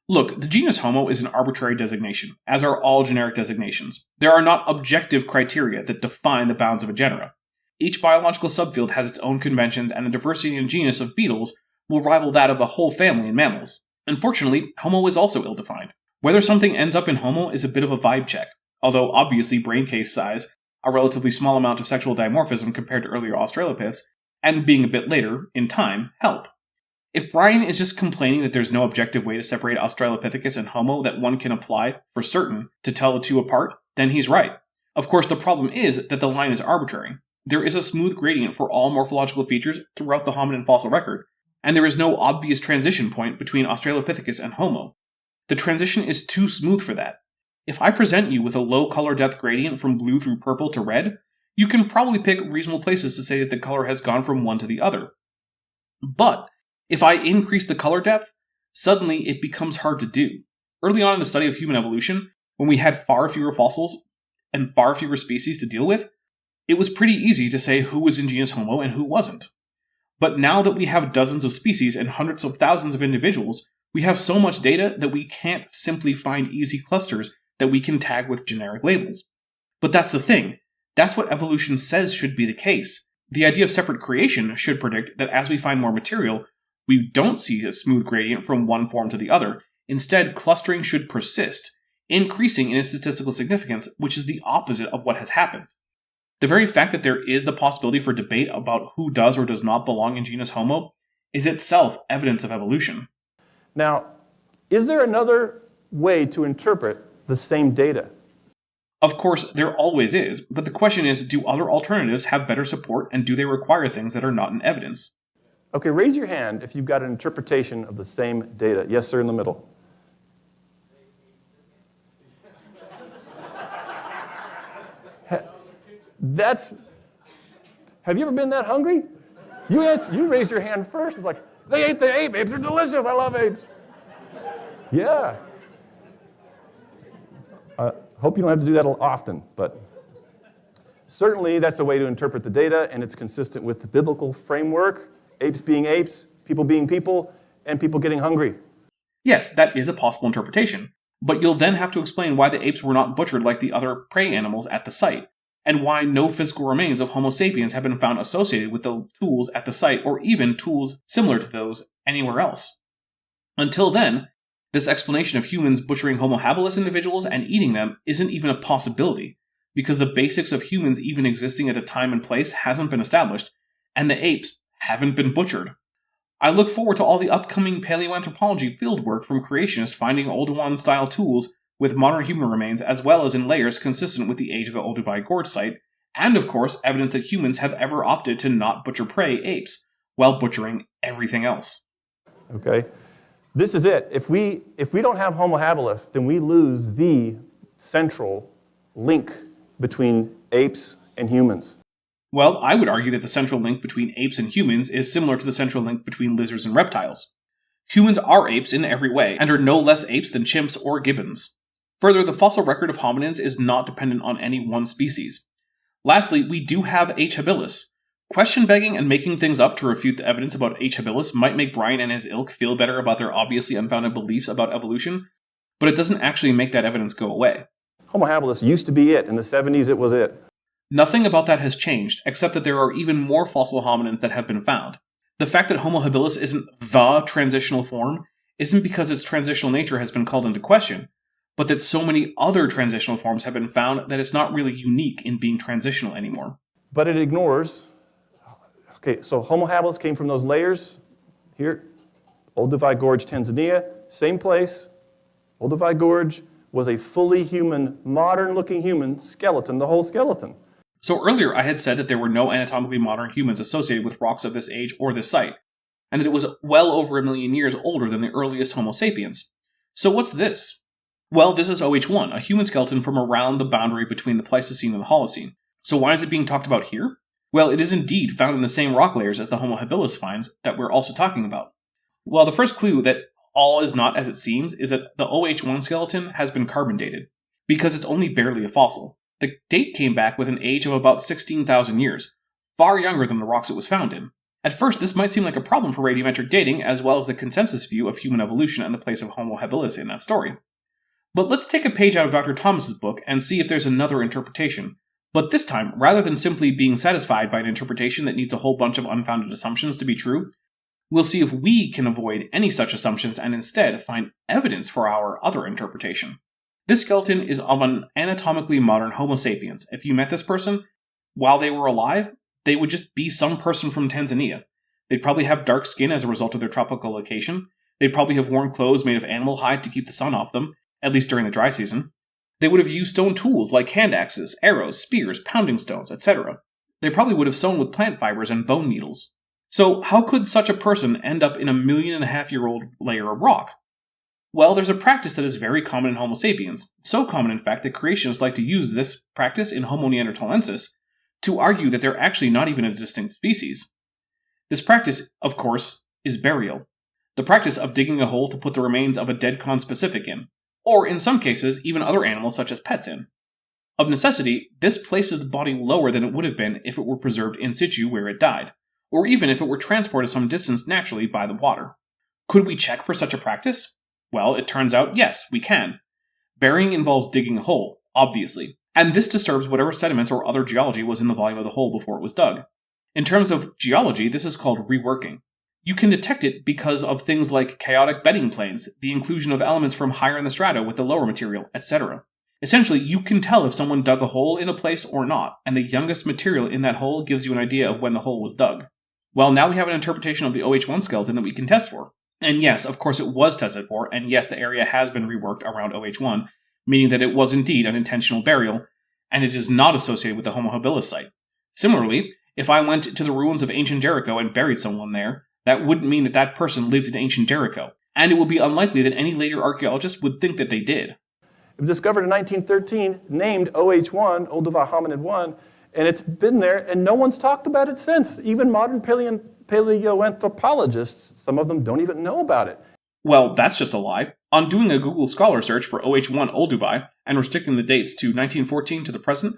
Look, the genus Homo is an arbitrary designation, as are all generic designations. There are not objective criteria that define the bounds of a genera. Each biological subfield has its own conventions, and the diversity in genus of beetles will rival that of a whole family in mammals. Unfortunately, Homo is also ill-defined. Whether something ends up in Homo is a bit of a vibe check, although obviously brain case size, a relatively small amount of sexual dimorphism compared to earlier Australopiths, and being a bit later, in time, help. If Brian is just complaining that there's no objective way to separate Australopithecus and Homo that one can apply, for certain, to tell the two apart, then he's right. Of course, the problem is that the line is arbitrary. There is a smooth gradient for all morphological features throughout the hominin fossil record, and there is no obvious transition point between Australopithecus and Homo. The transition is too smooth for that. If I present you with a low color depth gradient from blue through purple to red, you can probably pick reasonable places to say that the color has gone from one to the other. But if I increase the color depth, suddenly it becomes hard to do. Early on in the study of human evolution, when we had far fewer fossils and far fewer species to deal with, it was pretty easy to say who was in genus Homo and who wasn't. But now that we have dozens of species and hundreds of thousands of individuals, we have so much data that we can't simply find easy clusters that we can tag with generic labels. But that's the thing. That's what evolution says should be the case. The idea of separate creation should predict that as we find more material, we don't see a smooth gradient from one form to the other. Instead, clustering should persist, increasing in its statistical significance, which is the opposite of what has happened. The very fact that there is the possibility for debate about who does or does not belong in genus Homo is itself evidence of evolution. Now, is there another way to interpret the same data? Of course, there always is, but the question is, do other alternatives have better support, and do they require things that are not in evidence? Okay, raise your hand if you've got an interpretation of the same data. Yes, sir, in the middle. Have you ever been that hungry? You raised your hand first. It's like, they ate the ape. Apes are delicious. I love apes. Yeah. hope you don't have to do that often, but certainly that's a way to interpret the data, and it's consistent with the biblical framework, apes being apes, people being people, and people getting hungry. Yes, that is a possible interpretation, but you'll then have to explain why the apes were not butchered like the other prey animals at the site, and why no physical remains of Homo sapiens have been found associated with the tools at the site, or even tools similar to those anywhere else. Until then, this explanation of humans butchering Homo habilis individuals and eating them isn't even a possibility, because the basics of humans even existing at a time and place hasn't been established, and the apes haven't been butchered. I look forward to all the upcoming paleoanthropology fieldwork from creationists finding Oldowan-style tools with modern human remains, as well as in layers consistent with the age of the Olduvai Gorge site, and of course evidence that humans have ever opted to not butcher prey apes, while butchering everything else. Okay? This is it. If we don't have Homo habilis, then we lose the central link between apes and humans. Well, I would argue that the central link between apes and humans is similar to the central link between lizards and reptiles. Humans are apes in every way, and are no less apes than chimps or gibbons. Further, the fossil record of hominins is not dependent on any one species. Lastly, we do have H. habilis. Question-begging and making things up to refute the evidence about H. habilis might make Brian and his ilk feel better about their obviously unfounded beliefs about evolution, but it doesn't actually make that evidence go away. Homo habilis used to be it. In the 70s, it was it. Nothing about that has changed, except that there are even more fossil hominins that have been found. The fact that Homo habilis isn't the transitional form isn't because its transitional nature has been called into question, but that so many other transitional forms have been found that it's not really unique in being transitional anymore. But it ignores... Okay, so Homo habilis came from those layers here, Olduvai Gorge, Tanzania, same place. Olduvai Gorge was a fully human, modern-looking human skeleton, the whole skeleton. So earlier I had said that there were no anatomically modern humans associated with rocks of this age or this site, and that it was well over 1 million years older than the earliest Homo sapiens. So what's this? Well, this is OH1, a human skeleton from around the boundary between the Pleistocene and the Holocene. So why is it being talked about here? Well, it is indeed found in the same rock layers as the Homo habilis finds that we're also talking about. Well, the first clue that all is not as it seems is that the OH1 skeleton has been carbon dated, because it's only barely a fossil. The date came back with an age of about 16,000 years, far younger than the rocks it was found in. At first, this might seem like a problem for radiometric dating, as well as the consensus view of human evolution and the place of Homo habilis in that story. But let's take a page out of Dr. Thomas's book and see if there's another interpretation. But this time, rather than simply being satisfied by an interpretation that needs a whole bunch of unfounded assumptions to be true, we'll see if we can avoid any such assumptions and instead find evidence for our other interpretation. This skeleton is of an anatomically modern Homo sapiens. If you met this person while they were alive, they would just be some person from Tanzania. They'd probably have dark skin as a result of their tropical location. They'd probably have worn clothes made of animal hide to keep the sun off them, at least during the dry season. They would have used stone tools like hand axes, arrows, spears, pounding stones, etc. They probably would have sewn with plant fibers and bone needles. So how could such a person end up in a 1.5 million-year-old layer of rock? Well, there's a practice that is very common in Homo sapiens, so common in fact that creationists like to use this practice in Homo neanderthalensis to argue that they're actually not even a distinct species. This practice, of course, is burial. The practice of digging a hole to put the remains of a dead conspecific in, or in some cases, even other animals such as pets in. Of necessity, this places the body lower than it would have been if it were preserved in situ where it died, or even if it were transported some distance naturally by the water. Could we check for such a practice? Well, it turns out, yes, we can. Burying involves digging a hole, obviously, and this disturbs whatever sediments or other geology was in the volume of the hole before it was dug. In terms of geology, this is called reworking. You can detect it because of things like chaotic bedding planes, the inclusion of elements from higher in the strata with the lower material, etc. Essentially, you can tell if someone dug a hole in a place or not, and the youngest material in that hole gives you an idea of when the hole was dug. Well, now we have an interpretation of the OH1 skeleton that we can test for. And yes, of course it was tested for, and yes, the area has been reworked around OH1, meaning that it was indeed an intentional burial, and it is not associated with the Homo habilis site. Similarly, if I went to the ruins of ancient Jericho and buried someone there, that wouldn't mean that that person lived in ancient Jericho, and it would be unlikely that any later archaeologist would think that they did. It was discovered in 1913, named OH1, Olduvai Hominid 1, and it's been there, and no one's talked about it since. Even modern paleoanthropologists, some of them don't even know about it. Well, that's just a lie. On doing a Google Scholar search for OH1 Olduvai and restricting the dates to 1914 to the present,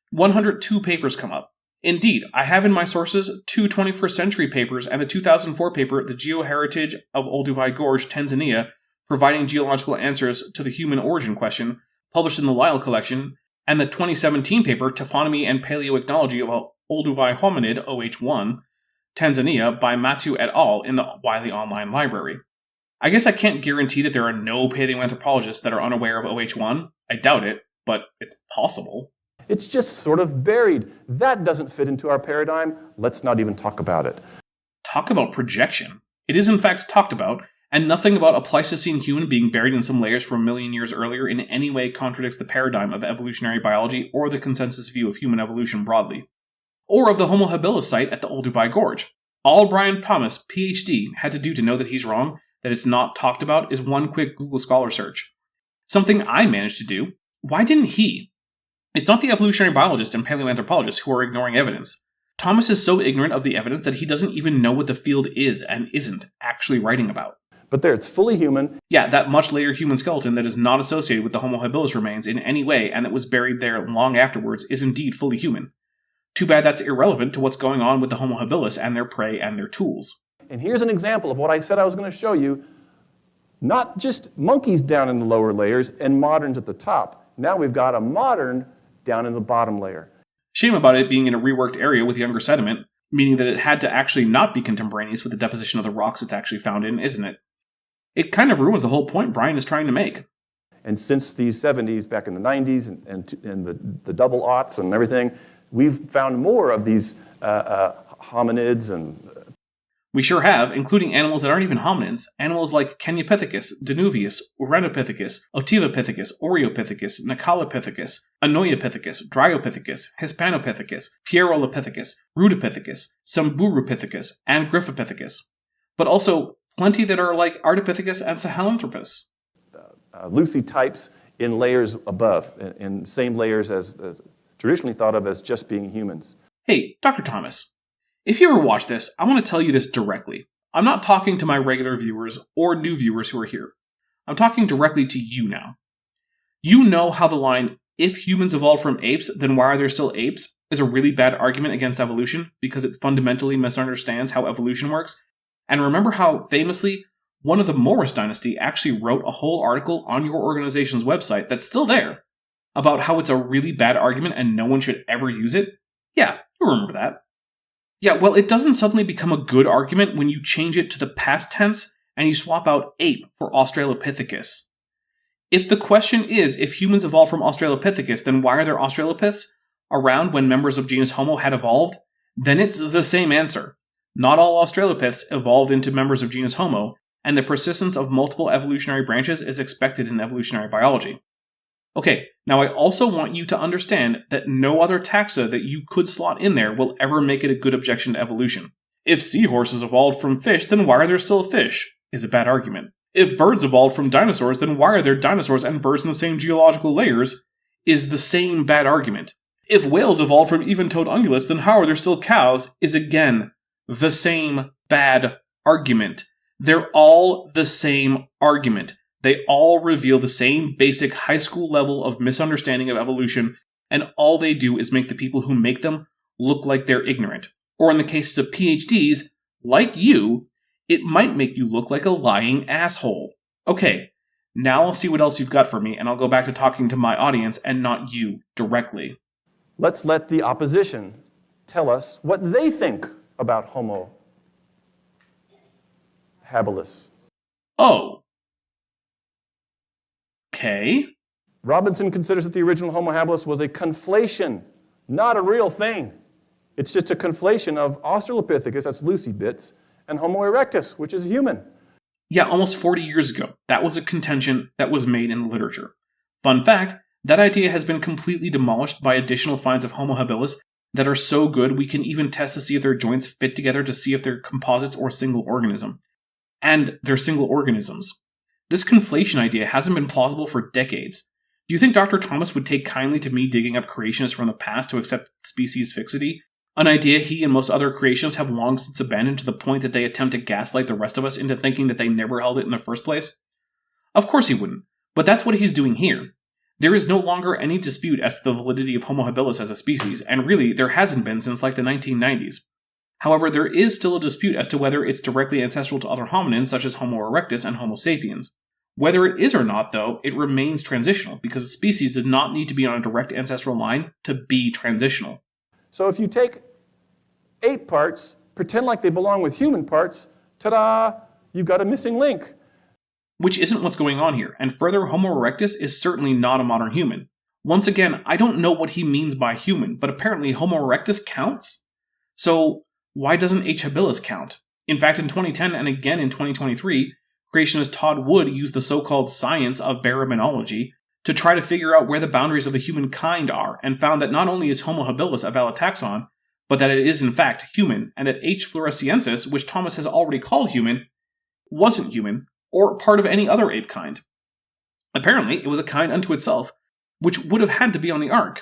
102 papers come up. Indeed, I have in my sources 2 21st century papers and the 2004 paper, The Geoheritage of Olduvai Gorge, Tanzania, providing geological answers to the human origin question, published in the Lyell collection, and the 2017 paper, Taphonomy and Paleoichnology of Olduvai Hominid, OH1, Tanzania, by Matu et al. In the Wiley Online Library. I guess I can't guarantee that there are no paleoanthropologists that are unaware of OH1. I doubt it, but it's possible. It's just sort of buried. That doesn't fit into our paradigm. Let's not even talk about it. Talk about projection. It is in fact talked about, and nothing about a Pleistocene human being buried in some layers from a million years earlier in any way contradicts the paradigm of evolutionary biology or the consensus view of human evolution broadly. Or of the Homo habilis site at the Olduvai Gorge. All Brian Thomas, PhD, had to do to know that he's wrong, that it's not talked about, is one quick Google Scholar search. Something I managed to do. Why didn't he? It's not the evolutionary biologists and paleoanthropologists who are ignoring evidence. Thomas is so ignorant of the evidence that he doesn't even know what the field is and isn't actually writing about. But there, it's fully human. Yeah, that much later human skeleton that is not associated with the Homo habilis remains in any way and that was buried there long afterwards is indeed fully human. Too bad that's irrelevant to what's going on with the Homo habilis and their prey and their tools. And here's an example of what I said I was going to show you. Not just monkeys down in the lower layers and moderns at the top. Now we've got a modern down in the bottom layer. Shame about it being in a reworked area with younger sediment, meaning that it had to actually not be contemporaneous with the deposition of the rocks it's actually found in, isn't it? It kind of ruins the whole point Brian is trying to make. And since the 70s, back in the 90s, and the double aughts and everything, we've found more of these hominids and... We sure have, including animals that aren't even hominids. Animals like Kenyapithecus, Danuvius, Uranopithecus, Otivapithecus, Oreopithecus, Nicholopithecus, Anoiopithecus, Dryopithecus, Hispanopithecus, Pierolopithecus, Rudopithecus, Samburupithecus, and Griffopithecus. But also plenty that are like Ardipithecus and Sahelanthropus. Lucy types in layers above, in same layers as traditionally thought of as just being humans. Hey, Dr. Thomas. If you ever watch this, I want to tell you this directly. I'm not talking to my regular viewers or new viewers who are here. I'm talking directly to you now. You know how the line, if humans evolved from apes, then why are there still apes, is a really bad argument against evolution because it fundamentally misunderstands how evolution works. And remember how, famously, one of the Morris dynasty actually wrote a whole article on your organization's website that's still there about how it's a really bad argument and no one should ever use it? Yeah, you remember that. Yeah, well, it doesn't suddenly become a good argument when you change it to the past tense and you swap out ape for Australopithecus. If the question is, if humans evolved from Australopithecus, then why are there Australopiths around when members of genus Homo had evolved? Then it's the same answer. Not all Australopiths evolved into members of genus Homo, and the persistence of multiple evolutionary branches is expected in evolutionary biology. Okay, now I also want you to understand that no other taxa that you could slot in there will ever make it a good objection to evolution. If seahorses evolved from fish, then why are there still fish? Is a bad argument. If birds evolved from dinosaurs, then why are there dinosaurs and birds in the same geological layers? Is the same bad argument. If whales evolved from even-toed ungulates, then how are there still cows? Is again the same bad argument. They're all the same argument. They all reveal the same basic high school level of misunderstanding of evolution, and all they do is make the people who make them look like they're ignorant. Or in the cases of PhDs, like you, it might make you look like a lying asshole. Okay, now I'll see what else you've got for me, and I'll go back to talking to my audience and not you directly. Let's let the opposition tell us what they think about Homo habilis. Oh. Okay. Robinson considers that the original Homo habilis was a conflation, not a real thing. It's just a conflation of Australopithecus, that's Lucy bits, and Homo erectus, which is a human. Yeah, almost 40 years ago, that was a contention that was made in the literature. Fun fact, that idea has been completely demolished by additional finds of Homo habilis that are so good we can even test to see if their joints fit together to see if they're composites or single organism. And they're single organisms. This conflation idea hasn't been plausible for decades. Do you think Dr. Thomas would take kindly to me digging up creationists from the past to accept species fixity? An idea he and most other creationists have long since abandoned to the point that they attempt to gaslight the rest of us into thinking that they never held it in the first place? Of course he wouldn't, but that's what he's doing here. There is no longer any dispute as to the validity of Homo habilis as a species, and really, there hasn't been since like the 1990s. However, there is still a dispute as to whether it's directly ancestral to other hominins such as Homo erectus and Homo sapiens. Whether it is or not, though, it remains transitional, because a species does not need to be on a direct ancestral line to be transitional. So if you take ape parts, pretend like they belong with human parts, ta-da, you've got a missing link. Which isn't what's going on here, and further, Homo erectus is certainly not a modern human. Once again, I don't know what he means by human, but apparently Homo erectus counts? So, why doesn't H. habilis count? In fact, in 2010 and again in 2023, creationist Todd Wood used the so-called science of baraminology to try to figure out where the boundaries of the human kind are, and found that not only is Homo habilis a valid taxon, but that it is in fact human, and that H. floresiensis, which Thomas has already called human, wasn't human, or part of any other ape kind. Apparently, it was a kind unto itself, which would have had to be on the ark.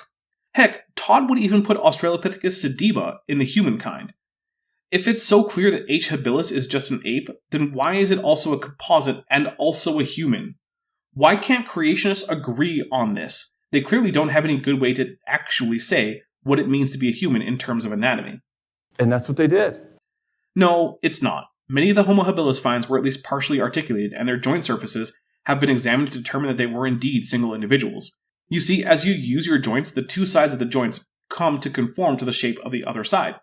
Heck, Todd would even put Australopithecus sediba in the human kind. If it's so clear that H. habilis is just an ape, then why is it also a composite and also a human? Why can't creationists agree on this? They clearly don't have any good way to actually say what it means to be a human in terms of anatomy. And that's what they did. No, it's not. Many of the Homo habilis finds were at least partially articulated, and their joint surfaces have been examined to determine that they were indeed single individuals. You see, as you use your joints, the two sides of the joints come to conform to the shape of the other side,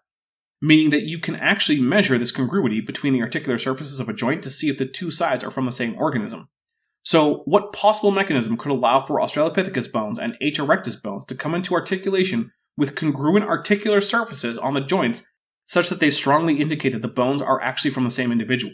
meaning that you can actually measure this congruity between the articular surfaces of a joint to see if the two sides are from the same organism. So, what possible mechanism could allow for Australopithecus bones and H. erectus bones to come into articulation with congruent articular surfaces on the joints such that they strongly indicate that the bones are actually from the same individual?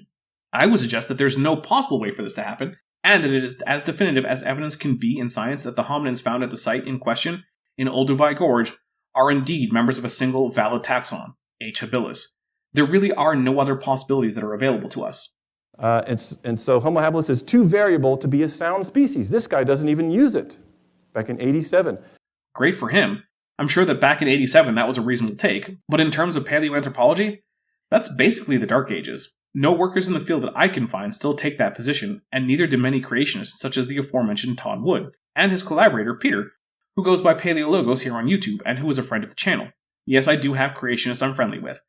I would suggest that there's no possible way for this to happen, and that it is as definitive as evidence can be in science that the hominins found at the site in question, in Olduvai Gorge, are indeed members of a single valid taxon, H. habilis. There really are no other possibilities that are available to us. And so Homo habilis is too variable to be a sound species. This guy doesn't even use it. Back in 87. Great for him. I'm sure that back in 87 that was a reasonable take, but in terms of paleoanthropology, that's basically the Dark Ages. No workers in the field that I can find still take that position, and neither do many creationists such as the aforementioned Todd Wood, and his collaborator Peter, who goes by Paleologos here on YouTube, and who is a friend of the channel. Yes, I do have creationists I'm friendly with.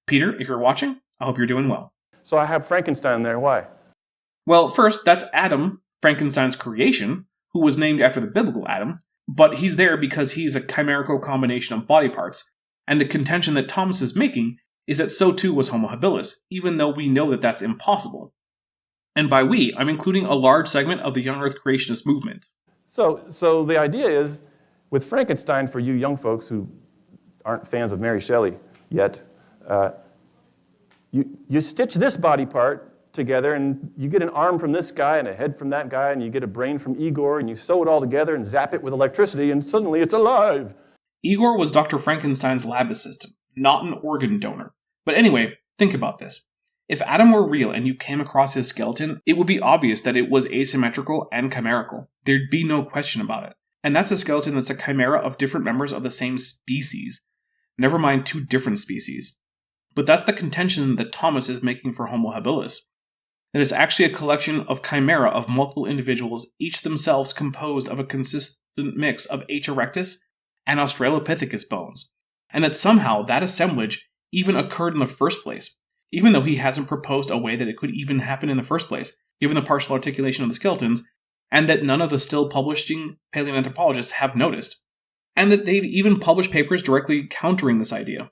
Peter, if you're watching, I hope you're doing well. So I have Frankenstein there. Why? Well, first, that's Adam, Frankenstein's creation, who was named after the biblical Adam, but he's there because he's a chimerical combination of body parts, and the contention that Thomas is making is that so too was Homo habilis, even though we know that that's impossible. And by we, I'm including a large segment of the young Earth creationist movement. So the idea is, with Frankenstein, for you young folks who aren't fans of Mary Shelley yet, you stitch this body part together, and you get an arm from this guy and a head from that guy, and you get a brain from Igor, and you sew it all together and zap it with electricity, and suddenly it's alive. Igor was Dr. Frankenstein's lab assistant, not an organ donor. But anyway, think about this. If Adam were real and you came across his skeleton, it would be obvious that it was asymmetrical and chimerical. There'd be no question about it. And that's a skeleton that's a chimera of different members of the same species. Never mind two different species. But that's the contention that Thomas is making for Homo habilis. That it's actually a collection of chimera of multiple individuals, each themselves composed of a consistent mix of H. erectus and Australopithecus bones. And that somehow that assemblage even occurred in the first place, even though he hasn't proposed a way that it could even happen in the first place, given the partial articulation of the skeletons, and that none of the still publishing paleoanthropologists have noticed, and that they've even published papers directly countering this idea.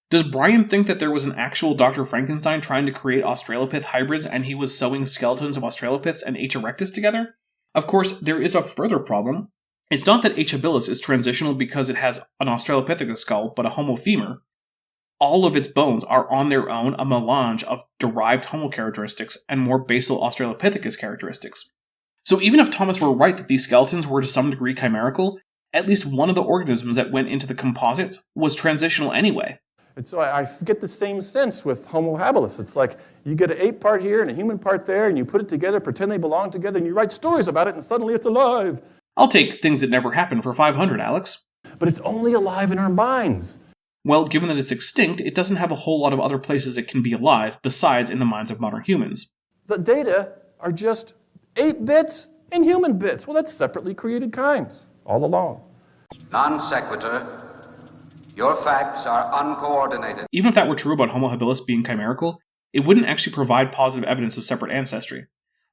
Does Brian think that there was an actual Dr. Frankenstein trying to create Australopith hybrids and he was sewing skeletons of Australopiths and H. erectus together? Of course, there is a further problem. It's not that H. habilis is transitional because it has an Australopithecus skull, but a Homo femur. All of its bones are on their own a melange of derived Homo characteristics and more basal Australopithecus characteristics. So even if Thomas were right that these skeletons were to some degree chimerical, at least one of the organisms that went into the composites was transitional anyway. And so I get the same sense with Homo habilis. It's like you get an ape part here and a human part there, and you put it together, pretend they belong together, and you write stories about it, and suddenly it's alive. I'll take things that never happened for 500, Alex. But it's only alive in our minds. Well, given that it's extinct, it doesn't have a whole lot of other places it can be alive besides in the minds of modern humans. The data are just ape bits and human bits. Well, that's separately created kinds all along. Non sequitur. Your facts are uncoordinated. Even if that were true about Homo habilis being chimerical, it wouldn't actually provide positive evidence of separate ancestry.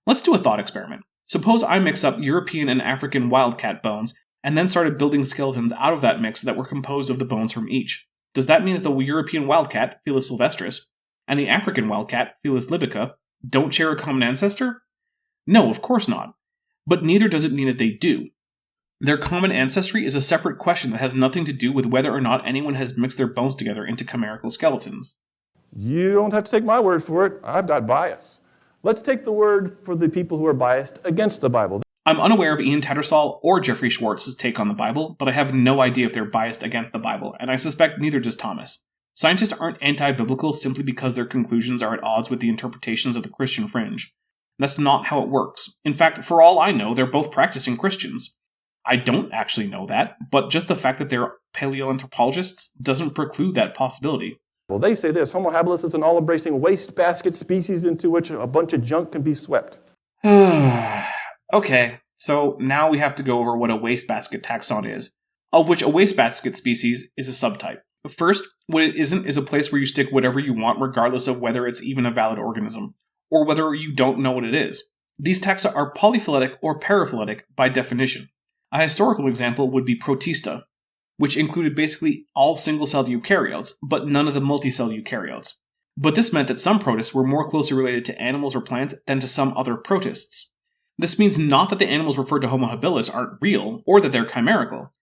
Let's do a thought experiment. Suppose I mix up European and African wildcat bones and then started building skeletons out of that mix that were composed of the bones from each. Does that mean that the European wildcat, Felis sylvestris, and the African wildcat, Felis libica, don't share a common ancestor? No, of course not. But neither does it mean that they do. Their common ancestry is a separate question that has nothing to do with whether or not anyone has mixed their bones together into chimerical skeletons. You don't have to take my word for it. I've got bias. Let's take the word for the people who are biased against the Bible. I'm unaware of Ian Tattersall or Jeffrey Schwartz's take on the Bible, but I have no idea if they're biased against the Bible, and I suspect neither does Thomas. Scientists aren't anti-biblical simply because their conclusions are at odds with the interpretations of the Christian fringe. That's not how it works. In fact, for all I know, they're both practicing Christians. I don't actually know that, but just the fact that they're paleoanthropologists doesn't preclude that possibility. Well, they say this: Homo habilis is an all-embracing wastebasket species into which a bunch of junk can be swept. Okay, so now we have to go over what a wastebasket taxon is, of which a wastebasket species is a subtype. First, what it isn't is a place where you stick whatever you want regardless of whether it's even a valid organism, or whether you don't know what it is. These taxa are polyphyletic or paraphyletic by definition. A historical example would be Protista, which included basically all single-celled eukaryotes, but none of the multicelled eukaryotes. But this meant that some protists were more closely related to animals or plants than to some other protists. This means not that the animals referred to Homo habilis aren't real, or that they're chimerical.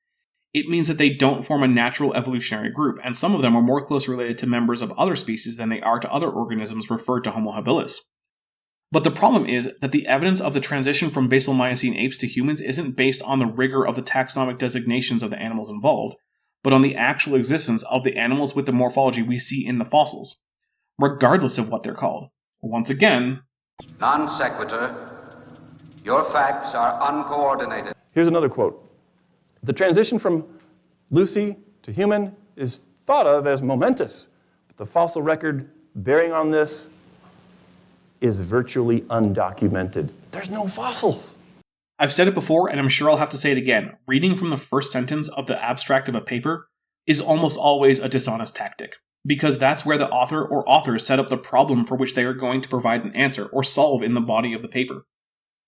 It means that they don't form a natural evolutionary group, and some of them are more closely related to members of other species than they are to other organisms referred to Homo habilis. But the problem is that the evidence of the transition from basal Miocene apes to humans isn't based on the rigor of the taxonomic designations of the animals involved, but on the actual existence of the animals with the morphology we see in the fossils, regardless of what they're called. Once again, Non sequitur. Your facts are uncoordinated. Here's another quote. The transition from Lucy to human is thought of as momentous, but the fossil record bearing on this is virtually undocumented. There's no fossils. I've said it before, and I'm sure I'll have to say it again. Reading from the first sentence of the abstract of a paper is almost always a dishonest tactic, because that's where the author or authors set up the problem for which they are going to provide an answer or solve in the body of the paper.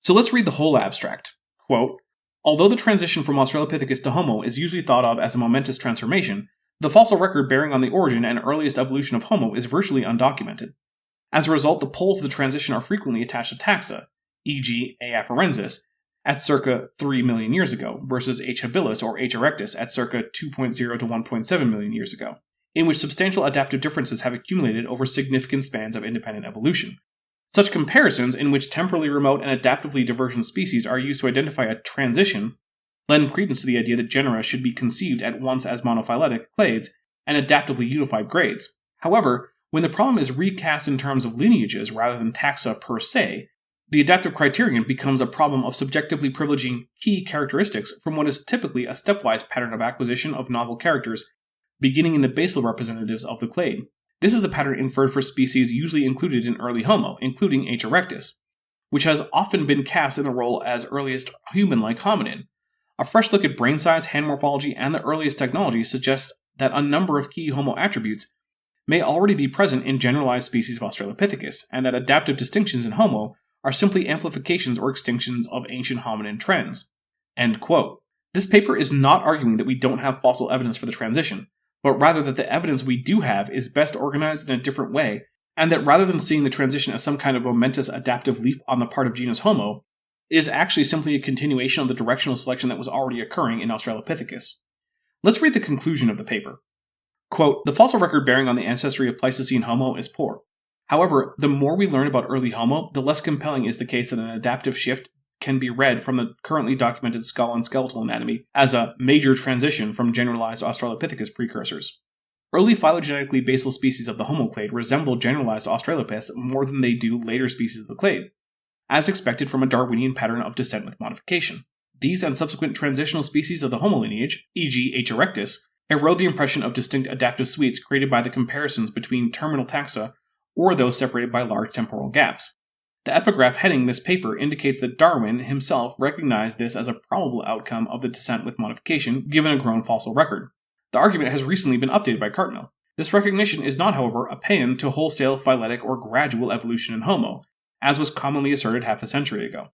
So let's read the whole abstract. Quote, although the transition from Australopithecus to Homo is usually thought of as a momentous transformation, the fossil record bearing on the origin and earliest evolution of Homo is virtually undocumented. As a result, the poles of the transition are frequently attached to taxa, e.g. A. afarensis, at circa 3 million years ago, versus H. habilis or H. erectus at circa 2.0 to 1.7 million years ago, in which substantial adaptive differences have accumulated over significant spans of independent evolution. Such comparisons, in which temporally remote and adaptively divergent species are used to identify a transition, lend credence to the idea that genera should be conceived at once as monophyletic clades and adaptively unified grades. However, when the problem is recast in terms of lineages rather than taxa per se, the adaptive criterion becomes a problem of subjectively privileging key characteristics from what is typically a stepwise pattern of acquisition of novel characters, beginning in the basal representatives of the clade. This is the pattern inferred for species usually included in early Homo, including H. erectus, which has often been cast in the role as earliest human-like hominid. A fresh look at brain size, hand morphology, and the earliest technology suggests that a number of key Homo attributes may already be present in generalized species of Australopithecus, and that adaptive distinctions in Homo are simply amplifications or extinctions of ancient hominin trends. End quote. This paper is not arguing that we don't have fossil evidence for the transition, but rather that the evidence we do have is best organized in a different way, and that rather than seeing the transition as some kind of momentous adaptive leap on the part of genus Homo, it is actually simply a continuation of the directional selection that was already occurring in Australopithecus. Let's read the conclusion of the paper. Quote, the fossil record bearing on the ancestry of Pleistocene Homo is poor. However, the more we learn about early Homo, the less compelling is the case that an adaptive shift can be read from the currently documented skull and skeletal anatomy as a major transition from generalized Australopithecus precursors. Early phylogenetically basal species of the Homo clade resemble generalized Australopiths more than they do later species of the clade, as expected from a Darwinian pattern of descent with modification. These and subsequent transitional species of the Homo lineage, e.g. H. erectus, erode the impression of distinct adaptive suites created by the comparisons between terminal taxa or those separated by large temporal gaps. The epigraph heading this paper indicates that Darwin himself recognized this as a probable outcome of the descent with modification, given a grown fossil record. The argument has recently been updated by Cartnell. This recognition is not, however, a paean to wholesale phyletic or gradual evolution in Homo, as was commonly asserted half a century ago.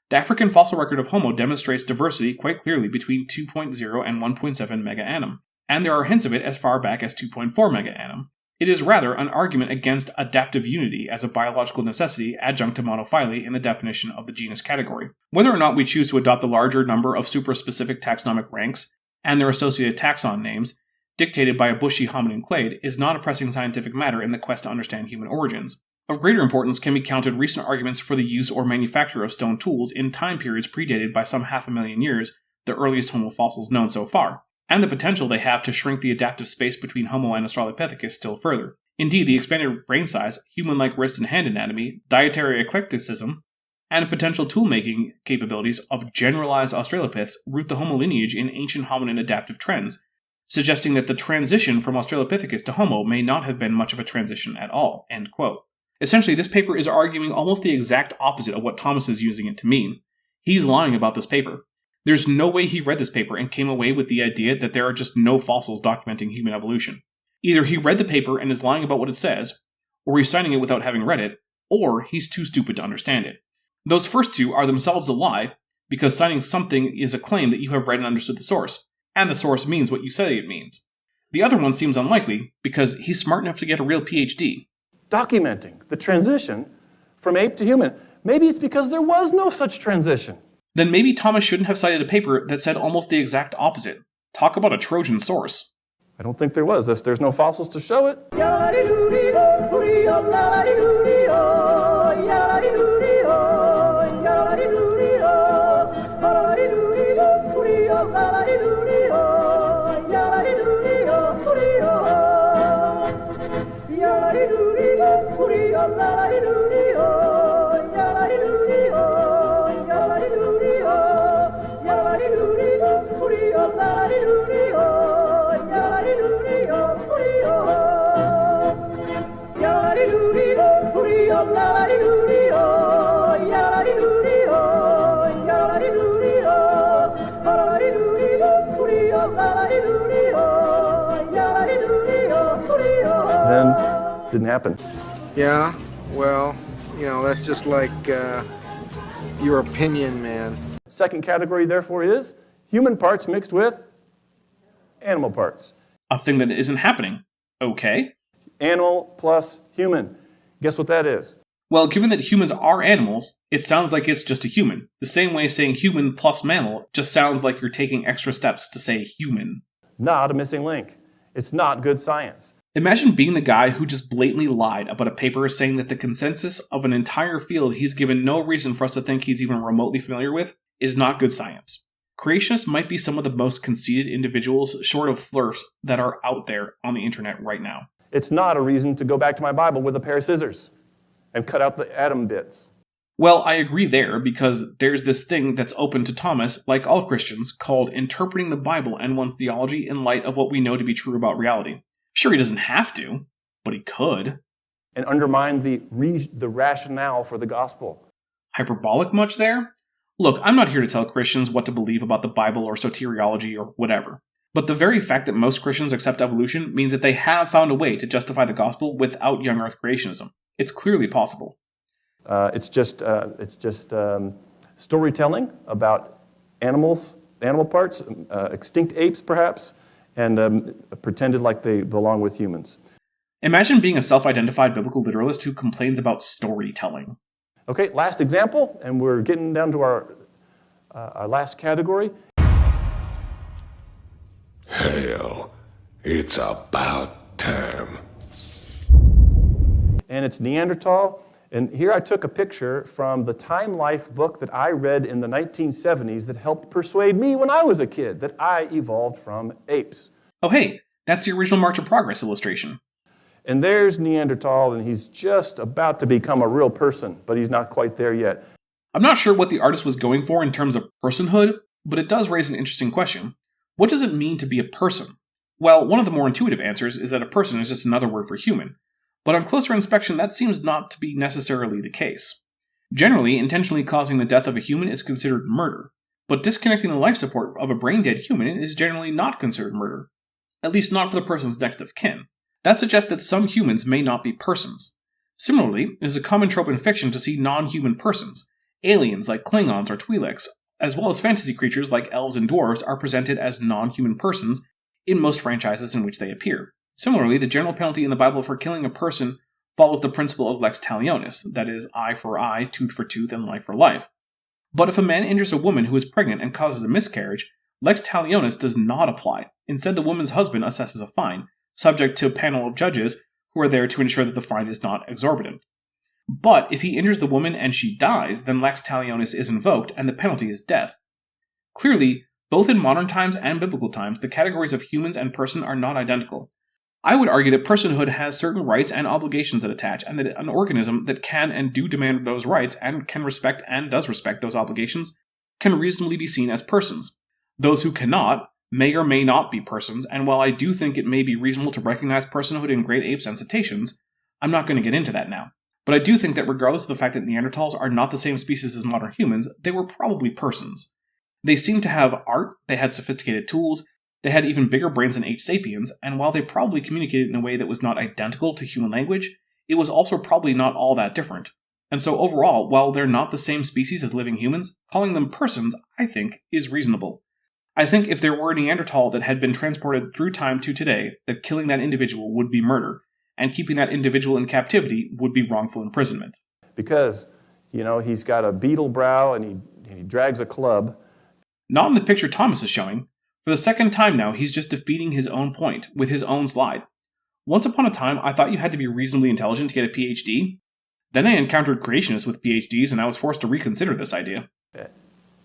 The African fossil record of Homo demonstrates diversity quite clearly between 2.0 and 1.7 megaannum, and there are hints of it as far back as 2.4 megaannum. It is rather an argument against adaptive unity as a biological necessity adjunct to monophyly in the definition of the genus category. Whether or not we choose to adopt the larger number of super-specific taxonomic ranks and their associated taxon names, dictated by a bushy hominin clade, is not a pressing scientific matter in the quest to understand human origins. Of greater importance can be counted recent arguments for the use or manufacture of stone tools in time periods predated by some 500,000 years, the earliest Homo fossils known so far, and the potential they have to shrink the adaptive space between Homo and Australopithecus still further. Indeed, the expanded brain size, human-like wrist and hand anatomy, dietary eclecticism, and potential tool-making capabilities of generalized Australopiths root the Homo lineage in ancient hominin adaptive trends, suggesting that the transition from Australopithecus to Homo may not have been much of a transition at all." End quote. Essentially, this paper is arguing almost the exact opposite of what Thomas is using it to mean. He's lying about this paper. There's no way he read this paper and came away with the idea that there are just no fossils documenting human evolution. Either he read the paper and is lying about what it says, or he's citing it without having read it, or he's too stupid to understand it. Those first two are themselves a lie, because citing something is a claim that you have read and understood the source, and the source means what you say it means. The other one seems unlikely, because he's smart enough to get a real PhD. Documenting the transition from ape to human. Maybe it's because there was no such transition. Then maybe Thomas shouldn't have cited a paper that said almost the exact opposite. Talk about a Trojan source. I don't think there was. If there's no fossils to show it. Then, didn't happen. Yeah, well, that's just like your opinion, man. Second category, therefore, is human parts mixed with animal parts. A thing that isn't happening. Okay. Animal plus human. Guess what that is? Well, given that humans are animals, it sounds like it's just a human. The same way saying human plus mammal just sounds like you're taking extra steps to say human. Not a missing link. It's not good science. Imagine being the guy who just blatantly lied about a paper saying that the consensus of an entire field he's given no reason for us to think he's even remotely familiar with is not good science. Creationists might be some of the most conceited individuals, short of flirts, that are out there on the internet right now. It's not a reason to go back to my Bible with a pair of scissors and cut out the atom bits. Well, I agree there, because there's this thing that's open to Thomas, like all Christians, called interpreting the Bible and one's theology in light of what we know to be true about reality. Sure, he doesn't have to, but he could. And undermine the rationale for the gospel. Hyperbolic much there? Look, I'm not here to tell Christians what to believe about the Bible or soteriology or whatever. But the very fact that most Christians accept evolution means that they have found a way to justify the gospel without young earth creationism. It's clearly possible. It's just storytelling about animal parts, extinct apes perhaps, and pretended like they belong with humans. Imagine being a self-identified biblical literalist who complains about storytelling. Okay, last example, and we're getting down to our last category. Hell, it's about time. And it's Neanderthal. And here I took a picture from the Time Life book that I read in the 1970s that helped persuade me when I was a kid that I evolved from apes. Oh hey, that's the original March of Progress illustration. And there's Neanderthal, and he's just about to become a real person, but he's not quite there yet. I'm not sure what the artist was going for in terms of personhood, but it does raise an interesting question. What does it mean to be a person? Well, one of the more intuitive answers is that a person is just another word for human, but on closer inspection that seems not to be necessarily the case. Generally, intentionally causing the death of a human is considered murder, but disconnecting the life support of a brain-dead human is generally not considered murder, at least not for the person's next of kin. That suggests that some humans may not be persons. Similarly, it is a common trope in fiction to see non-human persons. Aliens like Klingons or Twi'leks, as well as fantasy creatures like elves and dwarves, are presented as non-human persons in most franchises in which they appear. Similarly, the general penalty in the Bible for killing a person follows the principle of lex talionis, that is, eye for eye, tooth for tooth, and life for life. But if a man injures a woman who is pregnant and causes a miscarriage, lex talionis does not apply. Instead, the woman's husband assesses a fine, subject to a panel of judges who are there to ensure that the fine is not exorbitant. But if he injures the woman and she dies, then lex talionis is invoked and the penalty is death. Clearly, both in modern times and biblical times, the categories of humans and person are not identical. I would argue that personhood has certain rights and obligations that attach, and that an organism that can and do demand those rights and can respect and does respect those obligations can reasonably be seen as persons. Those who cannot may or may not be persons, and while I do think it may be reasonable to recognize personhood in great apes and cetaceans, I'm not going to get into that now. But I do think that regardless of the fact that Neanderthals are not the same species as modern humans, they were probably persons. They seemed to have art, they had sophisticated tools, they had even bigger brains than H. sapiens, and while they probably communicated in a way that was not identical to human language, it was also probably not all that different. And so overall, while they're not the same species as living humans, calling them persons, I think, is reasonable. I think if there were a Neanderthal that had been transported through time to today, that killing that individual would be murder, and keeping that individual in captivity would be wrongful imprisonment. Because, he's got a beetle brow and he drags a club. Not in the picture Thomas is showing. For the second time now, he's just defeating his own point with his own slide. Once upon a time, I thought you had to be reasonably intelligent to get a PhD. Then I encountered creationists with PhDs, and I was forced to reconsider this idea.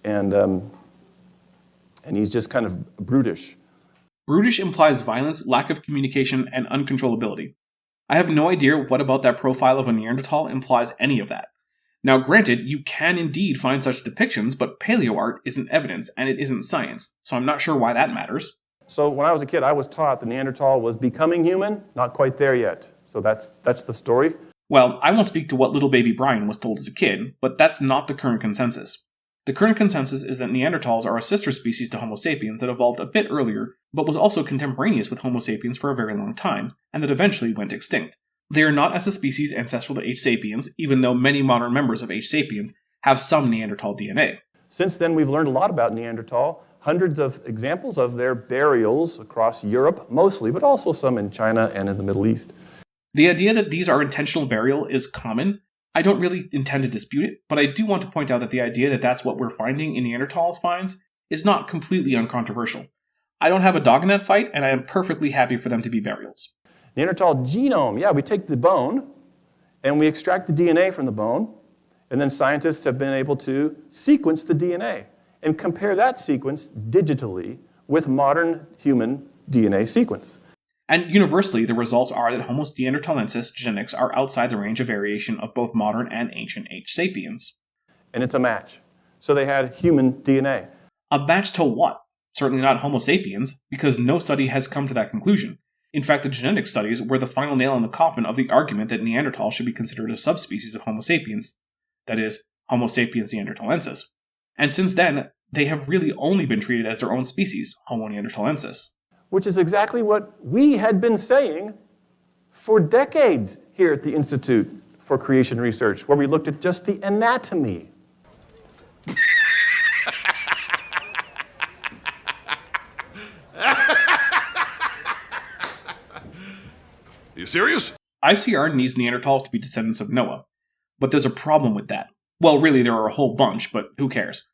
And he's just kind of brutish. Brutish implies violence, lack of communication, and uncontrollability. I have no idea what about that profile of a Neanderthal implies any of that. Now granted, you can indeed find such depictions, but Paleoart isn't evidence, and it isn't science, so I'm not sure why that matters. So when I was a kid, I was taught the Neanderthal was becoming human, not quite there yet. So that's the story. Well, I won't speak to what little baby Brian was told as a kid, but that's not the current consensus. The current consensus is that Neanderthals are a sister species to Homo sapiens that evolved a bit earlier, but was also contemporaneous with Homo sapiens for a very long time, and that eventually went extinct. They are not as a species ancestral to H. sapiens, even though many modern members of H. sapiens have some Neanderthal DNA. Since then, we've learned a lot about Neanderthal, hundreds of examples of their burials across Europe, mostly, but also some in China and in the Middle East. The idea that these are intentional burial is common. I don't really intend to dispute it, but I do want to point out that the idea that that's what we're finding in Neanderthals finds is not completely uncontroversial. I don't have a dog in that fight, and I am perfectly happy for them to be burials. Neanderthal genome, we take the bone, and we extract the DNA from the bone, and then scientists have been able to sequence the DNA and compare that sequence digitally with modern human DNA sequence. And universally, the results are that Homo neanderthalensis genetics are outside the range of variation of both modern and ancient H. sapiens. And it's a match. So they had human DNA. A match to what? Certainly not Homo sapiens, because no study has come to that conclusion. In fact, the genetic studies were the final nail in the coffin of the argument that Neanderthal should be considered a subspecies of Homo sapiens, that is, Homo sapiens neanderthalensis. And since then, they have really only been treated as their own species, Homo neanderthalensis. Which is exactly what we had been saying for decades here at the Institute for Creation Research, where we looked at just the anatomy. You serious? I see our these Neanderthals to be descendants of Noah, but there's a problem with that. Well, really, there are a whole bunch, but who cares?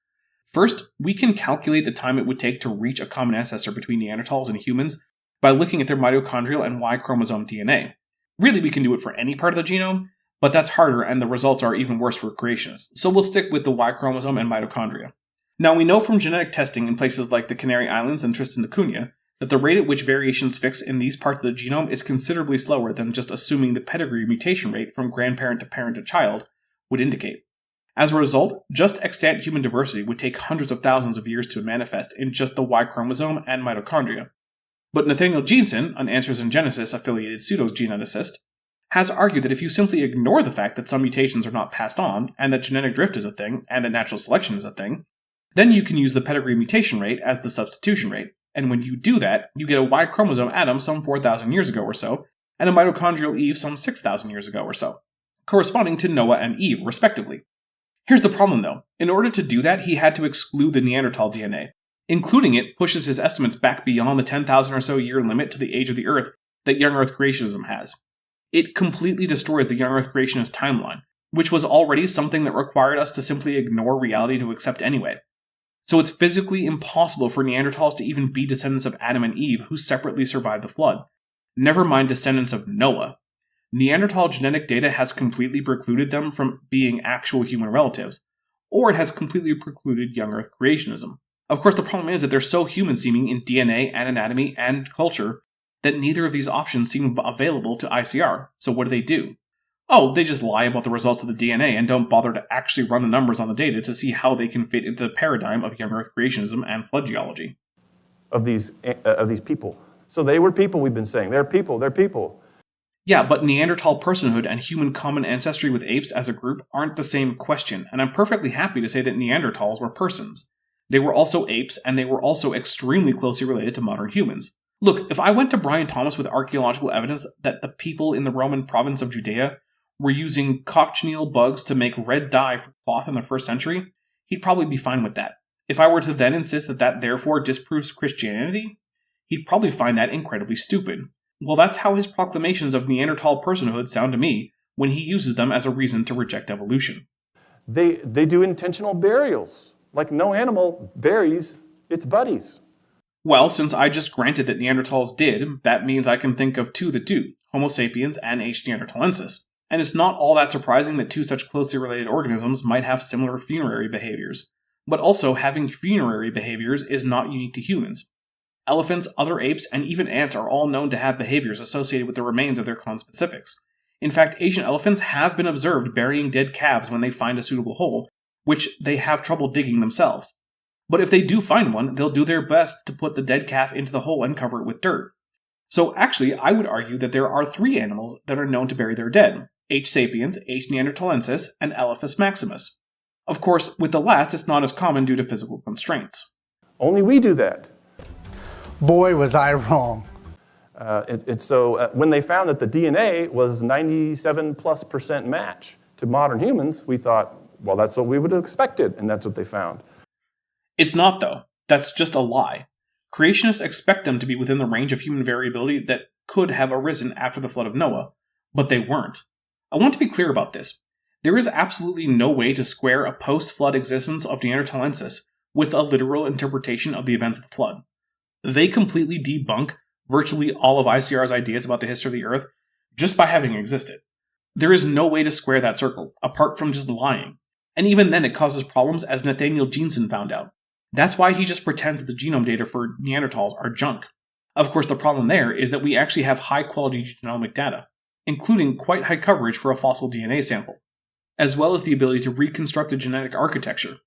First, we can calculate the time it would take to reach a common ancestor between Neanderthals and humans by looking at their mitochondrial and Y chromosome DNA. Really, we can do it for any part of the genome, but that's harder and the results are even worse for creationists, so we'll stick with the Y chromosome and mitochondria. Now, we know from genetic testing in places like the Canary Islands and Tristan da Cunha that the rate at which variations fix in these parts of the genome is considerably slower than just assuming the pedigree mutation rate from grandparent to parent to child would indicate. As a result, just extant human diversity would take hundreds of thousands of years to manifest in just the Y chromosome and mitochondria. But Nathaniel Jeanson, an Answers in Genesis affiliated pseudo-geneticist, has argued that if you simply ignore the fact that some mutations are not passed on, and that genetic drift is a thing, and that natural selection is a thing, then you can use the pedigree mutation rate as the substitution rate, and when you do that, you get a Y chromosome Adam some 4,000 years ago or so, and a mitochondrial Eve some 6,000 years ago or so, corresponding to Noah and Eve, respectively. Here's the problem, though. In order to do that, he had to exclude the Neanderthal DNA. Including it pushes his estimates back beyond the 10,000 or so year limit to the age of the Earth that young Earth creationism has. It completely destroys the young Earth creationist timeline, which was already something that required us to simply ignore reality to accept anyway. So it's physically impossible for Neanderthals to even be descendants of Adam and Eve who separately survived the flood. Never mind descendants of Noah. Neanderthal genetic data has completely precluded them from being actual human relatives, or it has completely precluded young Earth creationism. Of course, the problem is that they're so human-seeming in DNA and anatomy and culture that neither of these options seem available to ICR. So what do? Oh, they just lie about the results of the DNA and don't bother to actually run the numbers on the data to see how they can fit into the paradigm of young Earth creationism and flood geology. Of these people. So they were people, we've been saying. They're people. Yeah, but Neanderthal personhood and human common ancestry with apes as a group aren't the same question, and I'm perfectly happy to say that Neanderthals were persons. They were also apes, and they were also extremely closely related to modern humans. Look, if I went to Brian Thomas with archaeological evidence that the people in the Roman province of Judea were using cochineal bugs to make red dye for cloth in the 1st century, he'd probably be fine with that. If I were to then insist that that therefore disproves Christianity, he'd probably find that incredibly stupid. Well, that's how his proclamations of Neanderthal personhood sound to me when he uses them as a reason to reject evolution. They do intentional burials. Like no animal buries its buddies. Well, since I just granted that Neanderthals did, that means I can think of two that do, Homo sapiens and H. neanderthalensis. And it's not all that surprising that two such closely related organisms might have similar funerary behaviors. But also, having funerary behaviors is not unique to humans. Elephants, other apes, and even ants are all known to have behaviors associated with the remains of their conspecifics. In fact, Asian elephants have been observed burying dead calves when they find a suitable hole, which they have trouble digging themselves. But if they do find one, they'll do their best to put the dead calf into the hole and cover it with dirt. So actually, I would argue that there are 3 animals that are known to bury their dead: H. sapiens, H. neanderthalensis, and Elephas maximus. Of course, with the last, it's not as common due to physical constraints. Only we do that. Boy, was I wrong. So when they found that the DNA was 97+% match to modern humans, we thought, well, that's what we would have expected, and that's what they found. It's not, though. That's just a lie. Creationists expect them to be within the range of human variability that could have arisen after the flood of Noah, but they weren't. I want to be clear about this. There is absolutely no way to square a post-flood existence of Neanderthalensis with a literal interpretation of the events of the flood. They completely debunk virtually all of ICR's ideas about the history of the Earth just by having existed. There is no way to square that circle, apart from just lying. And even then it causes problems, as Nathaniel Jeanson found out. That's why he just pretends that the genome data for Neanderthals are junk. Of course, the problem there is that we actually have high-quality genomic data, including quite high coverage for a fossil DNA sample, as well as the ability to reconstruct the genetic architecture.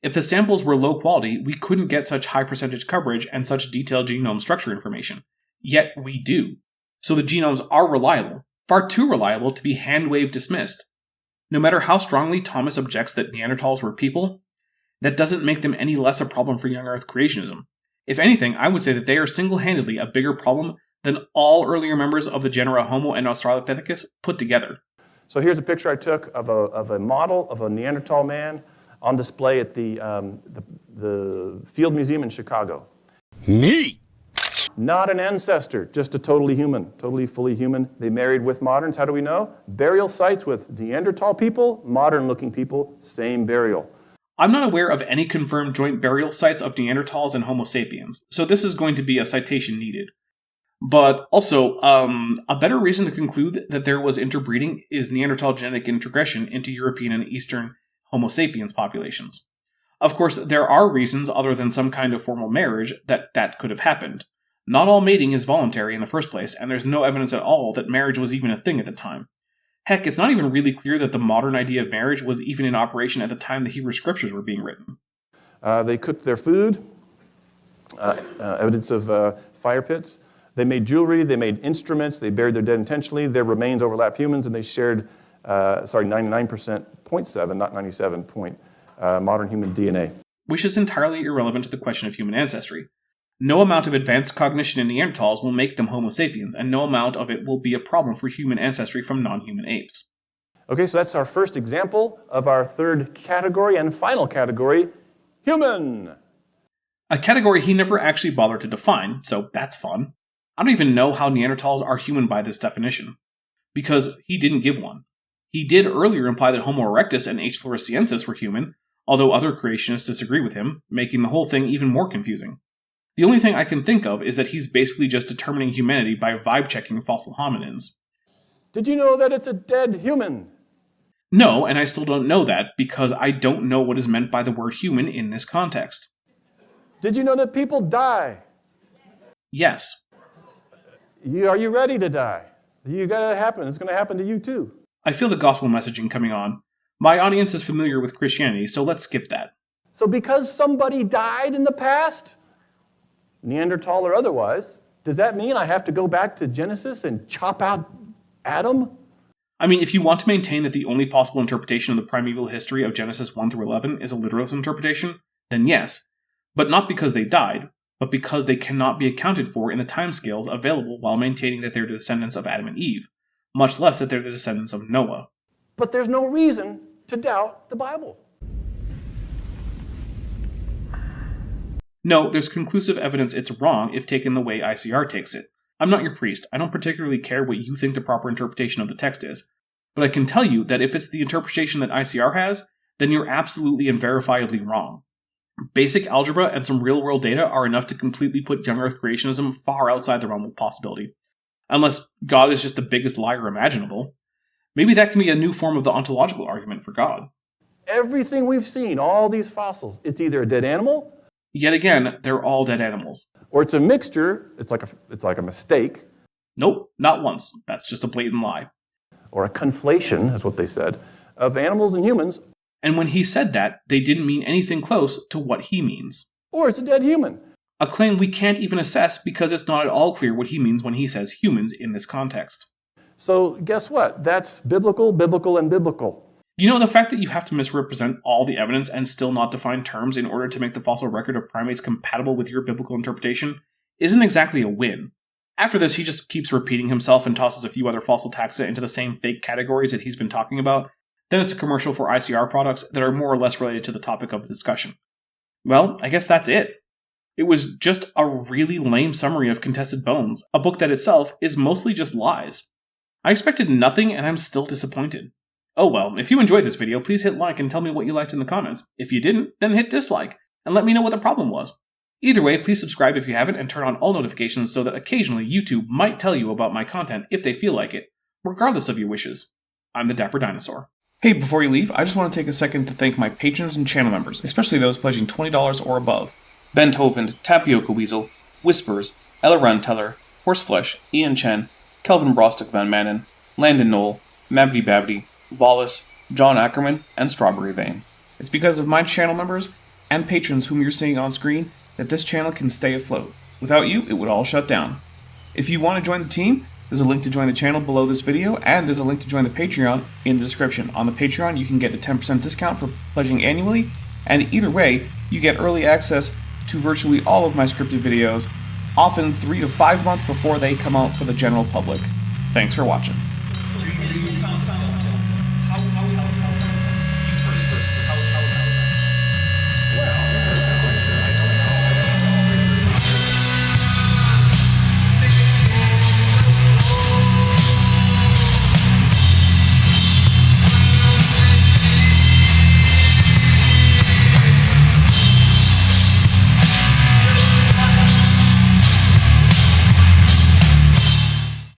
If the samples were low quality, we couldn't get such high percentage coverage and such detailed genome structure information. Yet we do. So the genomes are reliable, far too reliable to be hand-wave dismissed. No matter how strongly Thomas objects that Neanderthals were people, that doesn't make them any less a problem for young Earth creationism. If anything, I would say that they are single-handedly a bigger problem than all earlier members of the genera Homo and Australopithecus put together. So here's a picture I took of a model of a Neanderthal man on display at the Field Museum in Chicago. Neat! Not an ancestor, just a totally human, totally fully human. They married with moderns. How do we know? Burial sites with Neanderthal people, modern-looking people, same burial. I'm not aware of any confirmed joint burial sites of Neanderthals and Homo sapiens, so this is going to be a citation needed. But also, a better reason to conclude that there was interbreeding is Neanderthal genetic integration into European and Eastern Homo sapiens populations. Of course, there are reasons other than some kind of formal marriage that could have happened. Not all mating is voluntary in the first place, and there's no evidence at all that marriage was even a thing at the time. Heck, it's not even really clear that the modern idea of marriage was even in operation at the time the Hebrew Scriptures were being written. They cooked their food, evidence of fire pits. They made jewelry, they made instruments, they buried their dead intentionally, their remains overlap humans, and they shared, 99%, 0.7, not 97, modern human DNA. Which is entirely irrelevant to the question of human ancestry. No amount of advanced cognition in Neanderthals will make them Homo sapiens, and no amount of it will be a problem for human ancestry from non-human apes. Okay, so that's our first example of our third category and final category, human. A category he never actually bothered to define, so that's fun. I don't even know how Neanderthals are human by this definition, because he didn't give one. He did earlier imply that Homo erectus and H. floresiensis were human, although other creationists disagree with him, making the whole thing even more confusing. The only thing I can think of is that he's basically just determining humanity by vibe-checking fossil hominins. Did you know that it's a dead human? No, and I still don't know that, because I don't know what is meant by the word human in this context. Did you know that people die? Yes. Are you ready to die? You gotta happen. It's gonna happen to you too. I feel the gospel messaging coming on. My audience is familiar with Christianity, so let's skip that. So because somebody died in the past, Neanderthal or otherwise, does that mean I have to go back to Genesis and chop out Adam? I mean, if you want to maintain that the only possible interpretation of the primeval history of Genesis 1 through 11 is a literalist interpretation, then yes. But not because they died, but because they cannot be accounted for in the timescales available while maintaining that they're the descendants of Adam and Eve, much less that they're the descendants of Noah. But there's no reason to doubt the Bible. No, there's conclusive evidence it's wrong if taken the way ICR takes it. I'm not your priest. I don't particularly care what you think the proper interpretation of the text is. But I can tell you that if it's the interpretation that ICR has, then you're absolutely and verifiably wrong. Basic algebra and some real-world data are enough to completely put young Earth creationism far outside the realm of possibility. Unless God is just the biggest liar imaginable. Maybe that can be a new form of the ontological argument for God. Everything we've seen, all these fossils, it's either a dead animal. Yet again, they're all dead animals. Or it's a mixture, it's like a mistake. Nope, not once. That's just a blatant lie. Or a conflation, is what they said, of animals and humans. And when he said that, they didn't mean anything close to what he means. Or it's a dead human. A claim we can't even assess because it's not at all clear what he means when he says humans in this context. So guess what? That's biblical, biblical, and biblical. You know, the fact that you have to misrepresent all the evidence and still not define terms in order to make the fossil record of primates compatible with your biblical interpretation isn't exactly a win. After this, he just keeps repeating himself and tosses a few other fossil taxa into the same fake categories that he's been talking about. Then it's a commercial for ICR products that are more or less related to the topic of the discussion. Well, I guess that's it. It was just a really lame summary of Contested Bones, a book that itself is mostly just lies. I expected nothing and I'm still disappointed. Oh well, if you enjoyed this video, please hit like and tell me what you liked in the comments. If you didn't, then hit dislike, and let me know what the problem was. Either way, please subscribe if you haven't and turn on all notifications so that occasionally YouTube might tell you about my content if they feel like it, regardless of your wishes. I'm the Dapper Dinosaur. Hey, before you leave, I just want to take a second to thank my patrons and channel members, especially those pledging $20 or above. Ben Tovand, Tapioca Weasel, Whispers, Ella Runteller, Horseflesh, Ian Chen, Kelvin Brostock Van Manen, Landon Knoll, Mabdy Babdy, Wallace, John Ackerman, and Strawberry Vein. It's because of my channel members and patrons whom you're seeing on screen that this channel can stay afloat. Without you, it would all shut down. If you want to join the team, there's a link to join the channel below this video, and there's a link to join the Patreon in the description. On the Patreon, you can get a 10% discount for pledging annually, and either way, you get early access to virtually all of my scripted videos, often 3 to 5 months before they come out for the general public. Thanks for watching.